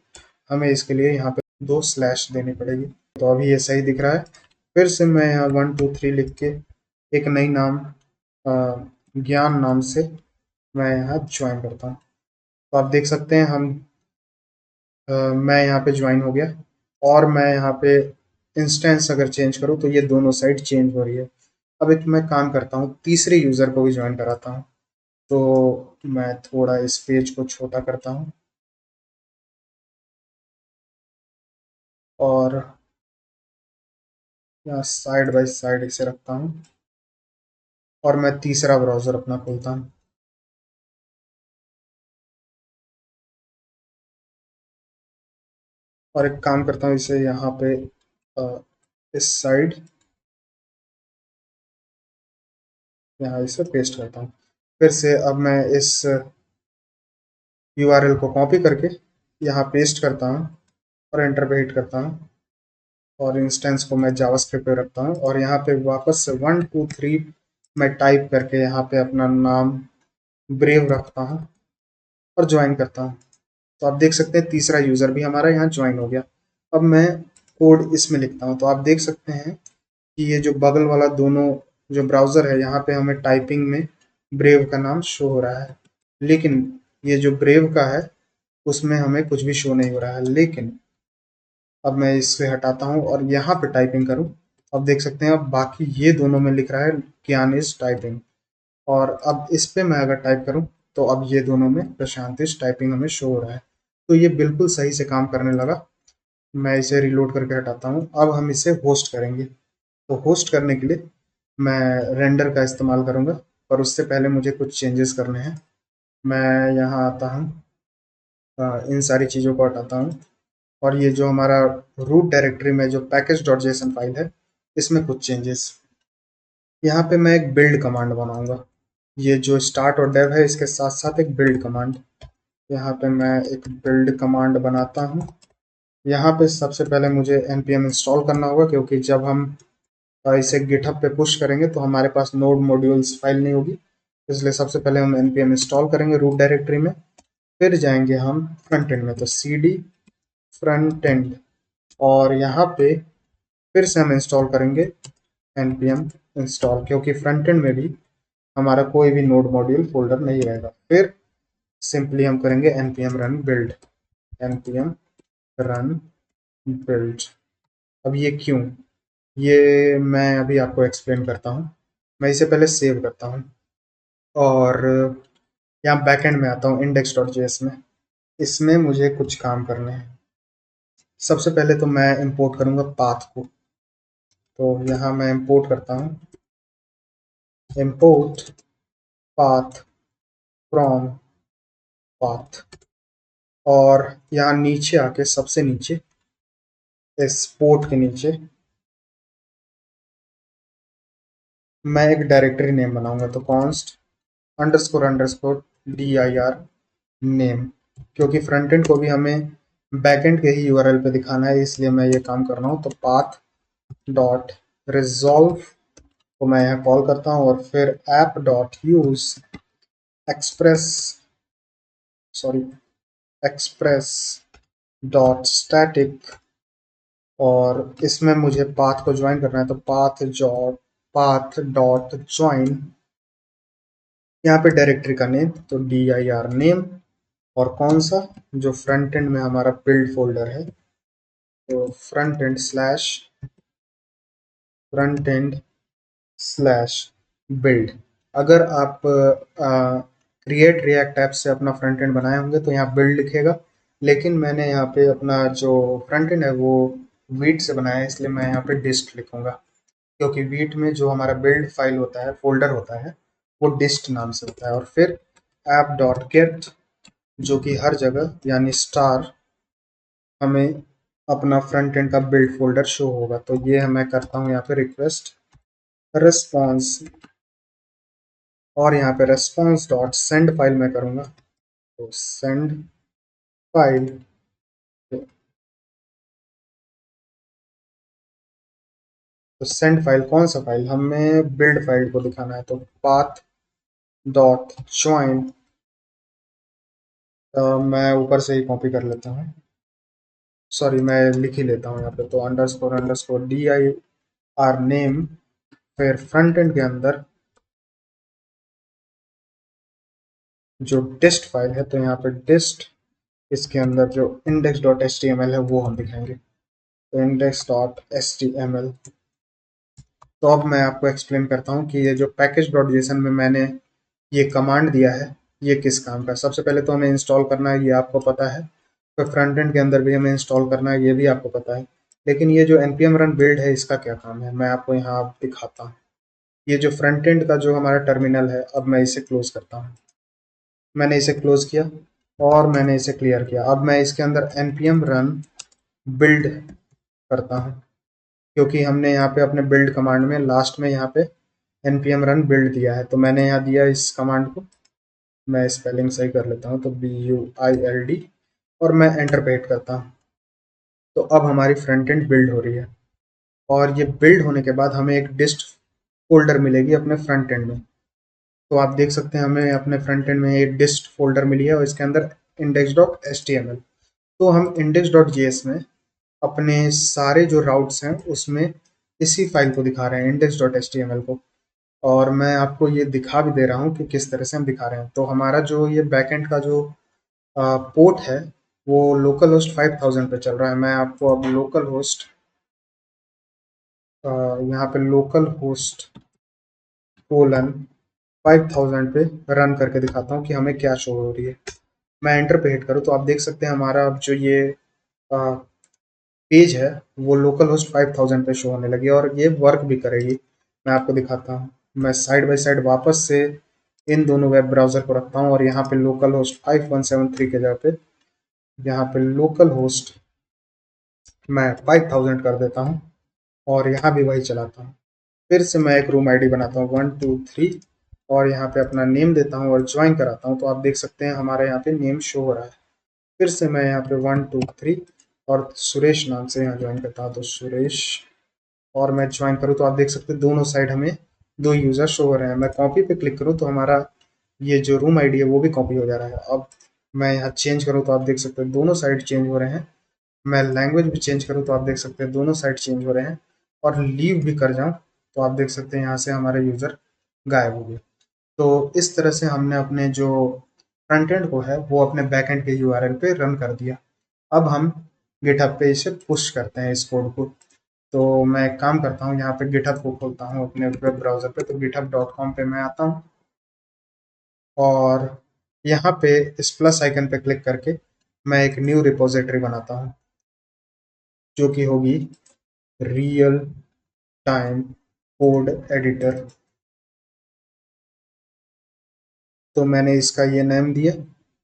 हमें इसके लिए यहाँ पे 2 स्लैश देनी पड़ेगी। तो अभी ये सही दिख रहा है। फिर से मैं यहाँ 123 लिख के एक नई नाम ज्ञान नाम से मैं यहाँ ज्वाइन करता हूँ। तो आप देख सकते हैं मैं यहाँ पे ज्वाइन हो गया, और मैं यहाँ पे इंस्टेंस अगर चेंज करूँ तो ये दोनों साइड चेंज हो रही है। अब एक मैं काम करता हूँ, तीसरे यूज़र को भी ज्वाइन कराता हूँ। तो मैं थोड़ा इस पेज को छोटा करता हूँ और यहाँ साइड बाय साइड इसे रखता हूँ, और मैं तीसरा ब्राउज़र अपना खोलता हूँ। और एक काम करता हूँ, इसे यहाँ पे इस साइड यहाँ इसे पेस्ट करता हूँ। फिर से अब मैं इस यूआरएल को कॉपी करके यहाँ पेस्ट करता हूँ और एंटर पे हिट करता हूँ, और इंस्टेंस को मैं जावास्क्रिप्ट पे रखता हूँ, और यहाँ पे वापस से 123 मैं टाइप करके यहाँ पे अपना नाम ब्रेव रखता हूँ और ज्वाइन करता हूँ। तो आप देख सकते हैं तीसरा यूज़र भी हमारा यहाँ ज्वाइन हो गया। अब मैं कोड इसमें लिखता हूँ, तो आप देख सकते हैं कि ये जो बगल वाला दोनों जो ब्राउज़र है यहाँ पे हमें टाइपिंग में ब्रेव का नाम शो हो रहा है, लेकिन ये जो ब्रेव का है उसमें हमें कुछ भी शो नहीं हो रहा है। लेकिन अब मैं इसे हटाता हूँ और यहाँ पे टाइपिंग करूँ, अब देख सकते हैं अब बाकी ये दोनों में लिख रहा है ज्ञान इज टाइपिंग, और अब इस पे मैं अगर टाइप करूँ तो अब ये दोनों में प्रशांत इज टाइपिंग हमें शो हो रहा है। तो ये बिल्कुल सही से काम करने लगा। मैं इसे रिलोड करके हटाता हूँ। अब हम इसे होस्ट करेंगे। तो होस्ट करने के लिए मैं रेंडर का इस्तेमाल करूँगा, पर उससे पहले मुझे कुछ चेंजेस करने हैं। मैं यहाँ आता हूँ, इन सारी चीज़ों को हटाता हूँ, और ये जो हमारा रूट डायरेक्टरी में जो पैकेज डॉट जेसन फाइल है इसमें कुछ चेंजेस। यहाँ पे मैं एक बिल्ड कमांड बनाऊंगा। ये जो स्टार्ट और डेव है इसके साथ साथ एक बिल्ड कमांड, यहाँ पे मैं एक बिल्ड कमांड बनाता हूँ। यहाँ पे सबसे पहले मुझे npm इंस्टॉल करना होगा, क्योंकि जब हम इसे गिटहब पे पुश करेंगे तो हमारे पास नोड मॉड्यूल्स फाइल नहीं होगी, इसलिए सबसे पहले हम npm इंस्टॉल करेंगे रूट डायरेक्टरी में। फिर जाएंगे हम फ्रंट एंड में, तो cd फ्रंट एंड, और यहाँ पे फिर से हम इंस्टॉल करेंगे npm इंस्टॉल, क्योंकि फ्रंट एंड में भी हमारा कोई भी नोड मॉड्यूल फोल्डर नहीं रहेगा। फिर सिंपली हम करेंगे npm run build, npm run build. अब ये क्यों, ये मैं अभी आपको एक्सप्लेन करता हूँ। मैं इसे पहले सेव करता हूँ और यहाँ बैकएंड में आता हूँ index.js में। इसमें मुझे कुछ काम करने हैं। सबसे पहले तो मैं इंपोर्ट करूँगा पाथ को, तो यहाँ मैं इंपोर्ट करता हूँ इंपोर्ट पाथ फ्रॉम पाथ, और यहाँ नीचे आके सबसे नीचे इस पोर्ट के नीचे मैं एक डायरेक्टरी नेम बनाऊंगा, तो const underscore underscore dir name, क्योंकि फ्रंट एंड को भी हमें बैकएंड के ही यूआरएल पे दिखाना है, इसलिए मैं ये काम कर रहा हूँ। तो पाथ डॉट रिजॉल्व तो मैं यहाँ कॉल करता हूँ और फिर app dot use express sorry express dot static, और इसमें मुझे पाथ को ज्वाइन करना है, तो पाथ डॉट ज्वाइन, यहाँ पे डायरेक्टरी का नेम तो dir नेम, और कौन सा, जो फ्रंट एंड में हमारा बिल्ड फोल्डर है, तो फ्रंट एंड स्लैश बिल्ड। अगर आप क्रिएट रिएक्ट ऐप से अपना फ्रंट एंड बनाए होंगे तो यहाँ बिल्ड लिखेगा, लेकिन मैंने यहाँ पे अपना जो फ्रंट एंड है वो वीट से बनाया है, इसलिए मैं यहाँ पे डिस्ट लिखूंगा, क्योंकि वीट में जो हमारा बिल्ड फाइल होता है, फोल्डर होता है, वो डिस्ट नाम से होता है। और फिर ऐप डॉट गेट, जो कि हर जगह यानी स्टार हमें अपना फ्रंट एंड का बिल्ड फोल्डर शो होगा। तो ये मैं करता हूँ यहाँ पे रिक्वेस्ट रिस्पॉन्स, और यहाँ पे रेस्पॉन्स डॉट सेंड फाइल मैं करूँगा, तो सेंड फाइल, तो सेंड फाइल कौन सा फाइल, हमें बिल्ड फाइल को दिखाना है, तो पाथ डॉट ज्वाइन, मैं ऊपर से ही कॉपी कर लेता हूँ, सॉरी मैं लिख ही लेता हूँ यहाँ पे, तो अंडरस्कोर dir नेम, फिर फ्रंट एंड के अंदर जो डिस्ट फाइल है, तो यहाँ पे डिस्ट, इसके अंदर जो index dot H T M L है वो हम दिखाएंगे, तो index dot H T M L. तो अब मैं आपको एक्सप्लेन करता हूँ कि ये जो पैकेज डॉट जेसन में मैंने ये कमांड दिया है, ये किस काम का है। सबसे पहले तो हमें इंस्टॉल करना है, ये आपको पता है, तो फ्रंट एंड के अंदर भी हमें इंस्टॉल करना है, ये भी आपको पता है। लेकिन ये जो npm रन बिल्ड है, इसका क्या काम है, मैं आपको यहाँ दिखाता हूँ। ये जो फ्रंट एंड का जो हमारा टर्मिनल है, अब मैं इसे क्लोज करता हूँ, मैंने इसे क्लोज किया और मैंने इसे क्लियर किया। अब मैं इसके अंदर npm रन बिल्ड करता हूँ, क्योंकि हमने यहाँ पे अपने बिल्ड कमांड में लास्ट में यहाँ पे npm रन बिल्ड दिया है, तो मैंने यहाँ दिया इस कमांड को, मैं स्पेलिंग सही कर लेता हूँ, तो BUILD, और मैं एंटर पे हिट करता हूँ। तो अब हमारी फ्रंट एंड बिल्ड हो रही है, और ये बिल्ड होने के बाद हमें एक डिस्ट फोल्डर मिलेगी अपने फ्रंट एंड में। तो आप देख सकते हैं हमें अपने फ्रंट एंड में एक डिस्ट फोल्डर मिली है, और इसके अंदर index dot H T M L. तो हम इंडेक्स डॉट जे एस में अपने सारे जो राउट्स हैं उसमें इसी फाइल को दिखा रहे हैं, index dot H T M L को। और मैं आपको ये दिखा भी दे रहा हूँ कि किस तरह से हम दिखा रहे हैं। तो हमारा जो ये बैकएंड का जो पोर्ट है, वो लोकल होस्ट 5000 पे चल रहा है। मैं आपको अब लोकल होस्ट, यहाँ पे लोकल होस्ट कोलन 5000 पे रन करके दिखाता हूँ कि हमें क्या शो हो रही है। मैं एंटर पे हिट करूँ तो आप देख सकते हैं हमारा अब जो ये पेज है वो लोकल होस्ट 5000 पे शो होने लगी, और ये वर्क भी करेगी। मैं आपको दिखाता हूँ, मैं साइड बाय साइड वापस से इन दोनों वेब ब्राउज़र को रखता हूँ, और यहाँ पे लोकल होस्ट 5173 के जगह पे यहाँ पे लोकल होस्ट मैं 5000 कर देता हूँ, और यहाँ भी वही चलाता हूँ। फिर से मैं एक रूम आईडी बनाता हूँ 123, और यहाँ पे अपना नेम देता हूँ और ज्वाइन कराता हूँ, तो आप देख सकते हैं हमारे यहाँ पे नेम शो हो रहा है। फिर से मैं यहाँ पे 123 और सुरेश नाम से यहाँ ज्वाइन करता हूँ, तो सुरेश, और मैं ज्वाइन करूँ तो आप देख सकते हैं दोनों साइड हमें दो यूज़र शो हो रहे हैं। मैं कॉपी पे क्लिक करूँ तो हमारा ये जो रूम आईडी है वो भी कॉपी हो जा रहा है। अब मैं यहाँ चेंज करूँ तो आप देख सकते हैं दोनों साइड चेंज हो रहे हैं। मैं लैंग्वेज भी चेंज करूँ तो आप देख सकते हैं दोनों साइड चेंज हो रहे हैं, और लीव भी कर जाऊँ तो आप देख सकते हैं यहाँ से हमारे यूज़र गायब हो गए। तो इस तरह से हमने अपने जो फ्रंट एंड को है वो अपने बैक एंड के यूआरएल पे रन कर दिया। अब हम गिटहब पे इसे पुश करते हैं इस कोड को। तो मैं एक काम करता हूँ, यहाँ पे गिटहब को खोलता हूँ अपने वेब ब्राउज़र पे, तो github.com पे मैं आता हूँ, और यहाँ पे इस प्लस आइकन पे क्लिक करके मैं एक न्यू रिपोजिटरी बनाता हूँ, जो कि होगी रियल टाइम कोड एडिटर। तो मैंने इसका ये नेम दिया,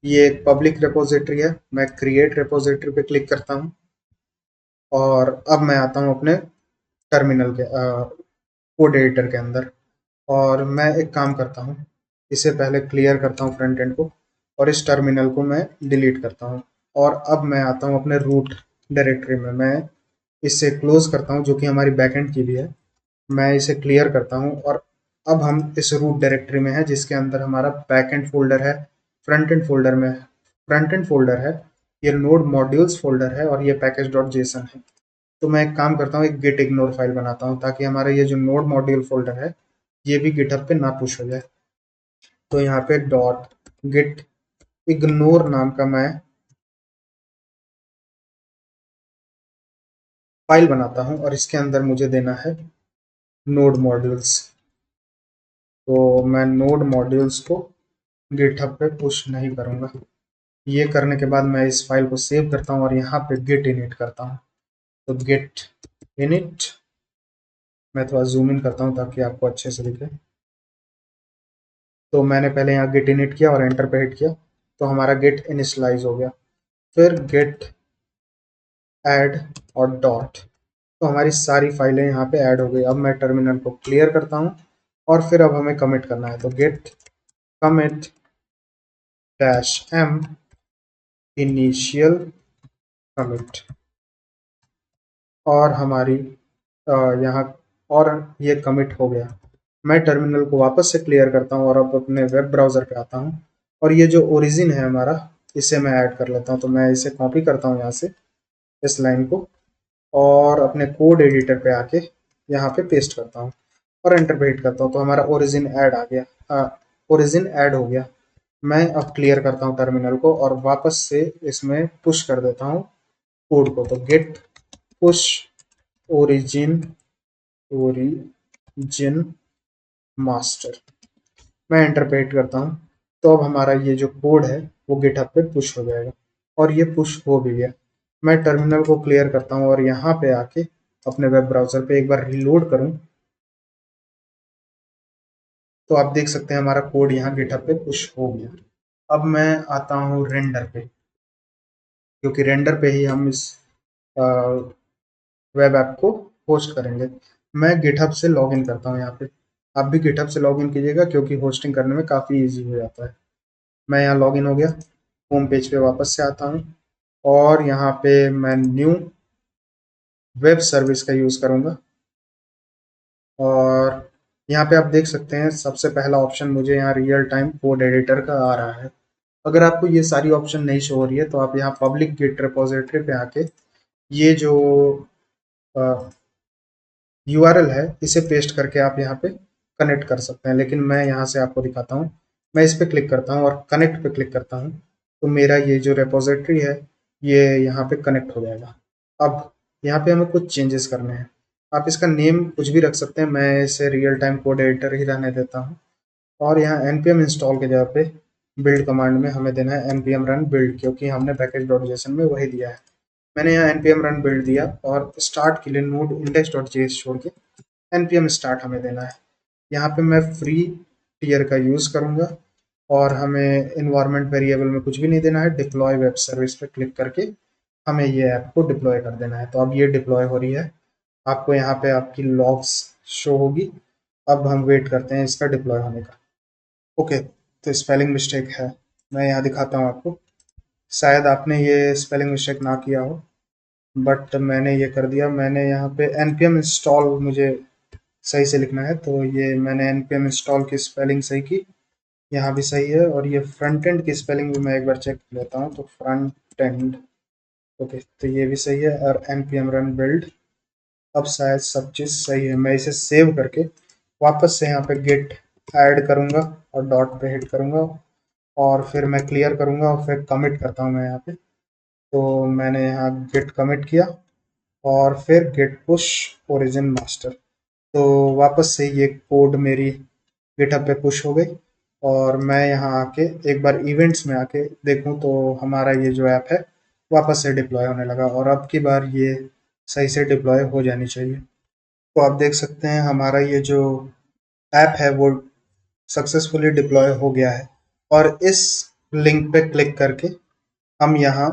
ये एक पब्लिक रिपोजिटरी है। मैं क्रिएट रिपोजिटरी पे क्लिक करता हूँ, और अब मैं आता हूँ अपने टर्मिनल के कोड एडिटर के अंदर, और मैं एक काम करता हूँ, इसे पहले क्लियर करता हूँ फ्रंट एंड को, और इस टर्मिनल को मैं डिलीट करता हूँ। और अब मैं आता हूँ अपने रूट डायरेक्टरी में, मैं इसे क्लोज करता हूँ, जो कि हमारी बैकएंड की भी है। मैं इसे क्लियर करता हूँ और अब हम इस रूट डायरेक्टरी में है जिसके अंदर हमारा बैकएंड फोल्डर है, फ्रंट एंड फोल्डर है, ये नोड मॉड्यूल्स फोल्डर है और ये पैकेज डॉट जेसन है। तो मैं एक काम करता हूँ, एक गिट इग्नोर फाइल बनाता हूँ ताकि हमारा ये जो नोड मॉड्यूल फोल्डर है ये भी गिटहब पे ना पुश हो जाए। तो यहाँ पे डॉट गिट इग्नोर नाम का मैं फाइल बनाता हूँ और इसके अंदर मुझे देना है नोड मॉड्यूल्स। तो मैं नोड मॉड्यूल्स को गिटहब पे पुश नहीं करूँगा। ये करने के बाद मैं इस फाइल को सेव करता हूँ और यहाँ पे गिट इनिट करता हूँ। तो गिट इनिट, मैं थोड़ा जूम इन करता हूँ ताकि आपको अच्छे से दिखे। तो मैंने पहले यहाँ गिट इनिट किया और एंटर पे हिट किया तो हमारा गिट इनिशलाइज हो गया। फिर गिट ऐड और डॉट, तो हमारी सारी फाइलें यहाँ पे ऐड हो गई। अब मैं टर्मिनल को क्लियर करता हूँ और फिर अब हमें कमिट करना है। तो git commit dash M initial commit और हमारी यहाँ और ये कमिट हो गया। मैं टर्मिनल को वापस से क्लियर करता हूँ और अब अपने वेब ब्राउज़र पे आता हूँ और ये जो ओरिजिन है हमारा इसे मैं ऐड कर लेता हूँ। तो मैं इसे कॉपी करता हूँ यहाँ से इस लाइन को और अपने कोड एडिटर पे आके यहाँ पे पेस्ट करता हूँ और एंटर पे हिट करता हूँ। तो हमारा ओरिजिन ऐड आ गया, ओरिजिन ऐड हो गया। मैं अब क्लियर करता हूँ टर्मिनल को और वापस से इसमें पुश कर देता हूँ कोड को। तो git push origin origin master, मैं एंटर पे हिट करता हूँ। तो अब हमारा ये जो कोड है वो गिटहब पे पुश हो जाएगा और ये पुश हो भी गया। मैं टर्मिनल को क्लियर करता हूँ और यहाँ पे आके अपने वेब ब्राउज़र पे एक बार रीलोड करूँ तो आप देख सकते हैं हमारा कोड यहाँ गिटहब पे पुश हो गया। अब मैं आता हूँ रेंडर पे, क्योंकि रेंडर पे ही हम इस वेब ऐप को होस्ट करेंगे। मैं गिटहब से लॉगिन करता हूँ यहाँ पे। आप भी गिटहब से लॉगिन कीजिएगा क्योंकि होस्टिंग करने में काफ़ी ईजी हो जाता है। मैं यहाँ लॉगिन हो गया, होम पेज पे वापस से आता हूँ और यहाँ पे मैं न्यू वेब सर्विस का यूज़ करूँगा और यहाँ पे आप देख सकते हैं सबसे पहला ऑप्शन मुझे यहाँ रियल टाइम कोड एडिटर का आ रहा है। अगर आपको ये सारी ऑप्शन नहीं शो हो रही है तो आप यहाँ पब्लिक गिट रिपोजिटरी पे आके ये जो यूआरएल है इसे पेस्ट करके आप यहाँ पे कनेक्ट कर सकते हैं। लेकिन मैं यहाँ से आपको दिखाता हूँ, मैं इस पे क्लिक करता हूँ और कनेक्ट पे क्लिक करता हूँ तो मेरा ये जो रिपोजिटरी है ये यहाँ पे कनेक्ट हो जाएगा। अब यहाँ पे हमें कुछ चेंजेस करने हैं। आप इसका नेम कुछ भी रख सकते हैं, मैं इसे रियल टाइम कोड एडिटर ही रहने देता हूँ और यहाँ npm इंस्टॉल के जगह पे बिल्ड कमांड में हमें देना है npm रन बिल्ड, क्योंकि हमने पैकेज डॉट जेसन में वही दिया है। मैंने यहाँ npm रन बिल्ड दिया और स्टार्ट के लिए नोड इंडेक्स डॉट जेएस छोड़ के npm स्टार्ट हमें देना है। यहाँ पे मैं फ्री टियर का यूज़ करूँगा और हमें इन्वायरमेंट वेरिएबल में कुछ भी नहीं देना है। डिप्लॉय वेब सर्विस पे क्लिक करके हमें ये ऐप को डिप्लॉय कर देना है। तो अब ये डिप्लॉय हो रही है, आपको यहाँ पे आपकी लॉग्स शो होगी। अब हम वेट करते हैं इसका डिप्लॉय होने का। ओके, तो स्पेलिंग मिस्टेक है, मैं यहाँ दिखाता हूँ आपको। शायद आपने ये स्पेलिंग मिस्टेक ना किया हो बट मैंने ये कर दिया। मैंने यहाँ पे npm इंस्टॉल मुझे सही से लिखना है तो ये मैंने npm इंस्टॉल की स्पेलिंग सही की, यहाँ भी सही है। और ये फ्रंट एंड की स्पेलिंग भी मैं एक बार चेक कर लेता हूँ तो फ्रंट एंड, ओके, तो ये भी सही है। और npm रन बिल्ड, अब शायद सब चीज़ सही है। मैं इसे सेव करके वापस से यहाँ पे गेट ऐड करूँगा और डॉट पे हिट करूँगा और फिर मैं क्लियर करूँगा और फिर कमिट करता हूँ मैं यहाँ पे। तो मैंने यहाँ गेट कमिट किया और फिर गेट पुश ओरिजिन मास्टर, तो वापस से ये कोड मेरी गिटहब पे पुश हो गई और मैं यहाँ आके एक बार इवेंट्स में आके देखूँ तो हमारा ये जो ऐप है वापस से डिप्लॉय होने लगा और अब की बार ये सही से डिप्लॉय हो जानी चाहिए। तो आप देख सकते हैं हमारा ये जो ऐप है वो सक्सेसफुली डिप्लॉय हो गया है और इस लिंक पे क्लिक करके हम यहाँ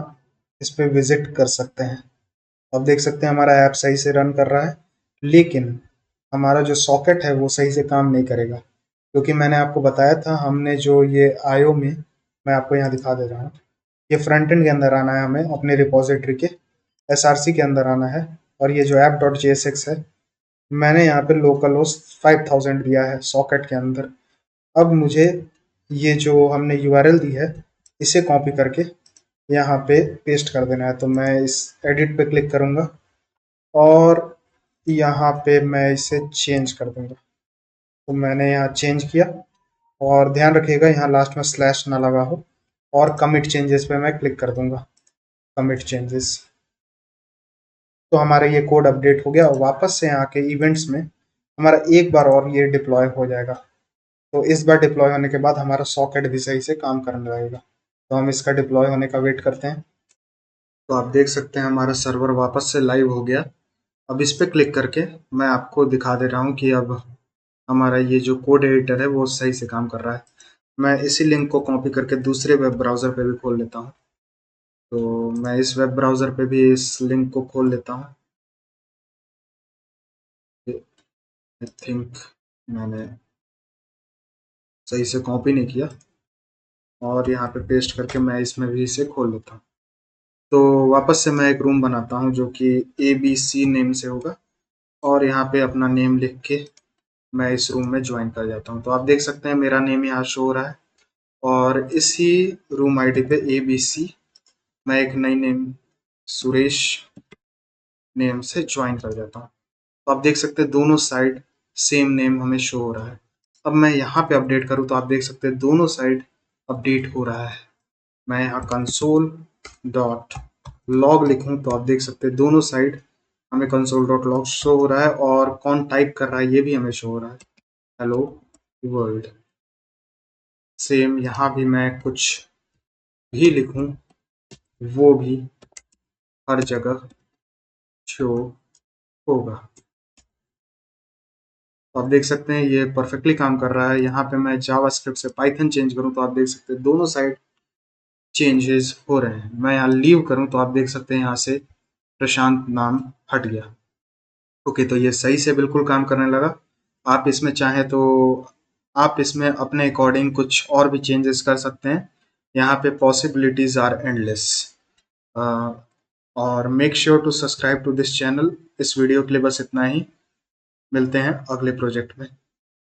इस पे विजिट कर सकते हैं। आप देख सकते हैं हमारा ऐप सही से रन कर रहा है, लेकिन हमारा जो सॉकेट है वो सही से काम नहीं करेगा, क्योंकि मैंने आपको बताया था हमने जो ये आईओ में, मैं आपको यहाँ दिखा दे रहा हूँ, ये फ्रंट एंड के अंदर आना है, हमें अपने रिपोजिटरी के एसआरसी के अंदर आना है और ये जो ऐप डॉट जेएसएक्स है मैंने यहाँ पे लोकल होस्ट 5000 दिया है सॉकेट के अंदर। अब मुझे ये जो हमने यूआरएल दी है इसे कॉपी करके यहाँ पे पेस्ट कर देना है। तो मैं इस एडिट पे क्लिक करूँगा और यहाँ पे मैं इसे चेंज कर दूंगा। तो मैंने यहाँ चेंज किया और ध्यान रखिएगा यहाँ लास्ट में स्लैश ना लगा हो। और कमिट चेंजेस पे मैं क्लिक कर दूंगा, कमिट चेंजेस। तो हमारा ये कोड अपडेट हो गया और वापस से यहाँ के इवेंट्स में हमारा एक बार और ये डिप्लॉय हो जाएगा। तो इस बार डिप्लॉय होने के बाद हमारा सॉकेट भी सही से काम करने लगेगा। तो हम इसका डिप्लॉय होने का वेट करते हैं। तो आप देख सकते हैं हमारा सर्वर वापस से लाइव हो गया। अब इस पे क्लिक करके मैं आपको दिखा दे रहा हूँ कि अब हमारा ये जो कोड एडिटर है वो सही से काम कर रहा है। मैं इसी लिंक को कॉपी करके दूसरे वेब ब्राउज़र पे भी खोल लेता हूँ। तो मैं इस वेब ब्राउज़र पे भी इस लिंक को खोल लेता हूँ। आई थिंक मैंने सही से कॉपी नहीं किया और यहाँ पे पेस्ट करके मैं इसमें भी इसे खोल लेता हूँ। तो वापस से मैं एक रूम बनाता हूँ जो कि ABC नेम से होगा और यहाँ पे अपना नेम लिख के मैं इस रूम में ज्वाइन कर जाता हूँ। तो आप देख सकते हैं मेरा नेम यहाँ शो हो रहा है और इसी रूम आईडी पे ABC मैं एक नई नेम सुरेश नेम से ज्वाइन कर जाता हूँ। तो आप देख सकते हैं दोनों साइड सेम नेम हमें शो हो रहा है। अब मैं यहाँ पे अपडेट करूँ तो आप देख सकते हैं दोनों साइड अपडेट हो रहा है। मैं यहाँ कंसोल डॉट लॉग लिखूँ तो आप देख सकते हैं दोनों साइड हमें कंसोल डॉट लॉग शो हो रहा है और कौन टाइप कर रहा है ये भी हमें शो हो रहा है, हेलो वर्ल्ड। सेम यहाँ भी मैं कुछ भी लिखूँ वो भी हर जगह शो होगा। तो आप देख सकते हैं ये परफेक्टली काम कर रहा है। यहाँ पे मैं जावास्क्रिप्ट से पाइथन चेंज करूँ तो आप देख सकते हैं दोनों साइड चेंजेस हो रहे हैं। मैं यहाँ लीव करूँ तो आप देख सकते हैं यहाँ से प्रशांत नाम हट गया। ओके, तो ये सही से बिल्कुल काम करने लगा। आप इसमें चाहें तो आप इसमें अपने अकॉर्डिंग कुछ और भी चेंजेस कर सकते हैं। यहाँ पे पॉसिबिलिटीज आर एंडलेस। और make sure to subscribe to this channel. इस वीडियो के लिए बस इतना ही। मिलते हैं अगले प्रोजेक्ट में।